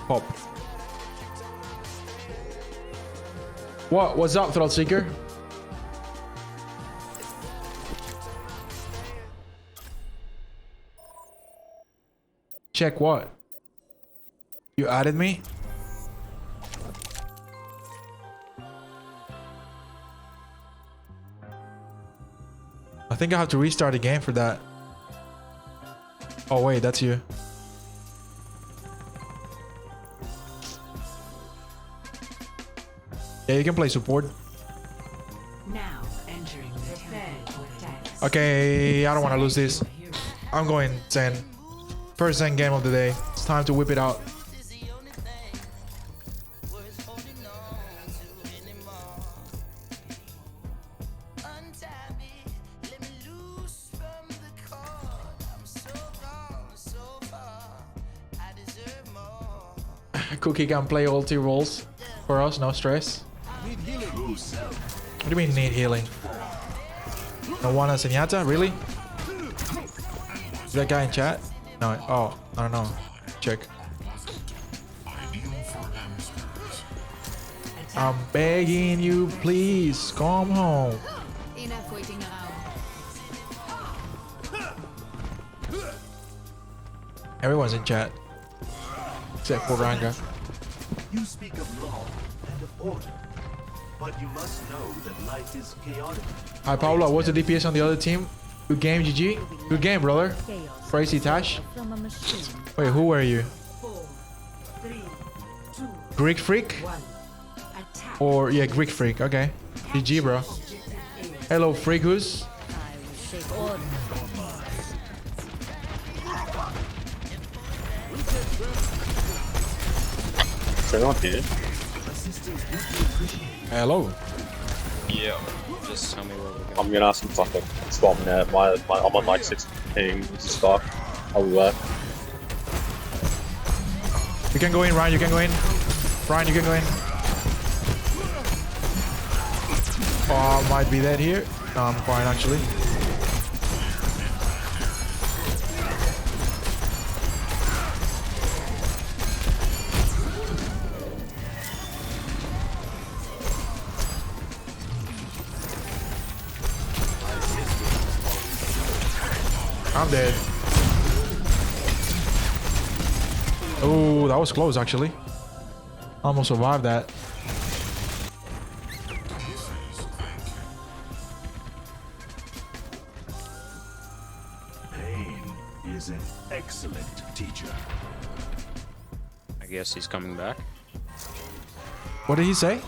Pop. What's up, Thrillseeker? Check what? You added me? I think I have to restart the game for that. Oh wait, that's you. Yeah, you can play support. Now entering the temple. Okay, I don't want to lose this. I'm going Zen. First Zen game of the day. It's time to whip it out. Cookie can play all 2 roles for us, no stress. What do you mean need healing? No one as Zenyatta? Really? Is that guy in chat? No. Oh, I don't know. Check. I'm begging you, please come home. Enough waiting around. Everyone's in chat. Except for Ranga. You speak of law and of order, but you must know that life is chaotic. Hi Paula, what's the DPS on the other team? Good game, GG. Good game, brother. Crazy Tash. Wait, who are you? Greek Freak? Or, yeah, Greek Freak. Okay. GG, bro. Hello, Freakus. Here. Hello. Yeah, just tell me where we're going. I'm gonna ask some fucking spot net. I'm on like 6 ping, which is fuck. I'll be back. You can go in, Ryan, you can go in. Ryan, you can go in. Oh, I might be dead here. No, I'm fine actually. I'm dead. Oh, that was close actually. Almost survived that. Pain is an excellent teacher. I guess he's coming back. What did he say?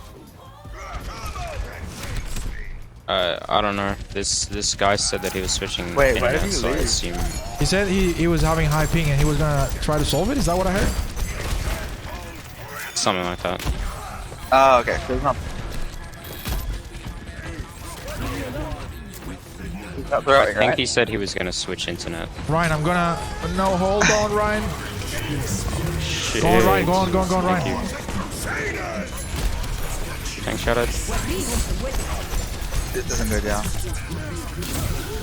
I don't know. This guy said that he was switching. Wait, why did internet, he so I leave? assume He said he was having high ping and he was gonna try to solve it. Is that what I heard? something like that. Oh, okay. There's not. I think he said he was gonna switch internet. Ryan, I'm gonna. No, hold on, Ryan. Shit. Go on, Ryan. Go on, Ryan. Tank shot. This doesn't go down.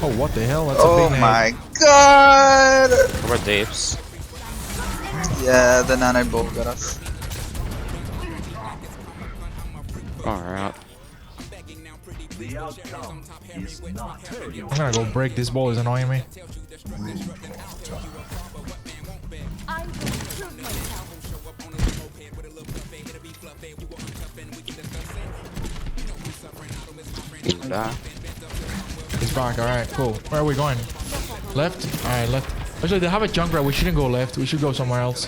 Oh, what the hell? That's a Oh big my god! What about Dave's? Yeah, the nano ball got us. Alright. The outcome is not your I'm gonna go break. This ball is annoying me. He's back. Alright, cool. Where are we going? Left? Alright, left. Actually, they have a Junkrat. We shouldn't go left. We should go somewhere else.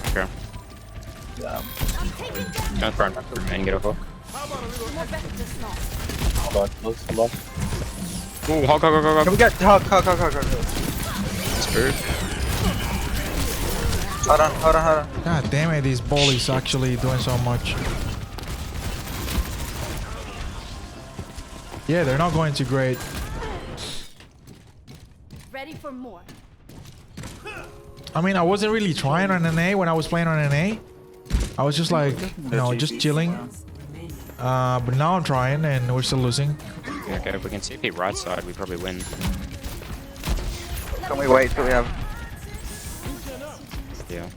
Okay. Don't front and get a hook. Hold on, come on. Ooh, hog. Can we get hug. Screwed. Hold on. God damn it, this ball is actually doing so much. Yeah, they're not going too great. Ready for more. I mean, I wasn't really trying on NA when I was playing on NA. I was just like, you know, just chilling. But now I'm trying and we're still losing. Okay, if we can CP right side, we probably win. Can we wait till we have... Yeah.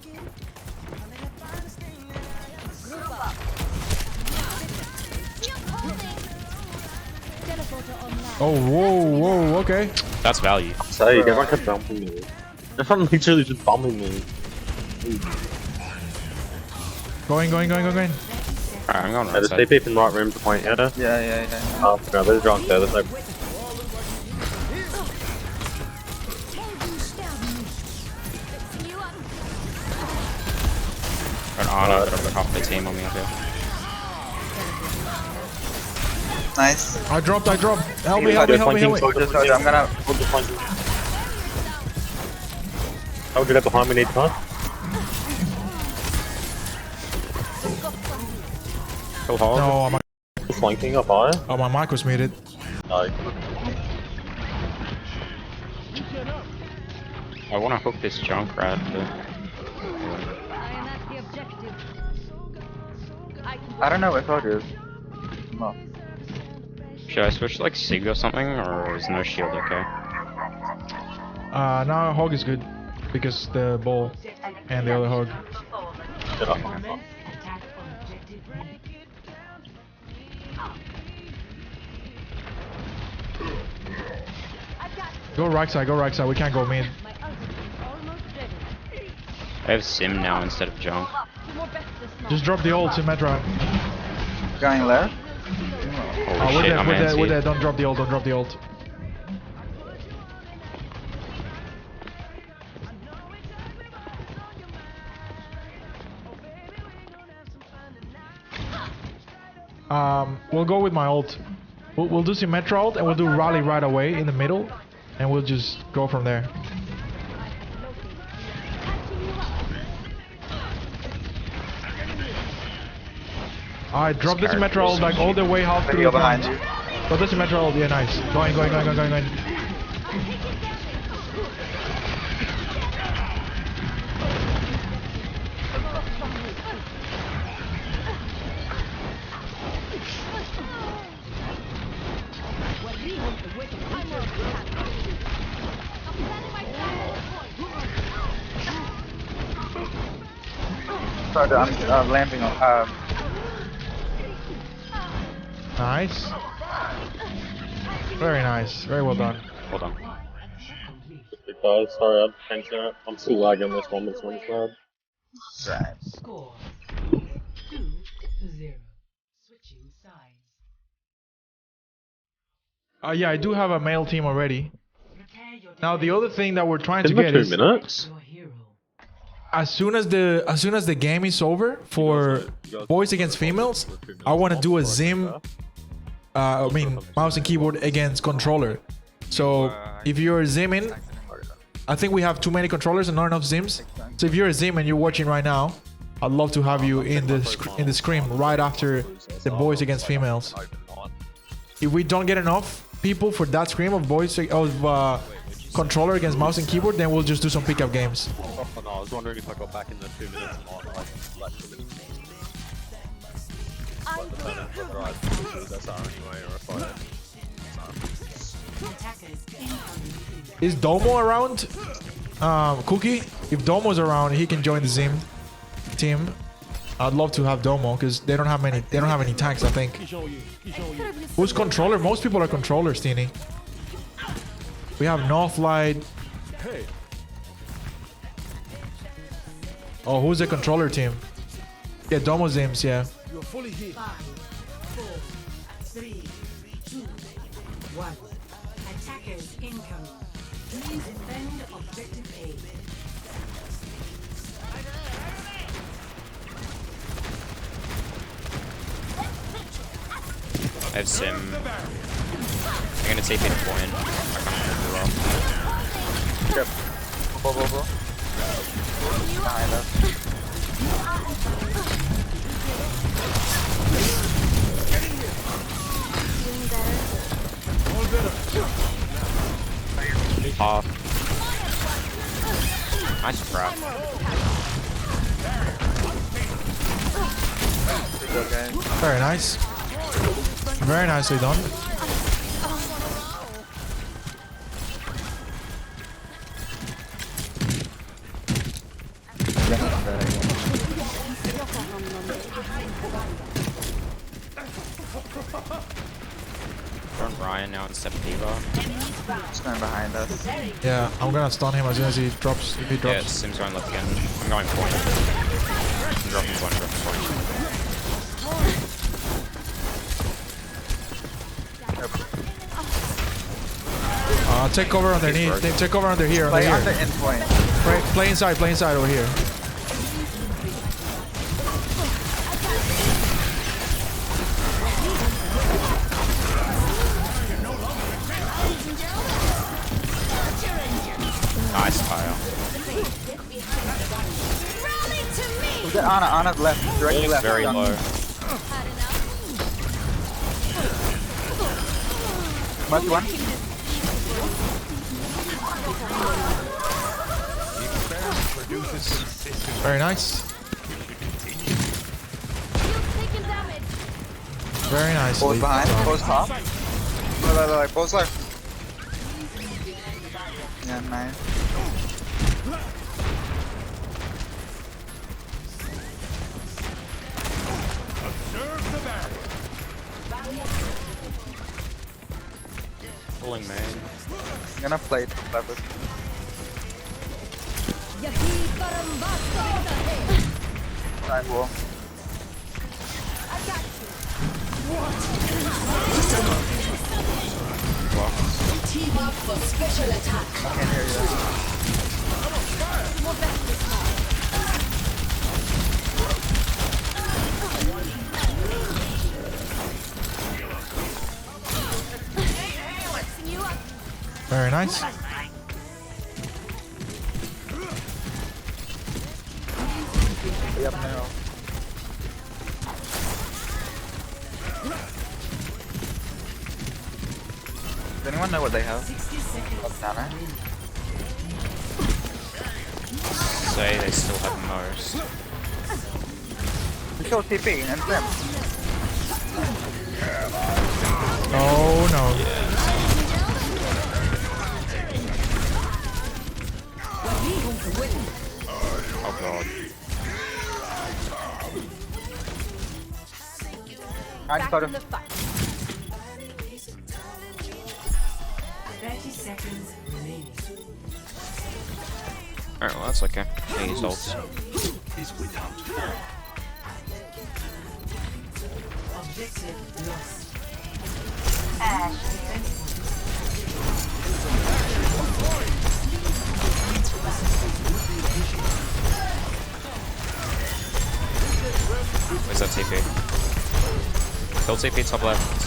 Oh, whoa, okay. That's value. Say, everyone kept bumping me. Everyone literally just bumping me. Going. Alright, I'm going Yeah, right just side. stay peep in right room to point, yeah? Yeah. Oh, no, there's a drunk there, there's no... Got Ana, but I've got half the team on me up here. Nice. I dropped. Help me. Just hold it. I'm gonna... Hold the flanking. Oh, get up behind me, need time. Kill hog. No, my Flanking up high. oh, my mic was muted. No. I want to hook this Junkrat, but... I don't know where Hog is. No. Should I switch to like Sig or something, or is no shield okay? No, hog is good because the ball and the other hog. Get up. Go right side. We can't go mid. I have Sim now instead of Junk. Just drop the ult, Symmetra. Going left. Holy With shit, I'm that, anti. don't drop the ult. We'll go with my ult. We'll do Symmetra ult and we'll do rally right away in the middle, and we'll just go from there. Alright, drop the Symmetra ult like all the way half through the behind front. you. Drop the Symmetra ult, yeah, nice. Going. Sorry, I'm landing on... Nice. Very nice. Very well done. Hold on. Guys, sorry, I'm changing it. I'm still lagging this one. This one's bad. Right. Score 2-0. Switching sides. Yeah, I do have a male team already. Now the other thing that we're trying to Isn't it get 2 is minutes? as soon as the game is over for boys against females, I want to do a Zim. Mouse and keyboard against controller. So if you're Zimming, I think we have too many controllers and not enough Zims. So if you're a Zim and you're watching right now, I'd love to have you in the scrim right after the boys against females. If we don't get enough people for that scrim of boys controller against mouse and keyboard, then we'll just do some pickup games. Oh, no, I was wondering if I got back in the 2 minutes mark, like, whether I do this anyway, or if Is Domo around? Cookie? If Domo's around, he can join the Zim team. I'd love to have Domo because they don't have any tanks, I think. Who's controller? Most people are controllers, Teeny. We have Northlight. Oh, who's the controller team? Yeah, Domo Zims, yeah. You're fully here. 5, 4, 3, 2, 1. Attackers incoming. Please defend objective A. I have Sim. I'm gonna take it point. I can't remember well. Yep. Go. Behind us. Off. Nice trap. Very nice. Very nicely done. Run Ryan now instead of Diva. He's going behind us. Yeah, I'm gonna stun him as soon as he drops. If he drops. Yeah, Sim's going left again. I'm going point. I'm dropping point. Take cover underneath. Take cover under here. Play on the end point. Play inside over here. Nice fire. We'll get Anna's left, directly left. Very low. Much one. Very nice. Very nice. Both behind, both top. Wait, both left. Yeah, nice. Pulling main. I'm gonna play it clever. Time wall. Team up for special attack. I can't hear you. Very nice. Yep, now. Does anyone know what they have? Nana? Say they still have most. We killed TP and Zim. Oh no. Oh god. I started. 30 seconds remaining. Alright, well that's okay. I used ults. Is without Objective lost. Where's that TP? Kill TP top left.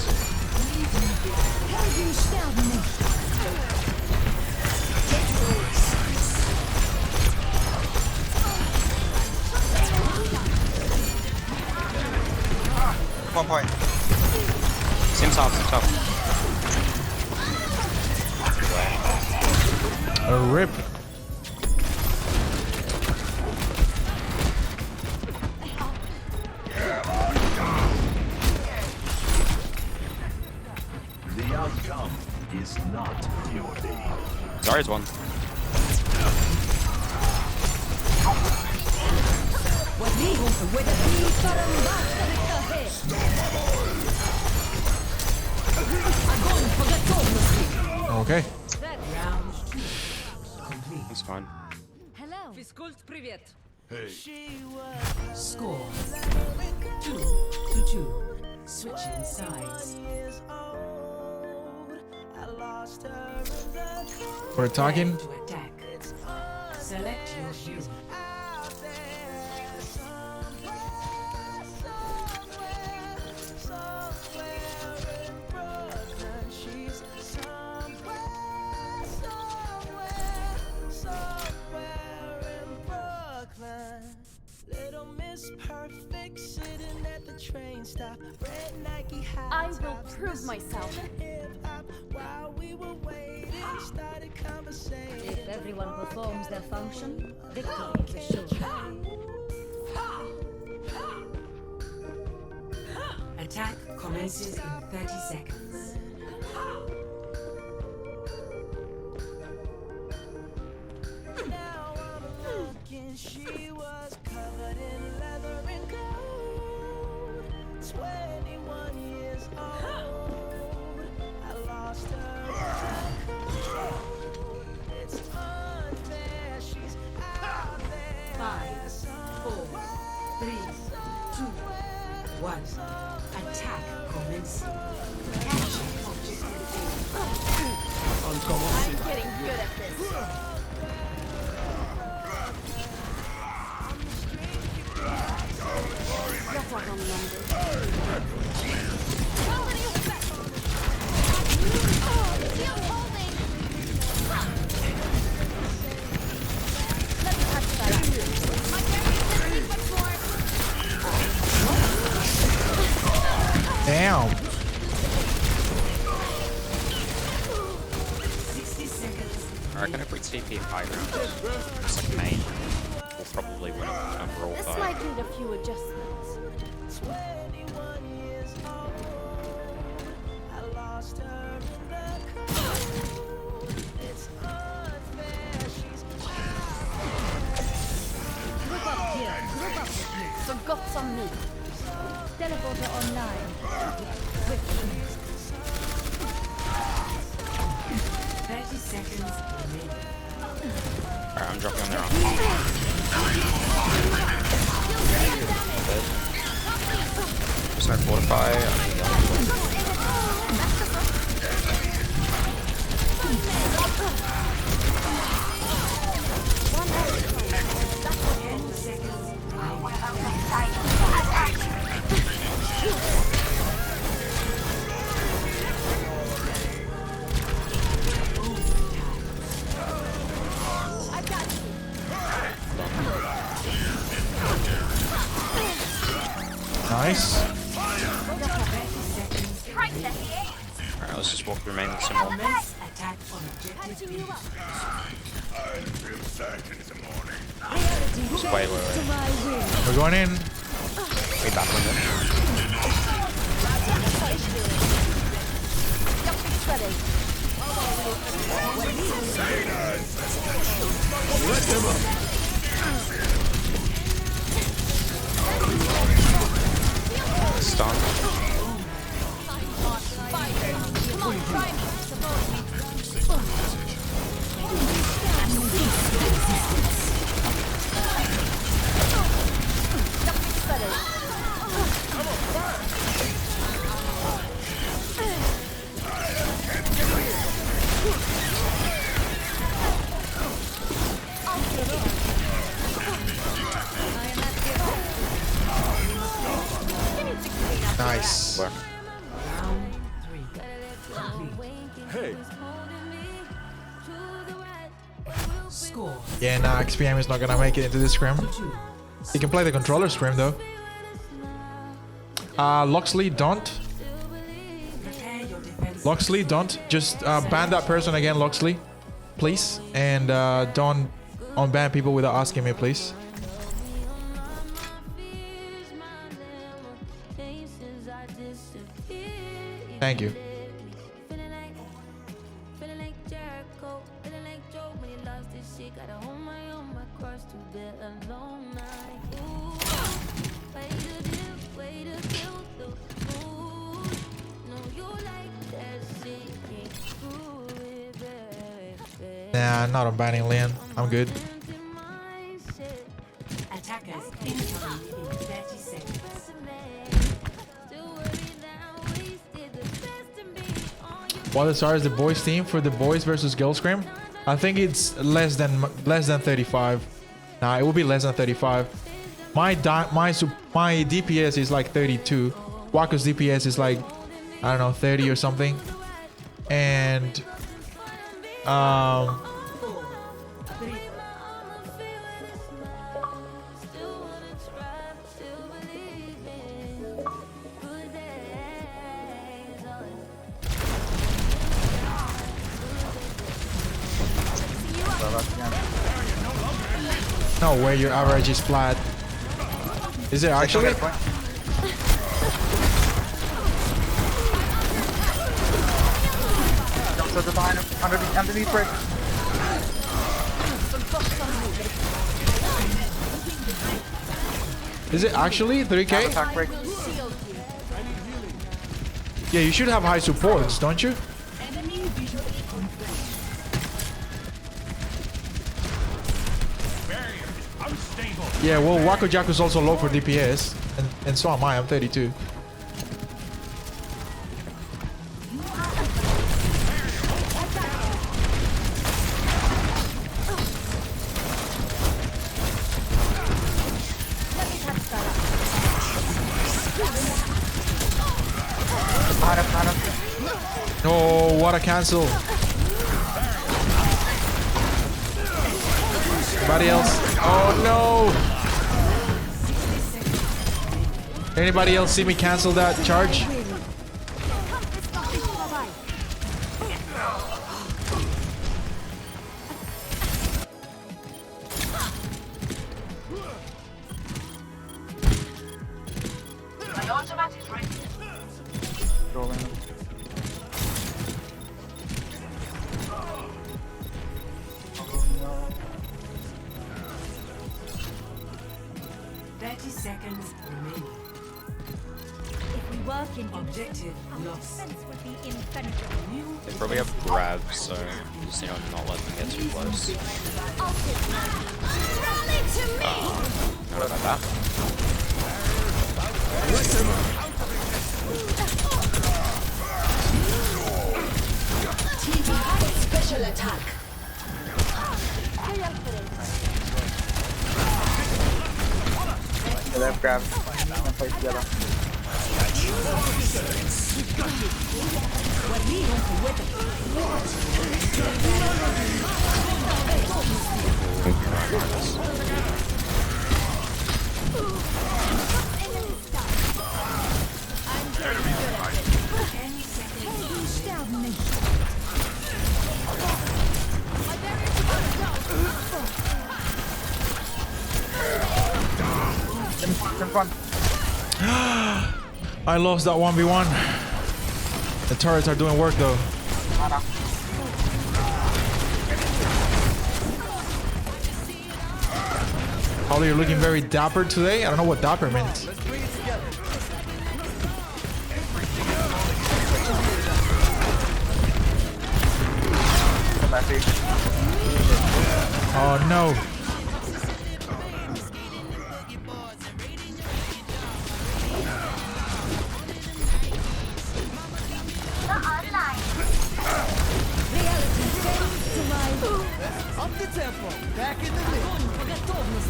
One point. Same top, same top. A rip. the outcome is not preordained. Zarya's one. Okay. That's fine. Hello. Физкульт, привет. Score 2-2. Switching sides. We're talking. To attack. Select your hero. I will prove myself. If everyone performs their function, victory is assured. Attack commences in 30 seconds. She was covered in leather and gold. 21 years old. I lost her. It's unfair. She's out there. 5, 4, 3, 2, 1. Attack commencing. Capture objective A. I'm getting good at this. Damn. 60 seconds. I reckon if we TP high ground, it's like main, we'll probably win a overall This fight. might need a few adjustments. 21 years old. I lost her in the cold. It's unfair. She's Group up here. Group up. Forgot on me. Teleporter online. 30 seconds remaining. Alright, I'm dropping on their arm. Just no fortify. Nice. Alright, let's just walk through main with some more. Attack on objective B. Just wait. We're going in. Way back window. Stun. Nice. Hey. Score. Yeah, nah, XPM is not gonna make it into this scrim. He can play the controller scrim though. Loxley, don't. Loxley, don't. Just ban that person again, Loxley. Please. And don't unban people without asking me, please. Thank you. Nah, I'm not unbanning Leon. I'm good. Attackers incoming in 30 seconds. What is the boys team for the boys versus girls scrim? I think it's less than 35. Nah, it will be less than 35. My DPS is like 32. Waka's DPS is like, I don't know, 30 or something. And no way your average is flat. Is it actually? Underneath break. Is it actually 3k? Yeah, you should have high supports, don't you? Yeah, well, Wako Jaku's also low for DPS, and so am I. I'm 32. No, what a cancel. Anybody else? Oh no! Anybody else see me cancel that charge? My automatic is ready. Rolling. Seconds remaining. If we work in Objective lost. would be impenetrable. They probably have grab, so just not let them get too close. Not about that. Special attack. Left grab. And play together. I lost that 1v1. The turrets are doing work though. Holly, you're looking very dapper today. I don't know what dapper means. Oh no.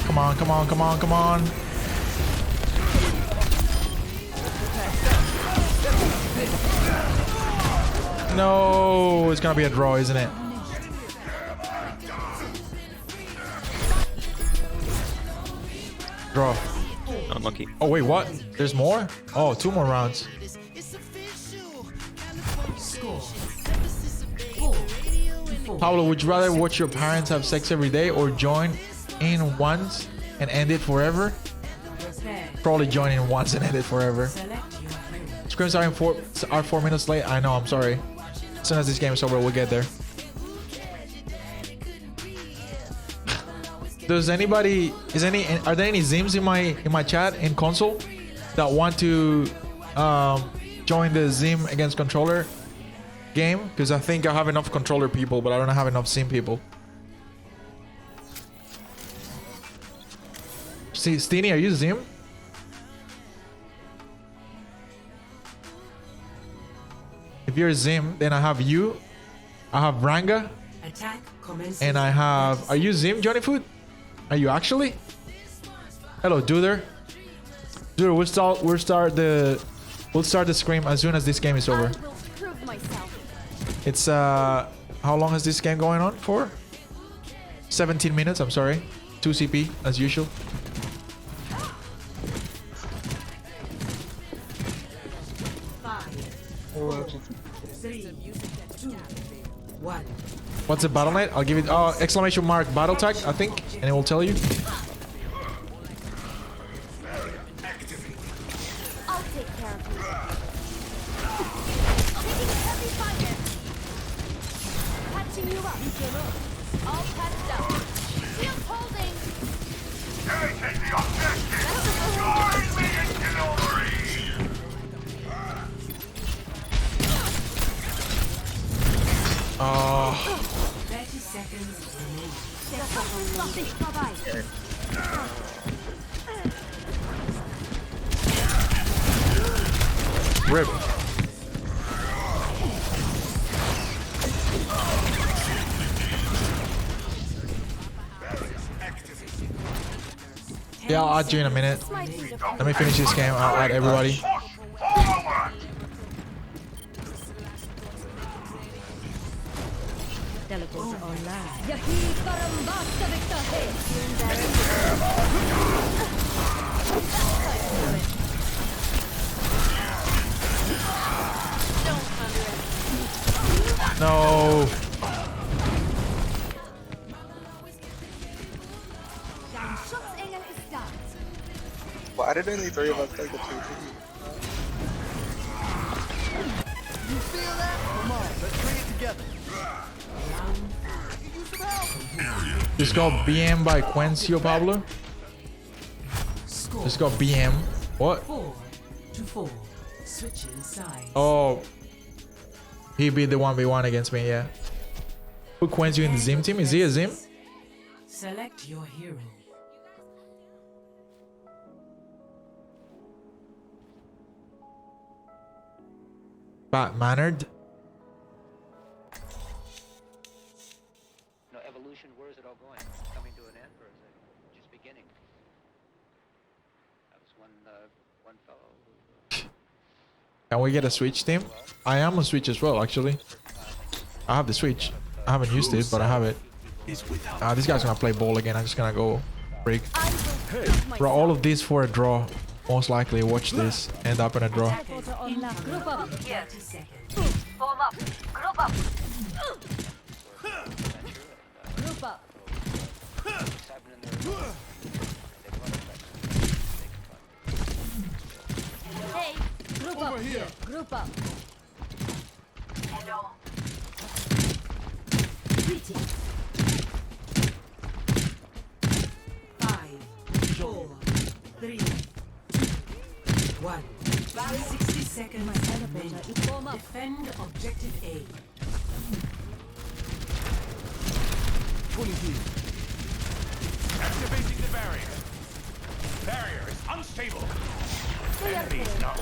Come on, come on, come on, come on. No, it's gonna be a draw, isn't it? Draw. Unlucky. Oh wait, what? There's more? Oh, 2 more rounds. Pablo, would you rather watch your parents have sex every day or join in once and end it forever? Probably join in once and end it forever. Scrims are 4 minutes late. I know, I'm sorry. As soon as this game is over, we'll get there. Does anybody are there any Zims in my chat in console that want to join the Zim against controller game? Because I think I have enough controller people, but I don't have enough Zim people. See, Steenie, are you Zim? If you're Zim, then I have you. I have Ranga. And I have... Are you Zim, Johnny Food? Are you actually? Hello, Duder. Duder, we'll start the scream as soon as this game is over. It's how long is this game going on for? 17 minutes, I'm sorry. 2 CP as usual. What's the battle net? I'll give it exclamation mark battle tag, I think, and it will tell you. I'll take care of you. Patching you up. All patched up. Shield holding. Take the objective! Join me in glory! Oh. 30 seconds remaining. Rip. Yeah, I'll add you in a minute. Let me finish this game. I'll add everybody. Teleporter online. Yahi Parambasta No. Why did only 3 of us take the 2 You feel that? Come on, let's bring it together. Just go BM by Quencio Pablo. Just go BM. What? 4-4. Switching sides. Oh. He beat the 1v1 against me, yeah. Put Quencio in the Zim team? Is he a Zim? Select your hero. Bad mannered. No evolution. Where is it all going? Coming to an end, or is it just beginning? That was one fellow. Can we get a Switch team? I am on Switch as well, actually. I have the Switch. I haven't used it, but I have it. This guy's gonna play ball again. I'm just gonna go break. Bro, all of this for a draw. Most likely, watch this. End up in a draw. Group up. Here. Form up. Group up. Group up. Hey, group up here. Group up. Hello. Greetings. 5, 4, 3, 2, 1. 60 seconds remaining. Defend objective A. Activating the barrier. Barrier is unstable. Enemies not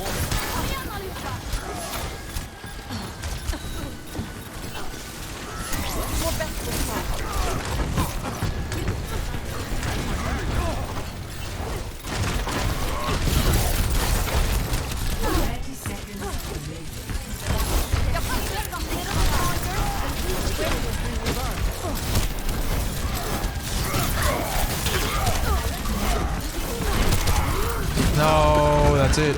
That's it.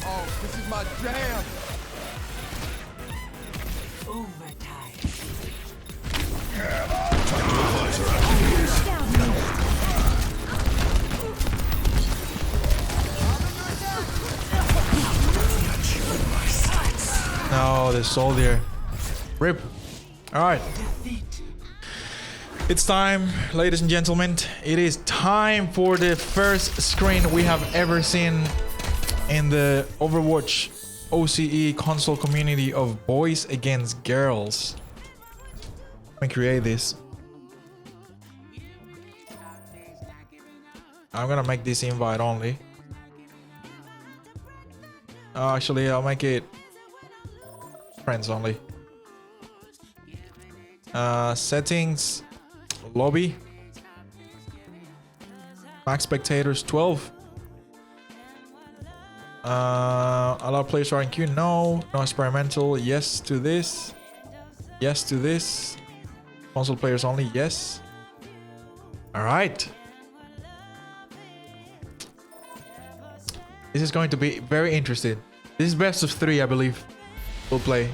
Oh, this is my jam. No, the soldier. Rip. Alright. It's time, ladies and gentlemen. It is time for the first screen we have ever seen in the Overwatch OCE console community of boys against girls. Let me create this. I'm gonna make this invite only. Actually, I'll make it friends only. Settings, lobby, max spectators 12. Allow players starting queue. No experimental. Yes to this. Yes to this. Console players only. Yes. All right. This is going to be very interesting. This is best of 3, I believe. We'll play.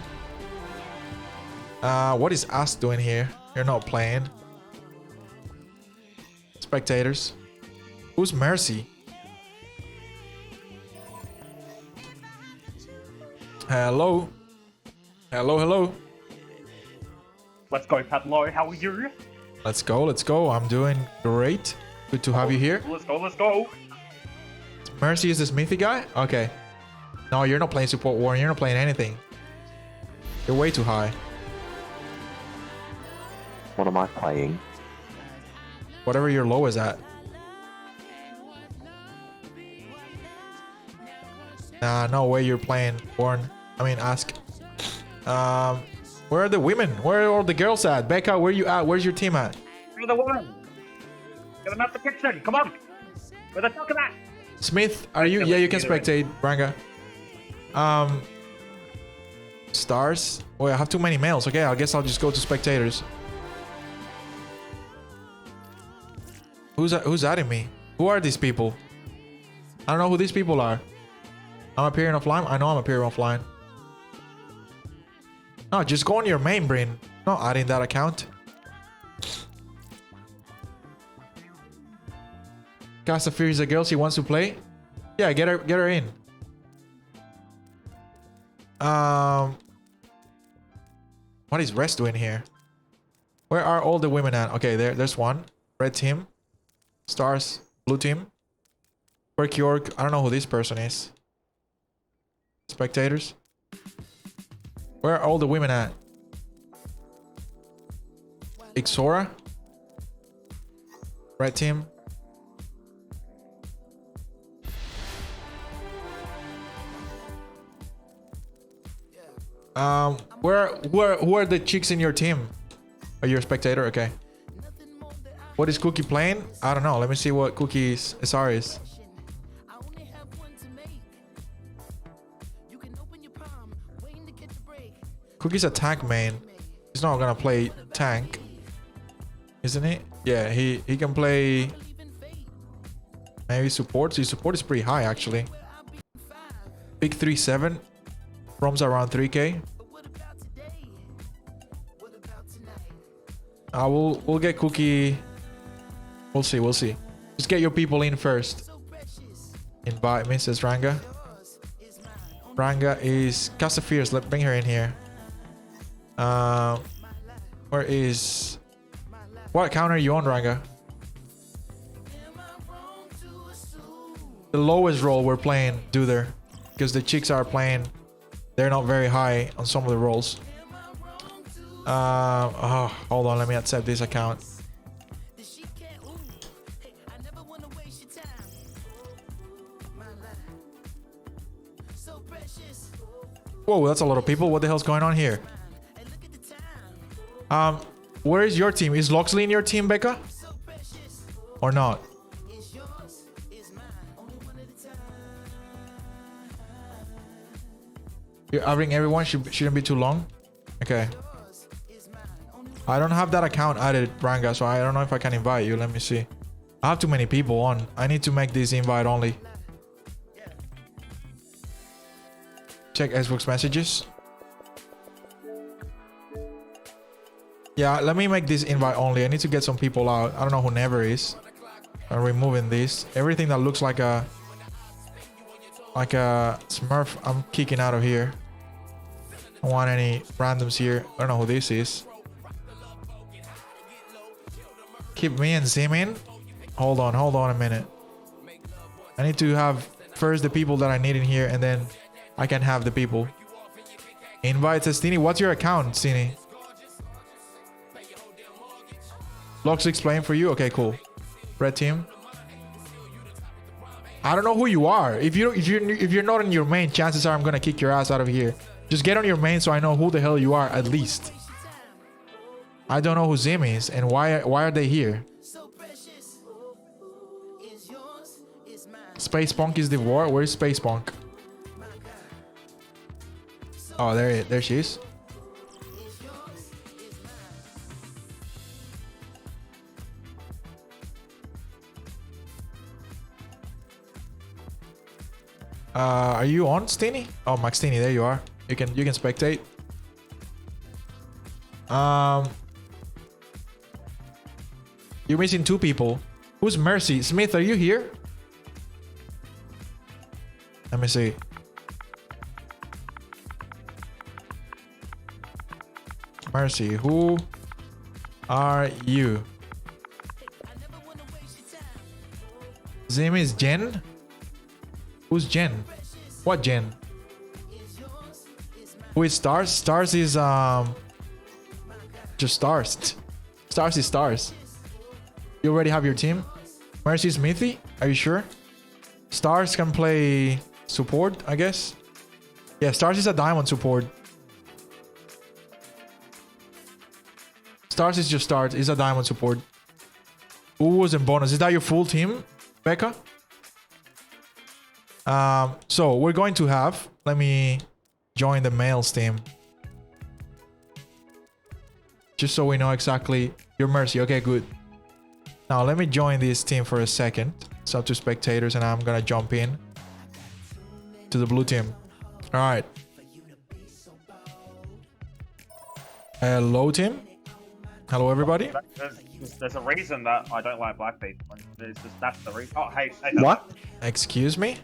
What is us doing here? You're not playing. Spectators. Who's Mercy? Hello. Hello. Let's go, Pablo. How are you? Let's go. I'm doing great. Good to have you here. Let's go. Mercy is the smithy guy? Okay. No, you're not playing support war. You're not playing anything. You're way too high. What am I playing? Whatever your low is at. Nah, no way you're playing Born. I mean, ask. Where are the women? Where are all the girls at? Becca, where you at? Where's your team at? Where are the women? Get them out the kitchen. Come on. Where the fuck am I? Smith, are you? Yeah, you can spectate, Branga. Stars? Oh, I have too many males. Okay, I guess I'll just go to spectators. Who's adding me? Who are these people? I don't know who these people are. I'm appearing offline. I know I'm appearing offline. No, just go on your main brain. Not adding that account. Cast of Fear is a girl. She wants to play. Yeah, get her in. What is Rest doing here? Where are all the women at? Okay, there's one. Red team. Stars. Blue team. Quirk York. I don't know who this person is. Spectators. Where are all the women at? Ixora. Red team. Who are the chicks in your team? Are you a spectator? Okay. What is Cookie playing? I don't know. Let me see what Cookie's SR is. Cookie's a tank main. He's not gonna play tank, isn't he? Yeah, he can play maybe support. His support is pretty high actually. Big 3-7. Rom's around 3k. We'll get Cookie. We'll see. Just get your people in first. Invite me, says Ranga. Ranga is Cast of Fears. Let's bring her in here. Where is... What account are you on, Ranga? The lowest role we're playing, Duther. Because the chicks are playing... They're not very high on some of the roles. Hold on, let me accept this account. Whoa, that's a lot of people. What the hell's going on here? Where is your team? Is Loxley in your team, Becca? Or not? I bring everyone shouldn't be too long. Okay. I don't have that account added, Ranga, so I don't know if I can invite you. Let me see. I have too many people on. I need to make this invite only. Check Xbox messages. Yeah, let me make this invite only. I need to get some people out. I don't know who Never is. I'm removing this. Everything that looks like a Smurf, I'm kicking out of here. I don't want any randoms here. I don't know who this is. Keep me and Zim in. Hold on a minute. I need to have first the people that I need in here, and then I can have the people. Invite Stini. What's your account, Stini? Locks explain for you. Okay, cool. Red team. I don't know who you are. If you're not in your main, chances are I'm gonna kick your ass out of here. Just get on your main so I know who the hell you are at least. I don't know who Zim is and why are they here? Space Punk is the war. Where's Space Punk? Oh, there she is. Are you on, Steeny? Oh, Max Steeny, there you are. You can spectate. You're missing 2 people. Who's Mercy? Smith, are you here? Let me see. Mercy, who are you? Zim is Jen? Who's Jen? What Jen? Who is Stars? Stars is just Stars. Stars is Stars. You already have your team? Mercy Smithy? Are you sure? Stars can play support, I guess. Yeah, Stars is a diamond support. Stars is just Stars. Is a diamond support. Who was in bonus? Is that your full team, Becca? So we're going to have, let me join the males team. Just so we know exactly your Mercy. Okay, good. Now let me join this team for a second. It's up to spectators and I'm gonna jump in to the blue team. All right. Hello team. Hello everybody. There's a reason that I don't like black people. That's the reason. Oh, hey. What? Excuse me?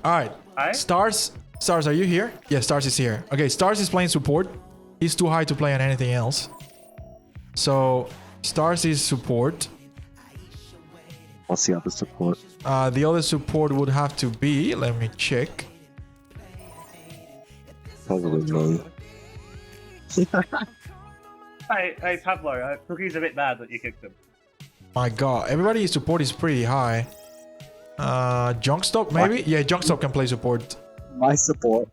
All right. Hey? Stars, are you here? Yeah, Stars is here. Okay, Stars is playing support. He's too high to play on anything else. So, Stars is support. What's the other support? The other support would have to be, let me check. Probably me. Hey, Pablo, Cookie's a bit mad that you kicked him. My god, everybody's support is pretty high. Junkstop maybe? Yeah, Junkstop can play support. My support.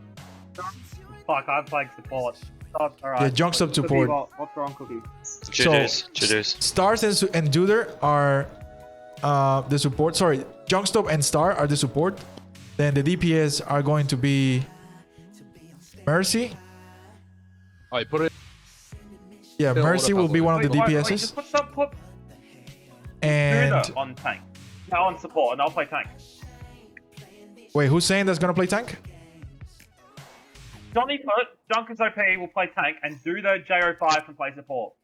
Fuck, I'm playing support. Oh, alright. Yeah, Junkstop support. What's wrong, Cookie? Stars and Duder are the support. Sorry, Junkstop and Star are the support. Then the DPS are going to be Mercy. Oh, you put it. Yeah, Mercy will be one of the DPSs. Just put and Duder on tank. No, on support, and I'll play tank. Wait, who's saying that's gonna play tank? Johnny Foot, Junkers OP will play tank, and Duder J05 can play support.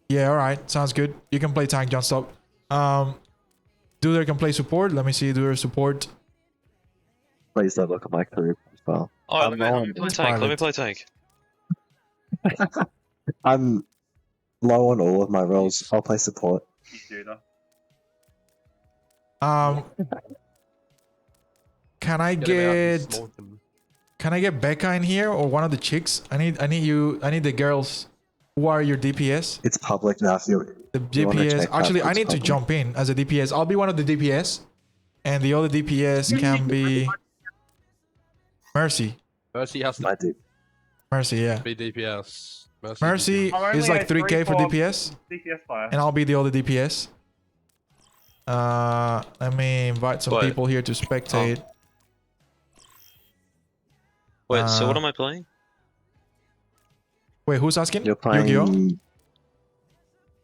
Yeah, alright. Sounds good. You can play tank, John Stop. Duder can play support. Let me see Duder support. Please don't look at my career profile. Oh, let me play tank. Let me play tank. I'm low on all of my roles. I'll play support. Can I get Becca in here or one of the chicks? I need the girls. Who are your DPS? It's public now. If you the DPS. Actually, I need to jump in as a DPS. I'll be one of the DPS, and the other DPS can be Mercy. Mercy has to Mercy, yeah. be DPS. Mercy is like 3k for DPS, and I'll be the other DPS. Let me invite some people here to spectate. Wait, so what am I playing? Wait, who's asking? You're playing. Yu-Gi-Oh?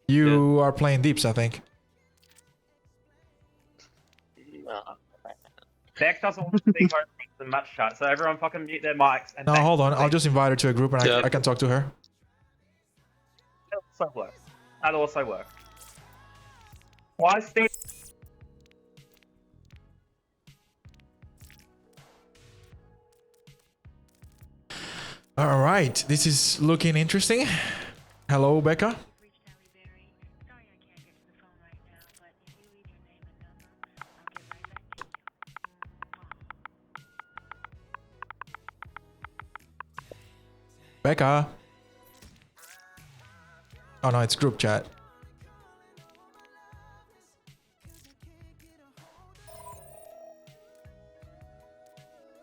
You are playing Deeps, I think. Beck doesn't want to speak over the match chat, so everyone fucking mute their mics. And No, Beck- hold on. I'll just invite her to a group and I can talk to her. That'll also work. That'll also work. Why Steve? All right, this is looking interesting. Hello, Becca. Becca. Oh no, it's group chat.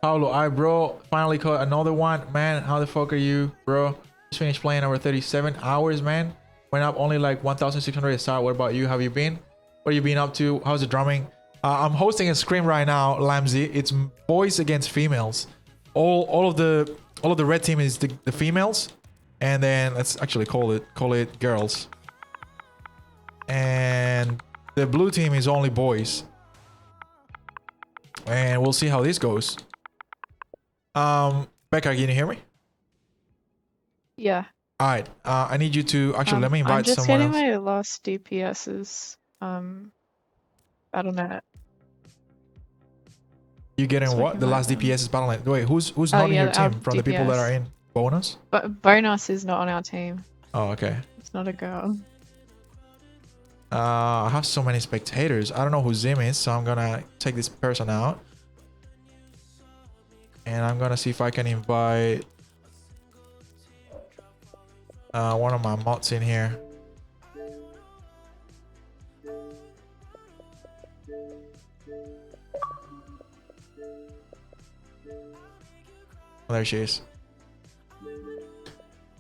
Paulo, I bro, finally caught another one. Man, how the fuck are you, bro? Just finished playing over 37 hours, man. Went up only like 1,600 a start. What about you? Have you been? What have you been up to? How's the drumming? I'm hosting a scrim right now, Lamsey. It's boys against females. All of the red team is the females, and then let's actually call it girls. And the blue team is only boys. And we'll see how this goes. Becca, can you hear me? Yeah. All right. I need you to actually let me invite I'm just someone getting else. my last DPS's Battle.net. You getting so what? The last DPS is Battle.net. Wait, who's not in yeah, your our team from the people that DPS. are in bonus? But Bonus is not on our team. Oh, okay. It's not a girl. I have so many spectators. I don't know who Zim is, so I'm gonna take this person out. And I'm gonna see if I can invite one of my mods in here. Oh, there she is.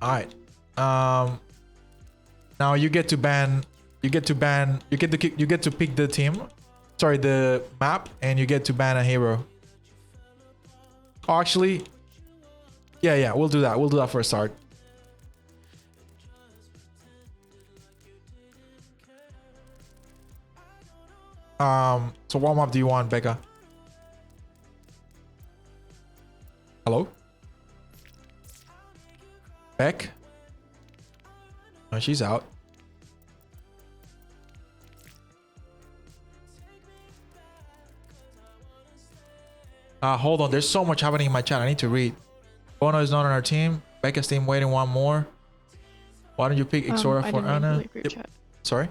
All right. Now you get to ban. You get to pick the team. Sorry, the map, and you get to ban a hero. Oh, actually, yeah, we'll do that. We'll do that for a start. So what map do you want, Becca? Hello? Beck? No, she's out. Hold on. There's so much happening in my chat. I need to read. Bono is not on our team. Becca's team waiting one more. Why don't you pick Ixora for Anna? Yep. Sorry?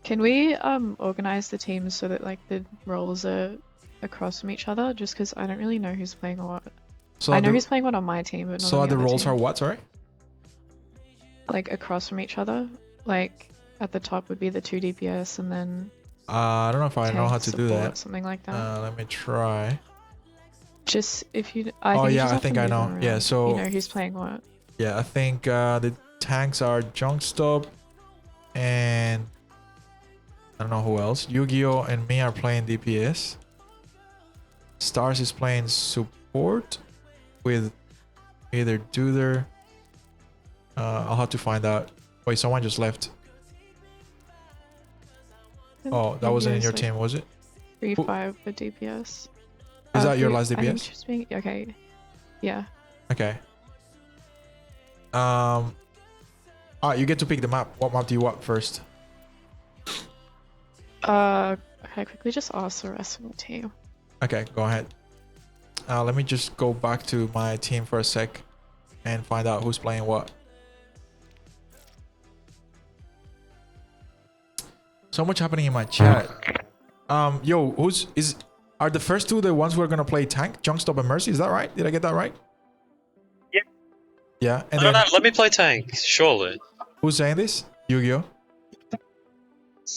Can we organize the teams so that like the roles are across from each other? Just because I don't really know who's playing what. So I know who's playing what on my team, but not so on the other roles team. are what? Sorry? Like across from each other. Like at the top would be the 2 DPS and then I don't know if I know how to do support, that. something like that. Let me try. Just if you. Oh, you yeah, just I have to think I move know. them Yeah, around. so- you know who's playing what. Yeah, I think the tanks are Junkstop and I don't know who else. Yu-Gi-Oh and me are playing DPS. Stars is playing support with either Duder. I'll have to find out. Wait, someone just left. Oh, that wasn't in your team, was it? 3-5 for DPS. Is that your three- last I think DPS? she's being, okay. Yeah. Okay. You get to pick the map. What map do you want first? Okay, quickly just ask the rest of the team. Okay, go ahead. Let me just go back to my team for a sec and find out who's playing what. So much happening in my chat. Yo, are the first two the ones who are gonna play tank? Junkstop and Mercy, is that right? Did I get that right? Yeah. Yeah, and I don't then know, let me play tank, surely. who's saying this? Yu-Gi-Oh?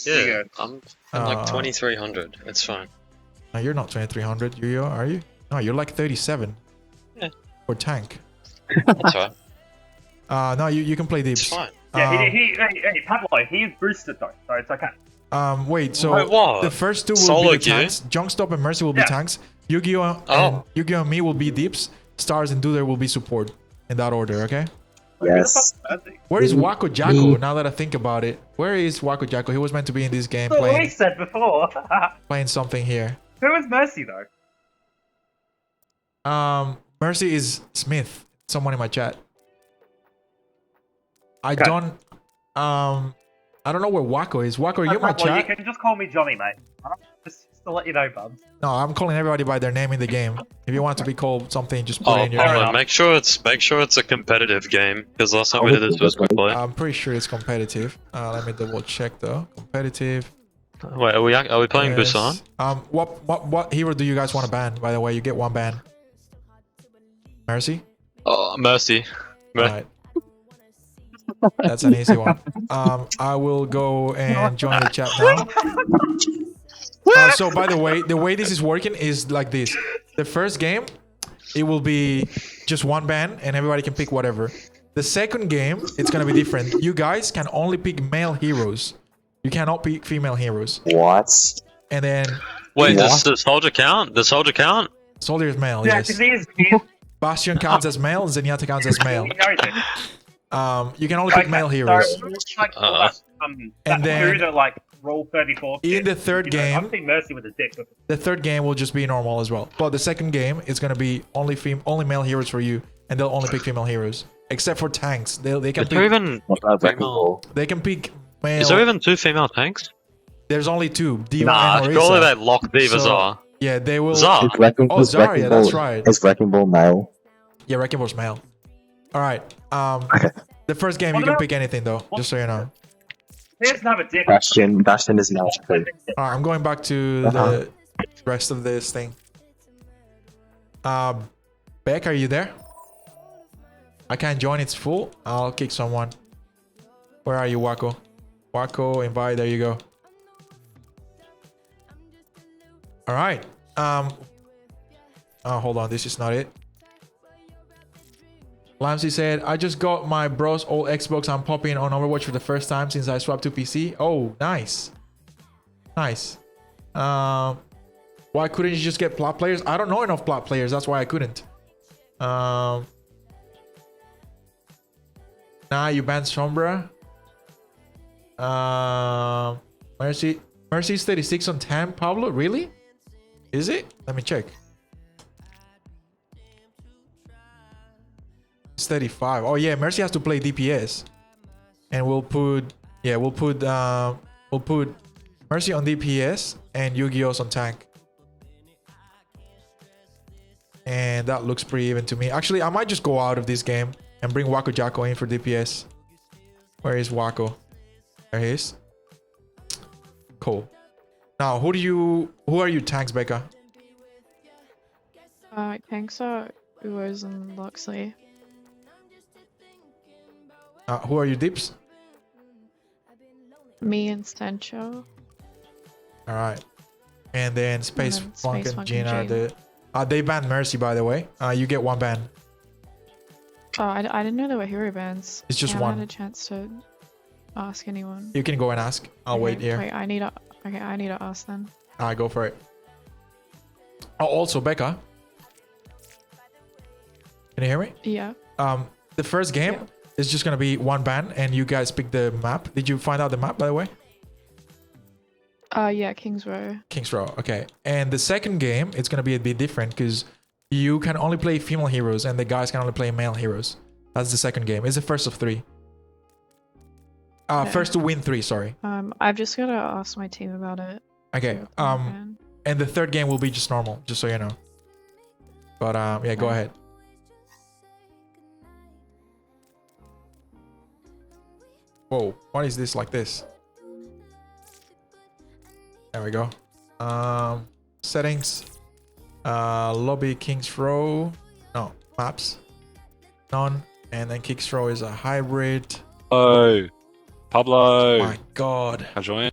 Yeah, I'm like Uh, 2300, it's fine. No, you're not 2300, Yu-Gi-Oh, are you? No, you're like 37. Yeah. For tank. That's right. No, you can play deep. It's fine. Yeah, hey, Pablo, he's boosted though, so it's okay. Wait, so Wait, what? the first two will Solo be the queue? tanks. Junkstop and Mercy will be Yeah. tanks. Yu-Gi-Oh Oh. and me will be deeps. Stars and Duder will be support in that order, okay? Yes. Where is Wako Jacko? Now that I think about it, where is Wako Jacko? He was meant to be in this game That's what we playing said before. playing something here. Who is Mercy though? Mercy is Smith. Someone in my chat. I Okay. don't know where Wako is. Wako, are you in my Well, chat? you can just call me Johnny, mate. Just to let you know, bubs. No, I'm calling everybody by their name in the game. If you want to be called something, just put it Oh, in your Pablo, name. make sure it's a competitive game because last time we did this was quick play. I'm pretty sure it's competitive. Let me double check though. Competitive. Wait, are we playing Yes. Busan? What hero do you guys want to ban? By the way, you get one ban. Mercy. Oh, Mercy. Alright. That's an easy one. I will go and join the chat now. So by the way this is working is like this. The first game, it will be just one ban and everybody can pick whatever. The second game, it's gonna be different. You guys can only pick male heroes. You cannot pick female heroes. What? And then Wait, does Soldier count? Does Soldier count? Soldier is male, Yeah, yes. because he's Bastion counts as male, Zenyatta counts as male. he knows it. You can only pick male heroes. So, like, and that then dude at like roll 34. in the third game, I'm seeing Mercy with a dick. the third game will just be normal as well. But the second game is gonna be only male heroes for you, and they'll only pick female heroes, except for tanks. They can Is there pick. even female? They can pick male. Is there even 2 female tanks? There's only 2. Diva Nah, and Orisa. surely they lock Diva Zar. Yeah, they will. Zar. Is Wrecking, Oh, Zarya, that's right. Is Wrecking Ball male? Yeah, Wrecking Ball's male. All right. The first game What you can about- pick anything though, just so you know. He doesn't have a dick. Bastion is male. All right, I'm going back to the rest of this thing. Beck, are you there? I can't join. It's full. I'll kick someone. Where are you, Wako? Wako, invite. There you go. All right. Oh, hold on. This is not it. Lamsey said, I just got my bro's old Xbox. I'm popping on Overwatch for the first time since I swapped to PC. Oh, nice. Nice. Why couldn't you just get plat players? I don't know enough plat players. That's why I couldn't. Nah, you banned Sombra. Mercy's 36 on 10. Pablo, really? Is it? Let me check. It's 35. Oh yeah, Mercy has to play DPS. And we'll put Mercy on DPS and Yu-Gi-Oh's on tank. And that looks pretty even to me. Actually, I might just go out of this game and bring Wako Jacko in for DPS. Where is Wako? There he is. Cool. Now, who are you tanks, Becca? Tanks are Uos and Loxley. Who are you dips? Me and Stencho. Alright. And then Space And then Funk Space and Funk Gina and are the... they banned Mercy, by the way. You get one ban. Oh, I didn't know there were hero bans. It's just I haven't one. had a chance to ask anyone. You can go and ask. I'll wait here. Wait, I need to ask then. Alright, go for it. Oh, also, Becca. Can you hear me? Yeah. The first game is just gonna be one ban, and you guys pick the map. Did you find out the map, by the way? Yeah, Kings Row. Kings Row. Okay. And the second game, it's gonna be a bit different because you can only play female heroes, and the guys can only play male heroes. That's the second game. It's the first of 3. First to win 3. Sorry. I've just gotta ask my team about it. Okay. And the third game will be just normal, just so you know. But yeah, go ahead. Whoa, what is this like this? There we go. Settings. Lobby Kings Row. No, maps. None. And then Kings Row is a hybrid. Oh, Pablo. My God. I join.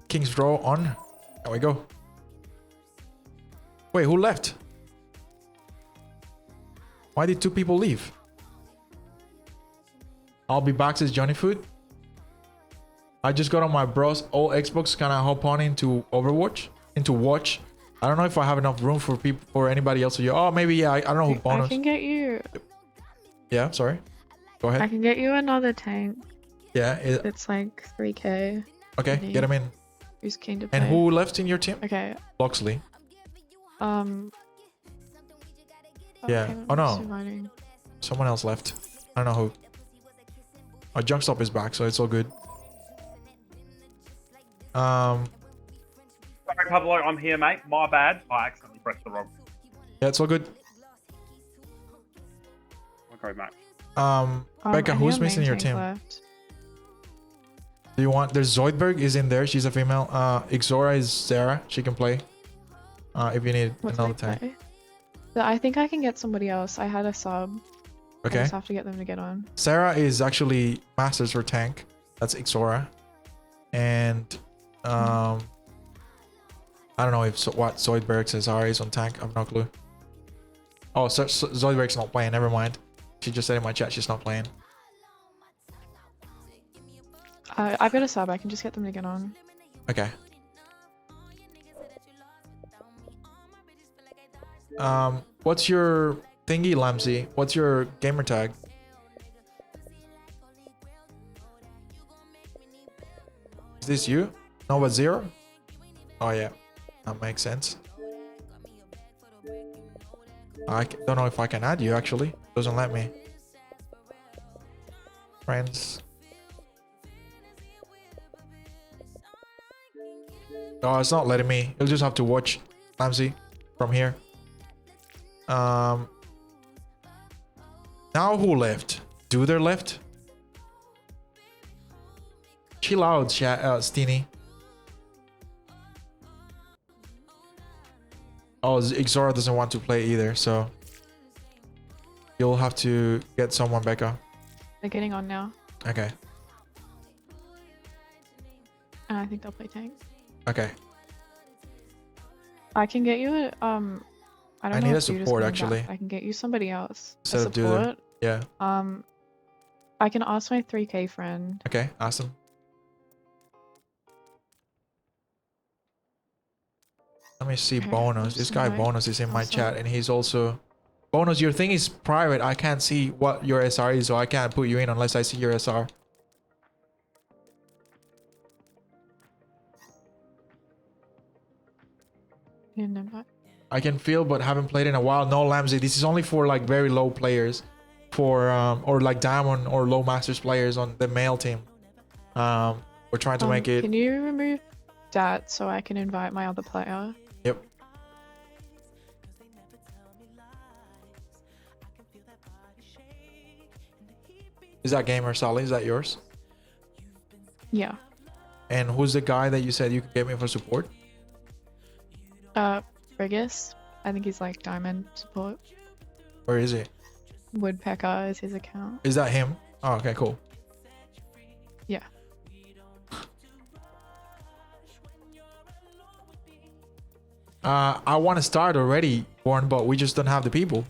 Kings Row on. There we go. Wait, who left? Why did 2 people leave? I'll be back, says Johnny Food. I just got on my bros old Xbox. Can I hop on into Overwatch? Into Watch? I don't know if I have enough room for people, for anybody else. Oh, maybe, yeah. I don't know who I bonus. can get you. Yeah, sorry. Go I ahead. can get you another tank. Yeah. It's like 3k. Okay, get him in. Who's keen to play? And who left in your team? Okay. Loxley. Yeah. okay, Oh, I'm no. surviving. Someone else left. I don't know who. Oh, Junkstop is back, so it's all good. Sorry, Pablo, I'm here, mate. My bad. I accidentally pressed the wrong. Yeah, it's all good. Okay, mate. Becca, I who's need a missing main your tank team? left. Do you want? There's Zoidberg is in there. She's a female. Ixora is Sarah. She can play. If you need What another tank tank. play? But I think I can get somebody else. I had a sub. I Okay. just have to get them to get on. Sarah is actually Masters for tank. That's Ixora. And I don't know if what Zoidberg says is on tank. I have no clue. Oh, so Zoidberg's not playing. Never mind. She just said in my chat she's not playing. I've got a sub. I can just get them to get on. Okay. What's your thingy, Lamsey? What's your gamer tag? Is this you? Nova Zero? Oh yeah, that makes sense. I don't know if I can add you actually. Doesn't let me. Friends. Oh, it's not letting me. You'll just have to watch Lamsey from here. Now who left? Duder left? Chill out, Steenie. Oh, Ixora doesn't want to play either, so you'll have to get someone, Becca. They're getting on now. Okay. And I think they'll play tank. Okay. I can get you a I don't know need a if Duder's support, coming actually. back. I can get you somebody else. Instead a of Duder. support. Yeah. I can ask my 3k friend. Okay, awesome. Let me see Okay, Bonus. This guy alright. Bonus is in my Awesome. chat and he's also... Bonus, your thing is private. I can't see what your SR is, so I can't put you in unless I see your SR. And invite. I can feel but haven't played in a while. No, Lamsey, this is only for like very low players. For or like diamond or low masters players on the male team. We're trying to make it... Can you remove that so I can invite my other player? Yep. Is that Gamer Sally? Is that yours? Yeah. And who's the guy that you said you could get me for support? Brigus. I think he's like diamond support. Where is he? Woodpecker is his account. Is that him? Oh, okay, cool. Yeah. I want to start already, Warren, but we just don't have the people.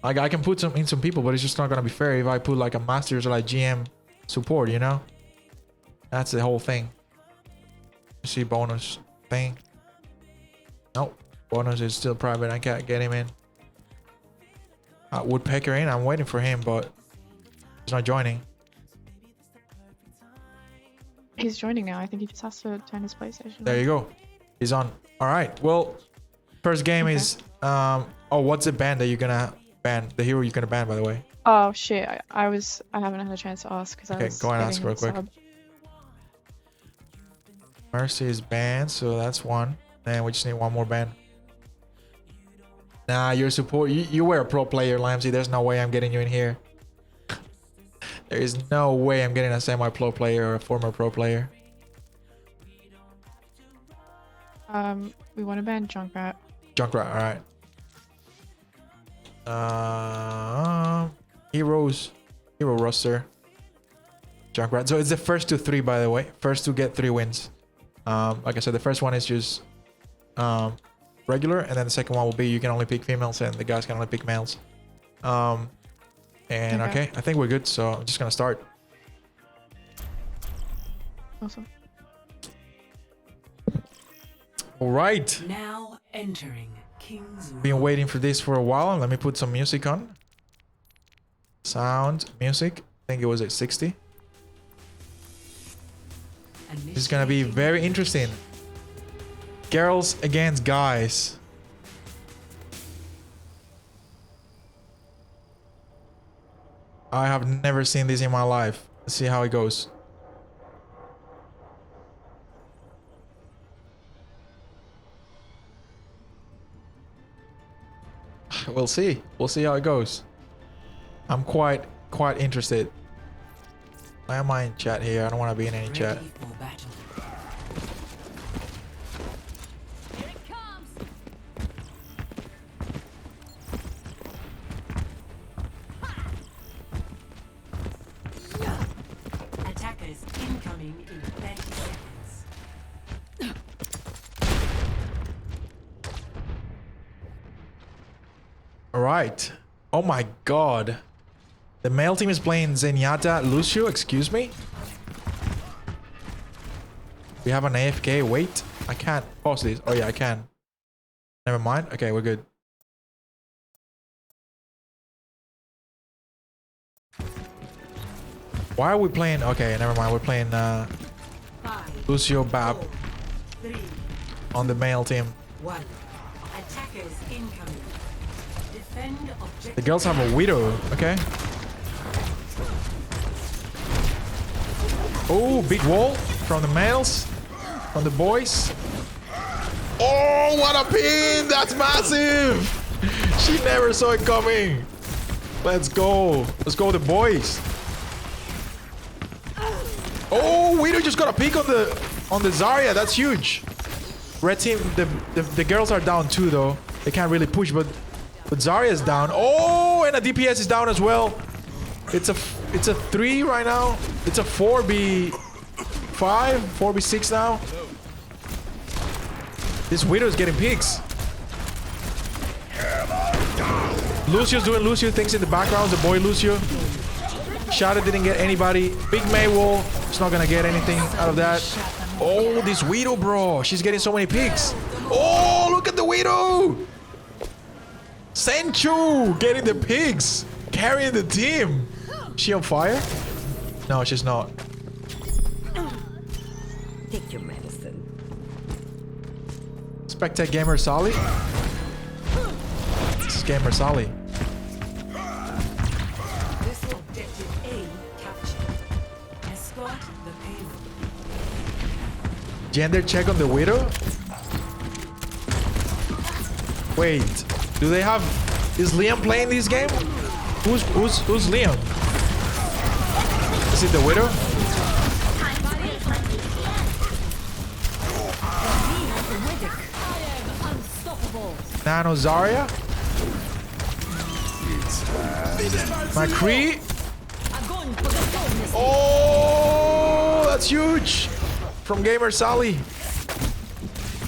Like, I can put some people, but it's just not gonna be fair if I put like a masters or like GM support, you know? That's the whole thing. You see Bonus thing? Nope. Bonus is still private. I can't get him in. Woodpecker in. I'm waiting for him, but he's not joining. He's joining now. I think he just has to turn his PlayStation. There you go. He's on. All right. Well, first game is oh, what's the ban that you're gonna ban? The hero you're gonna ban, by the way. Oh shit! I haven't had a chance to ask because I Okay, was. go and ask getting real quick. sub. Mercy is banned, so that's one. And we just need one more ban. Nah, your support. You were a pro player, Lamsey. There's no way I'm getting you in here. There is no way I'm getting a semi-pro player or a former pro player. We want to ban Junkrat. Junkrat, alright. Hero roster. Junkrat. So it's the first to 3, by the way. First to get 3 wins. Like I said, the first one is just regular, and then the second one will be you can only pick females and the guys can only pick males. Okay, I think we're good, so I'm just gonna start. Awesome. All right. Now entering King's Been waiting for this for a while. Let me put some music on. Sound, music. I think it was at 60. This is gonna be very interesting. Girls against guys. I have never seen this in my life. Let's see how it goes. We'll see. We'll see how it goes. I'm quite interested. Why am I in chat here? I don't want to be in any chat. Attackers incoming in 30 seconds. All right. Oh my god. The male team is playing Zenyatta Lucio. Excuse me. We have an AFK. Wait. I can't pause this. Oh yeah, I can. Never mind. Okay, we're good. Why are we playing? Okay, never mind. We're playing Lucio Bab on the male team. Attackers incoming. Defend objective. The girls have a Widow. Okay. Oh, big wall from the males, from the boys. Oh, what a pin! That's massive! She never saw it coming. Let's go. Let's go, the boys. Oh, Widow just got a peek on the Zarya. That's huge. Red team, the girls are down too though. They can't really push, but Zarya is down. Oh, and a DPS is down as well. It's a 3 right now. It's a 4v5, 4v6 now. This Widow is getting peaks. Lucio's doing Lucio things in the background. The boy Lucio. Shadow didn't get anybody. Big Mei wall. It's not gonna get anything out of that. Oh, this Widow, bro. She's getting so many peaks. Oh, look at the Widow. Senchu getting the pigs, carrying the team. She on fire? No, she's not. Take your medicine. Spectate Gamer Sally. This is Gamer Sally. This objective A captured. Escort the payload. Gender check on the Widow. Wait, do they have? Is Liam playing this game? Who's Liam? Is it the Widow? Nano Zarya. McCree. Oh, that's huge. From Gamer Sally.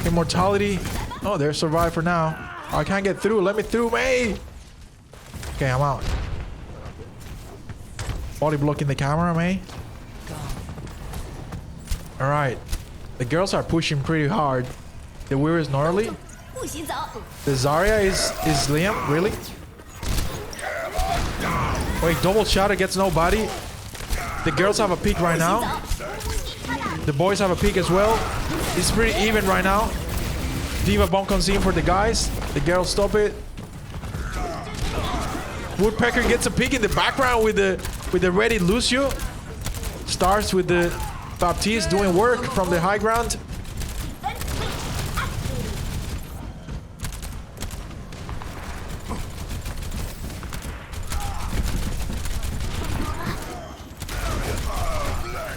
Immortality. Oh, they're survived for now. Oh, I can't get through. Let me through, Mei. Okay, I'm out. Body blocking the camera, Mei. All right. The girls are pushing pretty hard. The Weir is gnarly. The Zarya is Liam, really? Wait, double shatter gets nobody. The girls have a peek right now. The boys have a peek as well. It's pretty even right now. D.Va bomb consume for the guys. The girls stop it. Woodpecker gets a peek in the background with the ready Lucio. Starts with the Baptiste doing work from the high ground.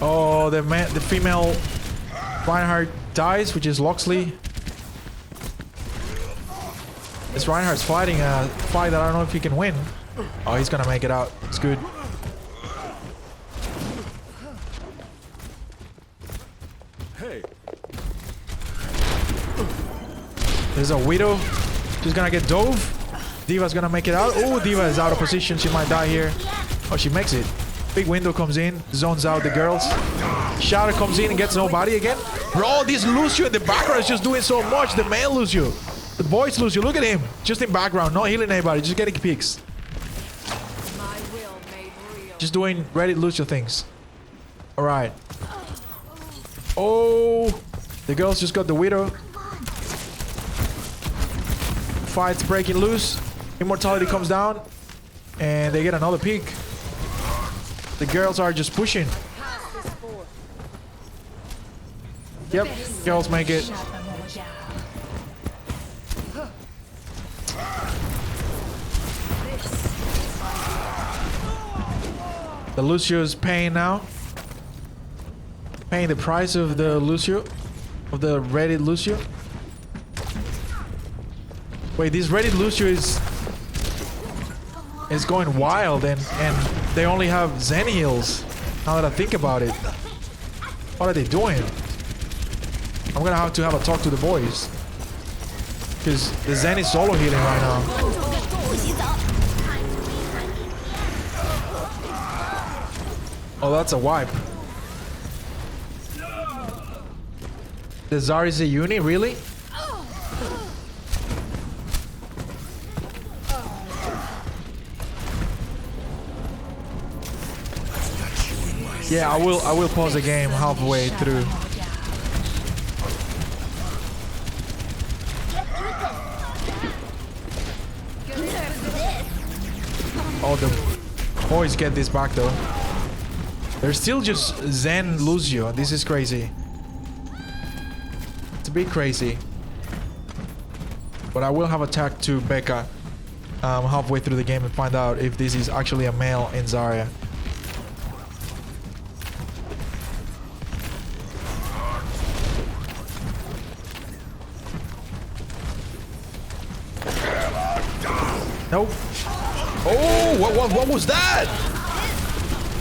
Oh, the female Reinhardt dies, which is Loxley. This Reinhardt's fighting a fight that I don't know if he can win. Oh, he's gonna make it out. It's good. Hey. There's a Widow. She's gonna get dove. D.Va's gonna make it out. Oh, D.Va is out of position. She might die here. Oh, she makes it. Big window comes in, zones out the girls. Shatter comes in and gets nobody again. Bro, this Lucio in the background is just doing so much. The male Lucio. The boys Lucio, look at him. Just in background, not healing anybody, just getting peeks. Just doing Reddit Lucio things. Alright. Oh, the girls just got the Widow. Fight's breaking loose. Immortality comes down. And they get another peek. The girls are just pushing. Yep, girls make it. The Lucio's paying now. Paying the price of the Lucio. Of the Reddit Lucio. Wait, this Reddit Lucio is going wild and they only have Zen heals. Now that I think about it. What are they doing? I'm gonna have to have a talk to the boys. Because the Zen is solo healing right now. Oh, that's a wipe. The Zarya is a uni, really? Yeah, I will pause the game halfway through. Oh, the boys get this back though. They're still just Zen Lucio. This is crazy. It's a bit crazy. But I will have a talk to Becca halfway through the game and find out if this is actually a male in Zarya. Nope. Oh, what was that?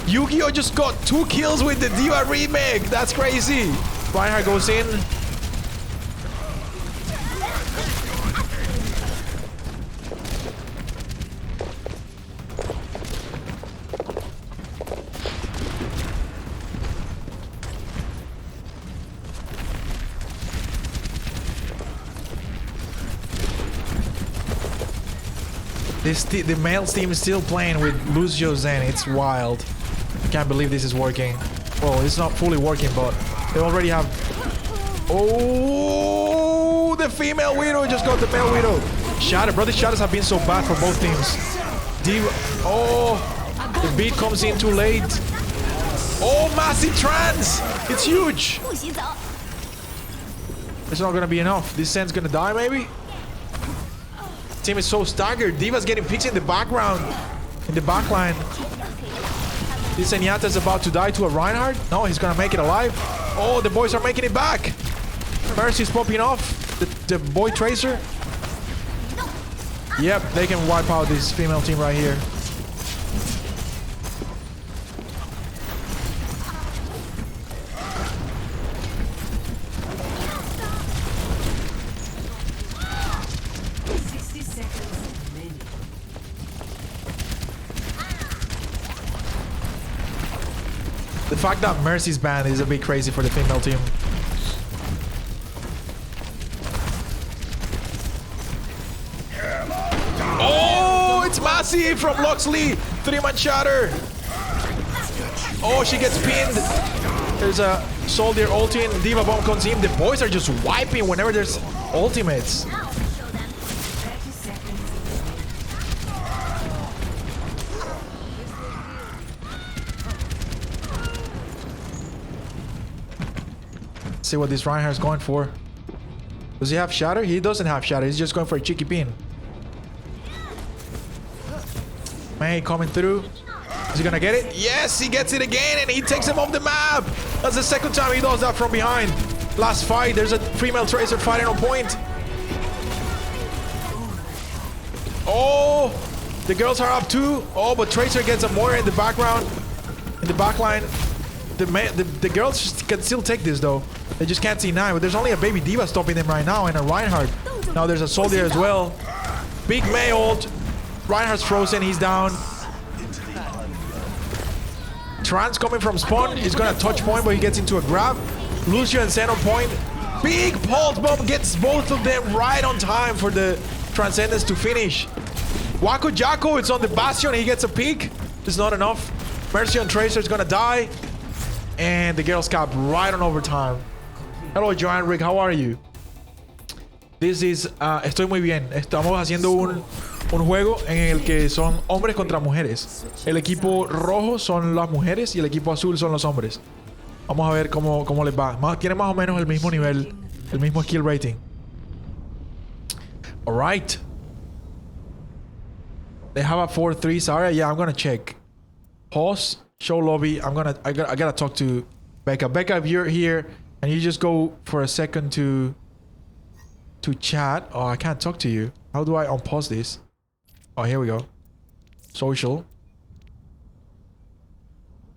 Yu-Gi-Oh just got 2 kills with the D.Va remake. That's crazy. Reinhardt goes in. The male team is still playing with Lucio Zen. It's wild. I can't believe this is working. Well, it's not fully working, but they already have... Oh, the female Widow just got the male Widow. Shatter. Brother Shatters have been so bad for both teams. D.Va... Oh, the beat comes in too late. Oh, massive trans. It's huge. It's not going to be enough. This Zen's going to die, maybe? Team is so staggered. D.Va's getting picks in the background, in the backline. This Zenyatta's about to die to a Reinhardt. No, he's gonna make it alive. Oh, the boys are making it back. Mercy's popping off. The boy Tracer. Yep, they can wipe out this female team right here. The fact that Mercy's banned is a bit crazy for the female team. Oh, it's Massive from Loxley. 3-man shatter. Oh, she gets pinned. There's a Soldier ulting. D.Va bomb comes in. The boys are just wiping whenever there's ultimates. See what this Reinhardt's going for. Does he have shatter? He doesn't have shatter. He's just going for a cheeky pin. May coming through. Is he gonna get it? Yes, he gets it again and he takes him off the map. That's the second time he does that from behind. Last fight, there's a female Tracer fighting on point. Oh, the girls are up too. Oh, but Tracer gets a Moira in the background. In the backline. The girls can still take this though. They just can't see 9, but there's only a baby D.Va stopping them right now and a Reinhardt. Now there's a Soldier as well. Big May ult. Reinhardt's frozen, he's down. Trans coming from spawn is gonna touch point, but he gets into a grab. Lucio and Zen on point. Big pulse bomb gets both of them right on time for the Transcendence to finish. Wako Jacko, it's on the Bastion. He gets a peek. It's not enough. Mercy on Tracer is gonna die. And the Girl Scout right on overtime. Hello, Joanne Rick. How are you? This is... estoy muy bien. Estamos haciendo un juego en el que son hombres contra mujeres. El equipo rojo son las mujeres y el equipo azul son los hombres. Vamos a ver cómo les va. Tiene más o menos el mismo nivel, el mismo skill rating. Alright. They have a 4-3 Zarya. Yeah, I'm gonna check. Pause. Show lobby. I gotta talk to Becca. Becca, if you're here and you just go for a second to chat. Oh, I can't talk to you. How do I unpause this? Oh, here we go. Social.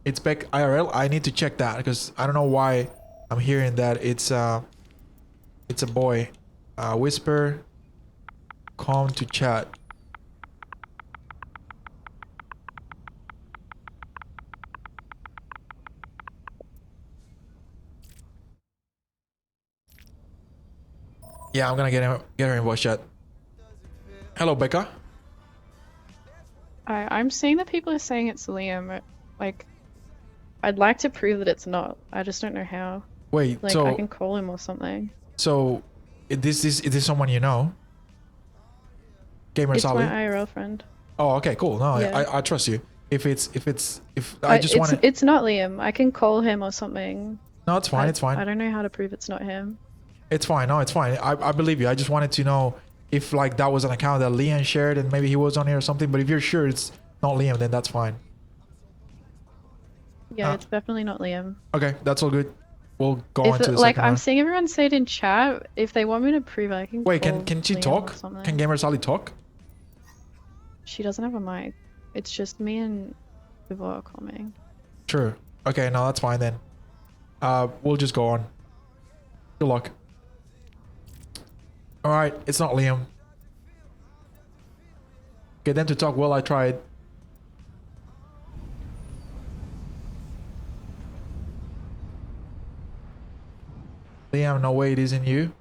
It's Beck IRL. I need to check that because I don't know why I'm hearing that it's a boy. Whisper. Come to chat. Yeah, I'm gonna get her in voice chat. Hello, Becca. I'm seeing that people are saying it's Liam. Like, I'd like to prove that it's not. I just don't know how. Wait, like, so I can call him or something. So, is this someone you know? Gamer It's Sally. my IRL friend. Oh, okay, cool. No, Yeah. I trust you. If I just want to. It's not Liam. I can call him or something. No, it's fine. It's fine. I don't know how to prove it's not him. It's fine. No, it's fine. I believe you. I just wanted to know if like that was an account that Liam shared and maybe he was on here or something. But if you're sure it's not Liam, then that's fine. Yeah, it's definitely not Liam. Okay, that's all good. We'll go If on to the like second I'm one. seeing everyone say it in chat. If they want me to prove it, I can. Wait, call can she Liam or talk? something. Can Gamer Sally talk? She doesn't have a mic. It's just me and Vivor coming. Sure. Okay, no, that's fine then. We'll just go on. Good luck. Alright, it's not Liam. Get them to talk. Well, I tried. Liam, no way it isn't you.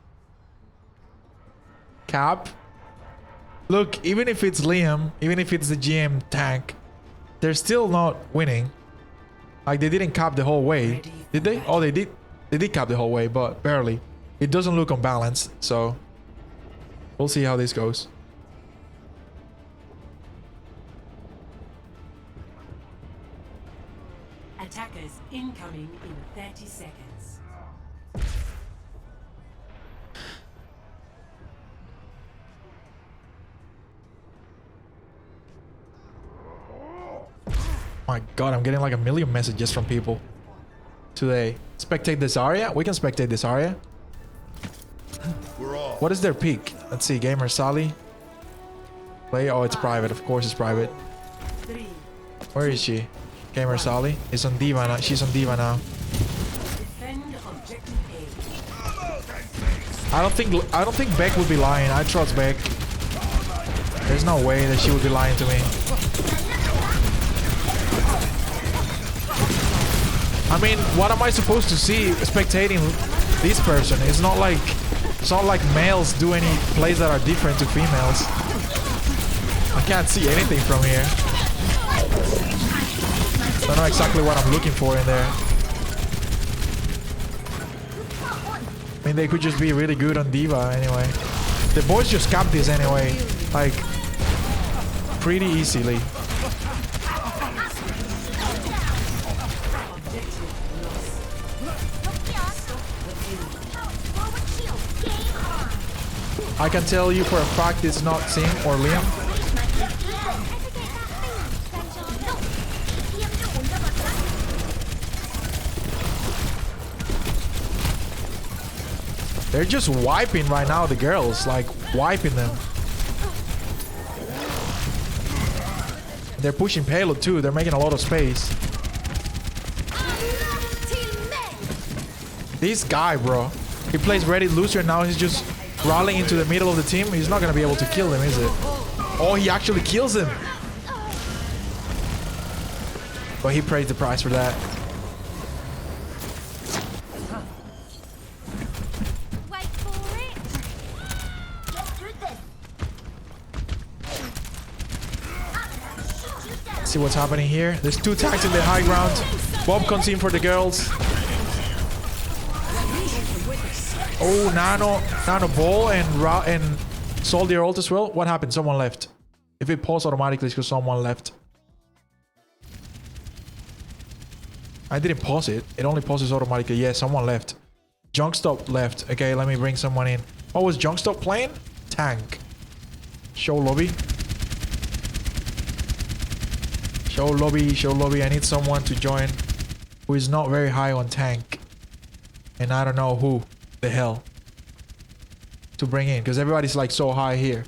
Cap. Look, even if it's Liam, even if it's the GM tank, they're still not winning. Like, they didn't cap the whole way. Did they? Oh, they did. They did cap the whole way, but barely. It doesn't look unbalanced, so we'll see how this goes. Attackers incoming in 30 seconds. My god, I'm getting like a million messages from people today. Spectate this Zarya? We can spectate this Zarya. What is their peak? Let's see, Gamer Sally. Play. Oh, it's private. Of course it's private. Where is she? Gamer Sally is on Diva now. She's on Diva now. I don't think Beck would be lying. I trust Beck. There's no way that she would be lying to me. I mean, what am I supposed to see spectating this person? It's not like males do any plays that are different to females. I can't see anything from here. Don't know exactly what I'm looking for in there. I mean, they could just be really good on Diva anyway. The boys just cap this anyway, like pretty easily. I can tell you for a fact it's not Sim or Liam. They're just wiping right now, the girls, like wiping them. They're pushing payload too, they're making a lot of space. This guy, bro, he plays Reddit loser, now he's just rolling into the middle of the team. He's not gonna be able to kill him, is it? Oh, he actually kills him. But he paid the price for that. Wait for it. Get through this. See what's happening here. There's 2 tanks in the high ground. Bob comes in for the girls. Oh, Nano Ball and Soldier ult as well. What happened? Someone left. If it paused automatically, it's because someone left. I didn't pause it. It only pauses automatically. Yeah, someone left. Junkstop left. Okay, let me bring someone in. Oh, was Junkstop playing? Tank. Show lobby. Show lobby. Show lobby. I need someone to join who is not very high on tank. And I don't know who the hell to bring in. Because everybody's like so high here.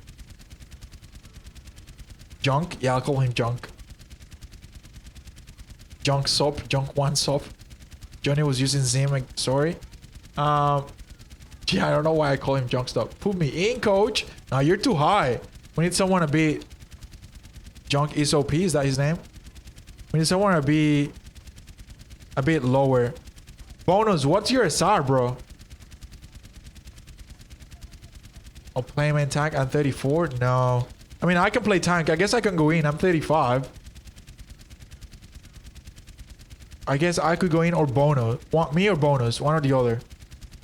Junk? Yeah, I'll call him Junk. Junk Sop, Junk 1 Sop. Johnny was using Zim, like, sorry. Yeah, I don't know why I call him Junk Stop. Put me in, coach. Now you're too high. We need someone to be Junk SOP, is that his name? We need someone to be a bit lower. Bonus, what's your SR, bro? I'll play main tank. I'm 34. No. I mean, I can play tank. I guess I can go in. I'm 35. I guess I could go in or Bono. Want me or Bonus? One or the other.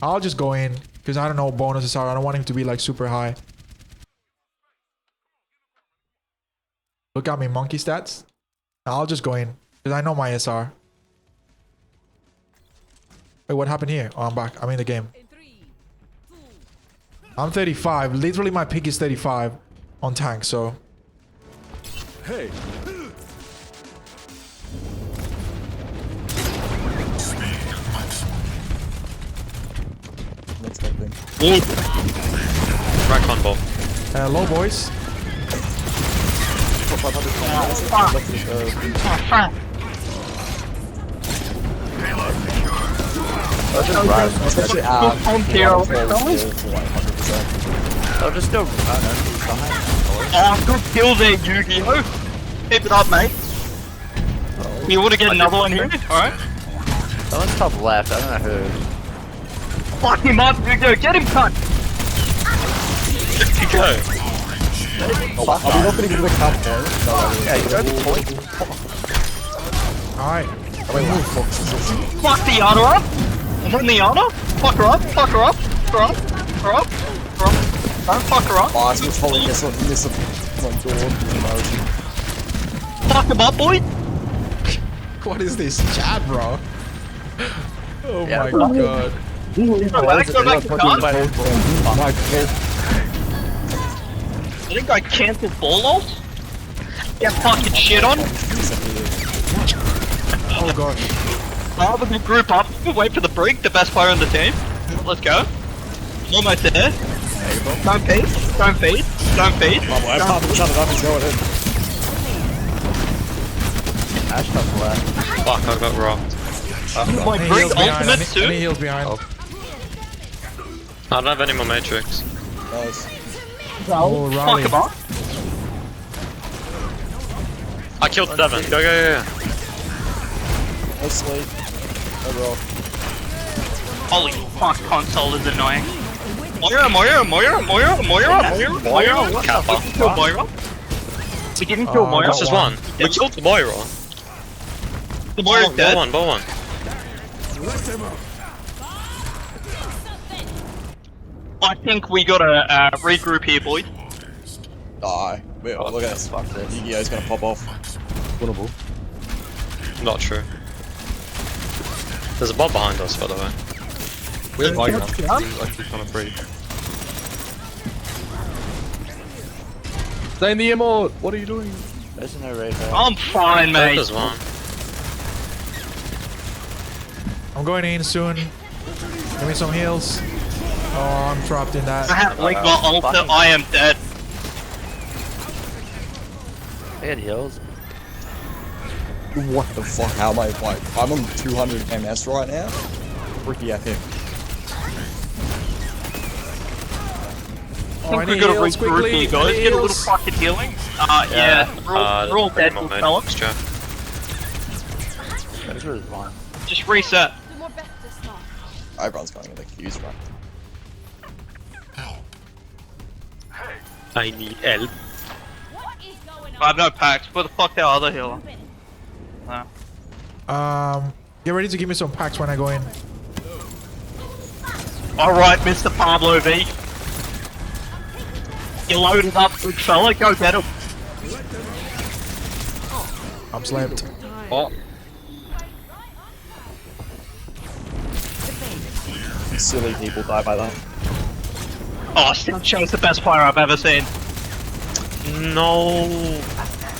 I'll just go in because I don't know what bonuses are. I don't want him to be like super high. Look at me, monkey stats. I'll just go in because I know my SR. Wait, what happened here? Oh, I'm back. I'm in the game. I'm 35. Literally, my pick is 35 on tank, so. Hey. Rack on ball. Hello, boys. I'll just go. Good kill there, Yu-Gi-Oh! Keep it up, mate. You want to get another one here? Alright. Someone's top left. I don't know who. Fuck him up, Yu-Gi-Oh! Get him, cunt! Yu-Gi-Oh! Are we not going to give the cup there? Yeah, you got the point. Alright. Fuck the Yana up! I'm on the Yana! Fuck her up! Fuck her up! Fuck her up! Fuck her up! Fuck her up! Don't fuck her up! Oh, I was holding this on my door. Fuck him up, boy! What is this chat, bro? Oh Yeah, my bro. god. I think I cancelled ball ult. Get fucking shit on. Oh gosh. We're gonna group up, wait for the break, the best player on the team. Let's go. Almost there. Don't feed, don't feed, don't feed. Shut it up, he's going in. Ash top left. Fuck, I got rocked. My Any break heals behind, ultimate too. any heals behind. I don't have any more Matrix. Nice. Oh, Raleigh. Fuck him up. I killed 7. Go, go, go. No sleep. No rock. Holy fuck, console is annoying. Moira. Kappa. We didn't kill Moira. We didn't kill Moira. That's just one. We killed the Moira. The Moira's dead. Ball one. I think we gotta regroup here, boys. Die. Wait, oh, look at this. Fuck this. Yu-Gi-Oh's gonna pop off. Winnable. Not true. There's a bot behind us, by the way. We have high ground. He's actually kind of free. Stay in the emote! What are you doing? There's no raid here. I'm fine, mate. There's one. I'm going in soon. Give me some heals. Oh, I'm trapped in that. I have like my ult, I am dead. I had heals. What the fuck? How am I like? I'm on 200 MS right now. Freaky epic. I think we gotta regroup here, guys. Get a little fucking healing. Yeah. We're all dead, little fella. Just reset. Do more better stuff. Everyone's going in the queues, right? I need help. I have no packs. Where the fuck the other healer? No. Get ready to give me some packs when I go in. Alright, Mr. Pablo V. You loaded up, good fella. Go get him. I'm slapped. Oh. Silly people die by that. Oh, Snapshot's the best player I've ever seen. No.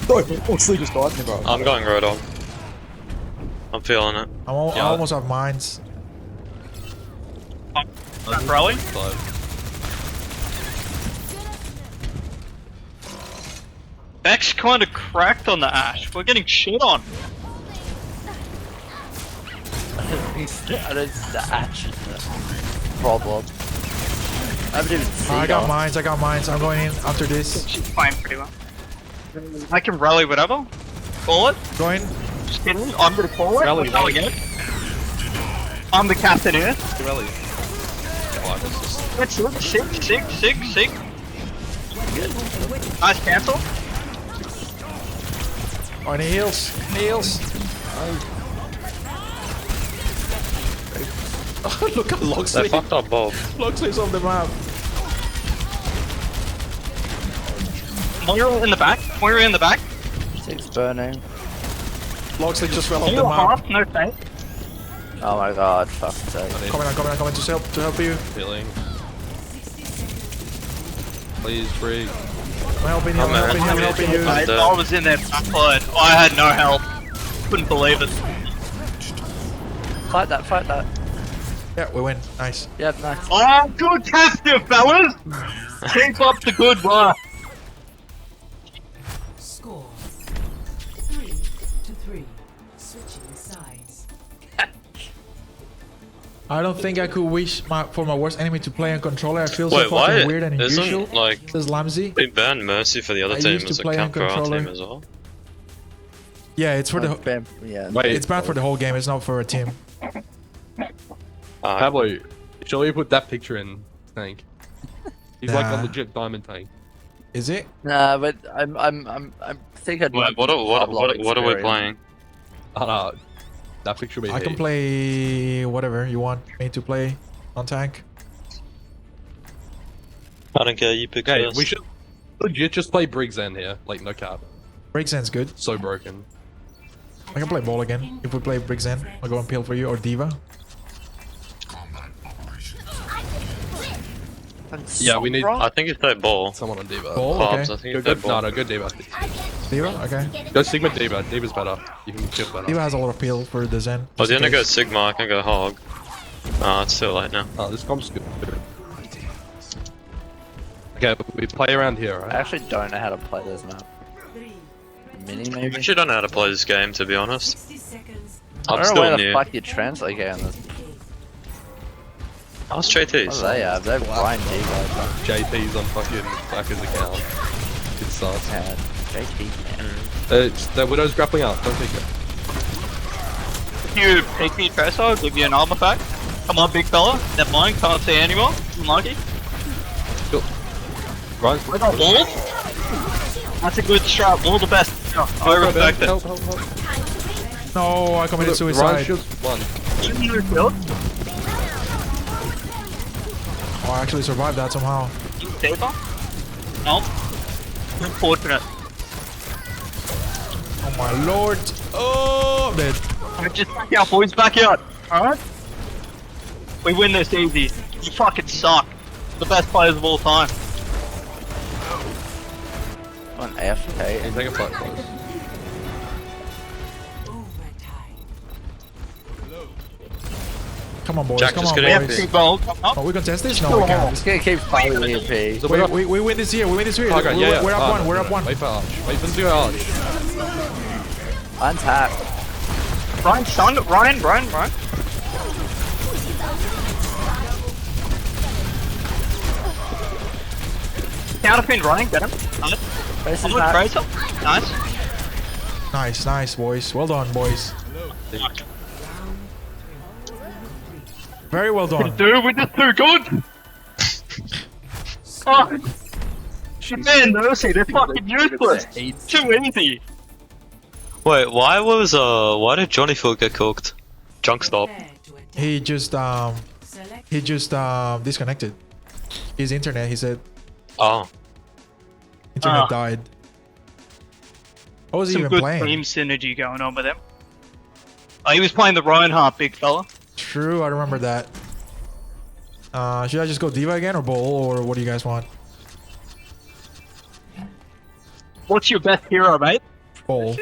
No, Oxley just died me, bro. I'm going Rotom. I'm feeling it. I almost have mines. Really? Beck's kind of cracked on the Ash. We're getting shit on. I don't see the action problem. I haven't even seen I got mines. I'm going in after this. She's fine pretty well. I can rally whatever. Call it. Go in. Just kidding. I'm gonna call it. Rally, Rally again. I'm the captain here. Rally. That's it. Sick. Nice cancel. Oh, and he heals. Look at Loxley. They fucked up Bob. Loxley's on the map. Moira in the back. Six burning. Loxley just fell off the You map. half, no fake. Oh my god, fuck's sake. Coming to help you. Healing. Please, Brig. I'm helping you. I was in there backline. I had no help. Couldn't believe it. Fight that. Yeah, we win. Nice. Yeah, nice. Oh, good capture, fellas! Keep up the good work. Score 3-3. Switching sides. I don't think I could wish for my worst enemy to play on controller. I feel so Wait, fucking why weird and unusual. isn't like Says Lamsey. they banned Mercy for the other I team used to as a play on camp for our controller. team as well? Yeah, it's for the. Yeah. Wait, It's banned for the whole game. It's not for a team. Pablo, surely you put that picture in tank. He's like Nah. a legit diamond tank. Is it? Nah, but I think I'd. Wait, what are we playing? That picture made I can play whatever you want me to play on tank. I don't care, you pick Okay, first. we should legit just play Briggs in here, like no cap. Briggsend's good. So broken. I can play ball again. If we play Briggsend, I'll go and peel for you or Diva. Yeah, we need. I think it's that ball. Someone on Diva. Ball? Pops, Okay. I think Go it's that good. ball. No, go Diva. Diva? Okay. Go Sigma Diva. Diva's better. You can kill better. Diva has a lot of peel for the Zen. I was gonna go Sigma, I can go Hog. It's too late now. Oh, this comp's good. Okay, we play around here, I right? actually don't know how to play this map. Mini I maybe? actually don't know how to play this game, to be honest. 60 seconds. I I'm don't know where still the new. fuck you translate game this. Ask What do JT's. they have? They have blind D guys. JP's on fucking Flacker's account. Good sauce. Yeah, JT, man. The Widow's grappling up. Don't take it. If you pick me Tracer, I'll give you an armor pack. Come on, big fella. Never mind, can't see anymore. Unlucky. Right. We got walls. That's a good strat. Wall the best. I respect it. Help. No, I committed Ryan suicide. Shields won. You killed. Oh, I actually survived that somehow. Saber? No. Unfortunate. Oh my lord. Oh, I'm dead. Just back out, boys. Back out. Alright? We win this easy. You fucking suck. The best players of all time. On AFK. Hey, take a fight, close. Come on, boys. Jack Come just on, gonna boys. get Gold. Come up. Oh, we can test this? No, we can't. Just gonna keep fighting the EP. We win this here. We win this here. Okay, yeah. We're up one. We're up one. Wait for Arch. Wait for the two Arch. Untap. Ryan, son. Ryan. Counterpin Ryan, get him. Nice. Tracer's I'm with back. Tracer. Nice. Nice, boys. Well done, boys. Very well done. Dude, we're just too good! Oh! Man, Mercy, they're fucking useless! Too easy! Wait, why did Johnny Phil get cooked? Junk stop. He just disconnected his internet. He said Oh. internet died. What was he Some even good playing? team synergy going on with him. Oh, he was playing the Reinhardt, big fella. True, I remember that. Should I just go Diva again or Bull, or what do you guys want? What's your best hero, mate? Bull.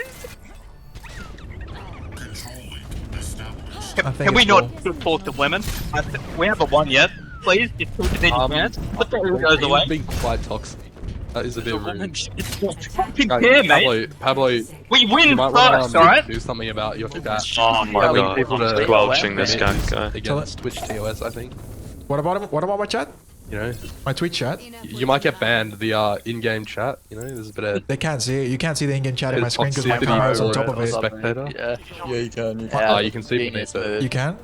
Can we not talk to women? We haven't won yet. Please, just talk to the fans. Put the goes away. Being quite toxic. That is a bit rude. Fucking care, mate. Pablo, We win you might wanna, first, alright? do something about your chat. Oh my god. People to Squelching this guy. against Twitch TOS, I think. What about him? What about my chat? You know, My Twitch chat? you might get banned the in-game chat. You know, there's a bit of They can't see it. You can't see the in-game chat in my There's screen because my toxicity camera is on over top it of on it. spectator. Yeah, you can. You can. Oh, you can see beneath it. You can?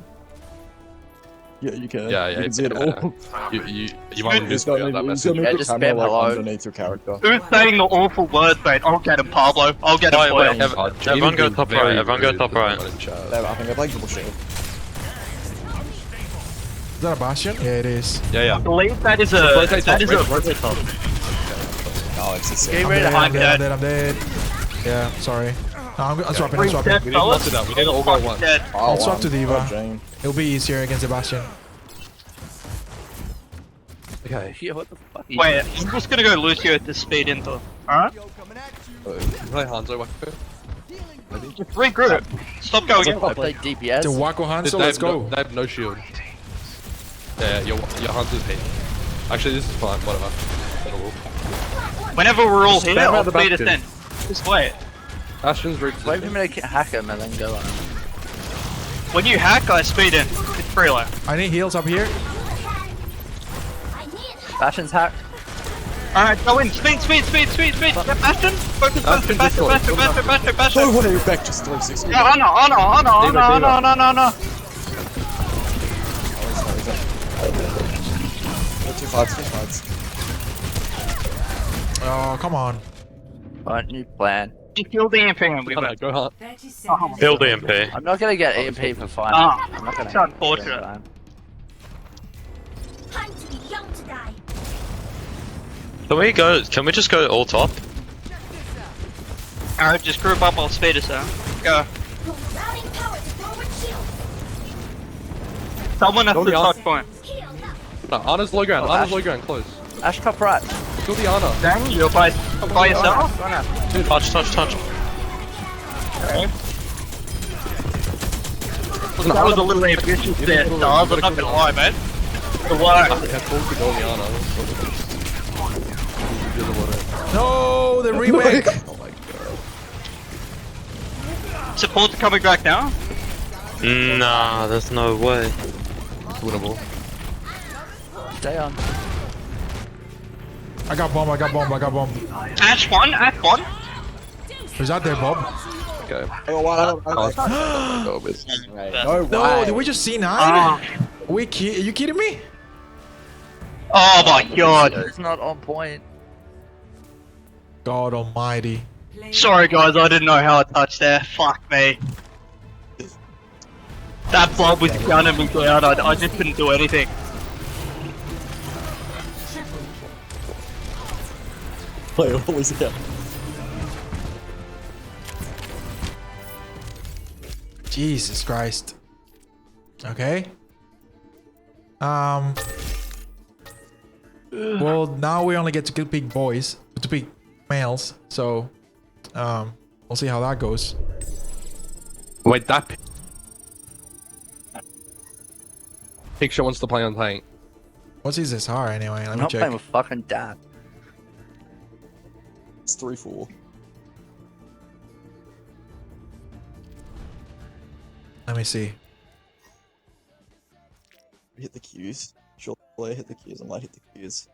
Yeah, you can. Yeah, yeah, You can see it yeah. all. You might You just just got gotta that move message. the camera like underneath your character. Who's saying the awful words, mate? I'll get him, Pablo. I'll get him. Wait, Foiled. everyone go top right. Everyone go top right. I think I played double shield. Is that a Bastion? Yeah, it is. Yeah, I believe that is a Robotop. No, it's a Get set. ready to hide that. I'm dead. Yeah, sorry. No, I'm swapping. I'm swapping. We need to lock it up. We need to all go one. I'll swap to Diva. Jane. It'll be easier against Sebastian. Okay. Yeah, what the fuck? Wait, I'm just gonna go Lucio to speed into. Alright? Play Hanzo Wako. Just regroup. Stop going in. I play DPS. To Wako Hanzo, let's go. They have no shield. Yeah, your Hanzo's hit. Actually, this is fine. Whatever. Whenever we're all here, Spam out I'll the speed us Bastion. in. Just wait. Bastion's rigged. Wait for me to hack him and then go on him. When you hack, I speed in. It's free low. I need heals up here. Bastion's hacked. Alright, go in. Speed. Get Bastion. Focus Bastion. Oh, what are you back? Just 360. Yeah, no. Two fights. Oh, come on. Alright, new plan. Just kill the EMP and we Go hunt. Build EMP. I'm not gonna get EMP for fun. Ah, I'm not gonna. it's unfortunate. Time to be young to die. Can we just go all top? Alright, just group up, I'll speed us out. Go. Routing power to forward shield. Someone has Go the the touch point. No, Ana's low ground. Ana's low ground. Close. Ash top right. Kill the Ana. Dang, you're by yourself? Touch. Okay. That was a little ambitious there, Stars, I'm not gonna lie, mate. The work. Yeah, told to go the Ana. No, the remake. Oh my god. Support's coming back now? Nah, there's no way. Winnable. Stay on. I got bomb. Ash one. Is that there, Bob? Okay. Oh, wow. Go with. No No, way. did we just see 9? Ah. Are you kidding me? Oh my god. It's not on point. God almighty. Sorry guys, I didn't know how I touched there. Fuck me. That blob was gunning me down, I just couldn't do anything. Play all is again. Jesus Christ. Okay. Well, now we only get to pick boys, to pick males. So, we'll see how that goes. Wait, that picture wants to play on tank. What's his SR anyway? Let I'm me not check. playing with fucking dad. It's 3-4. Let me see. Hit the Qs. Sure, player hit the Qs. I might hit the Qs.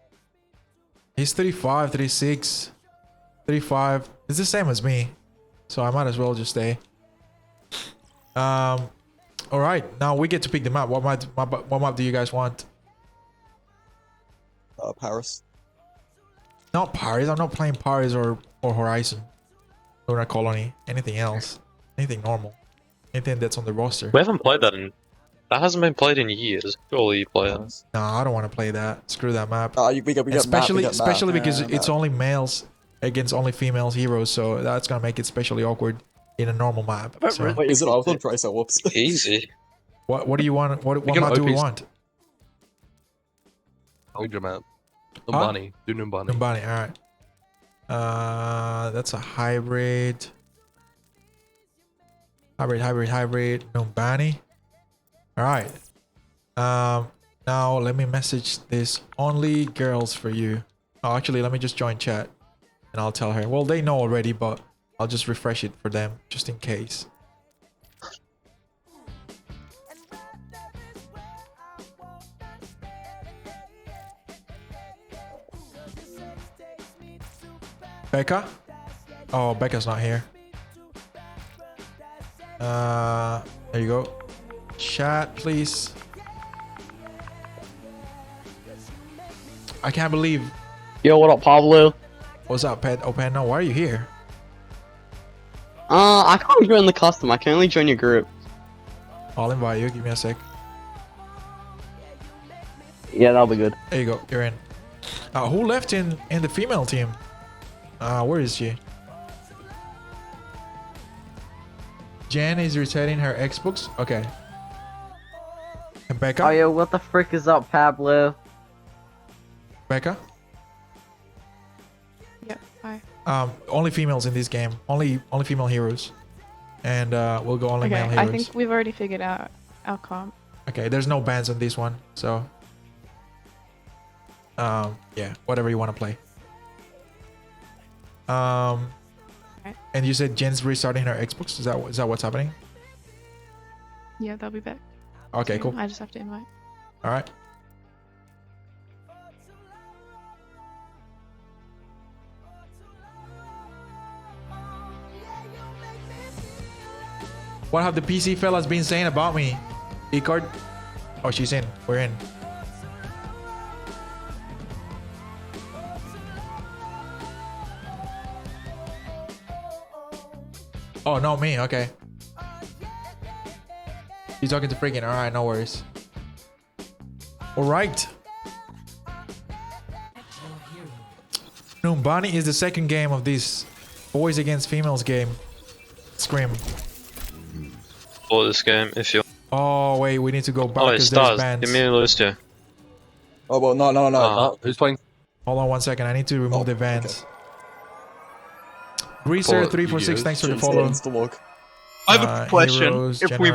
He's 35, 36, 35. It's the same as me, so I might as well just stay. All right, now we get to pick the map. What map do you guys want? Paris. Not Paris. I'm not playing Paris or Horizon. Lunar Colony. Anything else? Anything normal? Anything that's on the roster? We haven't played that in. That hasn't been played in years. Surely you play it. No, I don't want to play that. Screw that map. We got especially map, especially map. because Yeah, it's map. only males against only females heroes, so that's gonna make it especially awkward in a normal map. So. Wait, is it? I thought Tracer. Whoops. Easy. What do you want? What can map do we OP want? Hold your map. Numbani. Do Numbani. Numbani. All right. That's a hybrid. Hybrid. Numbani. All right. Now let me message this only girls for you. Oh, actually, let me just join chat, and I'll tell her. Well, they know already, but I'll just refresh it for them just in case. Becca? Oh, Becca's not here. There you go. Chat, please. I can't believe. Yo, what up, Pablo? What's up, Pet? Oh, Pet, no, why are you here? I can't join the custom. I can only join your group. I'll invite you. Give me a sec. Yeah, that'll be good. There you go. You're in. Who left in the female team? Where is she? Jen is resetting her Xbox. Okay. And Becca? Oh, yo, what the frick is up, Pablo? Becca? Yep, hi. Only females in this game. Only female heroes. And we'll go only Okay, male heroes. I think we've already figured out our comp. Okay, there's no bans on this one, so yeah, whatever you want to play. And you said Jen's restarting her Xbox. Is that what's happening? Yeah, they'll be back. Okay, soon. cool. I just have to invite. All right. What have the PC fellas been saying about me? E-card? Oh, she's in. We're in. Oh, no, me. Okay. You're talking to freaking. All right, no worries. All right. Numbani is the second game of this boys against females game. Scream. For this game, if you. Oh wait, we need to go back. Oh, it 'cause there's does. bans. Give me a list here. Oh well, no. Who's playing? Hold on 1 second. I need to remove the bans. Greaser346, thanks for the follow. I have a question. If we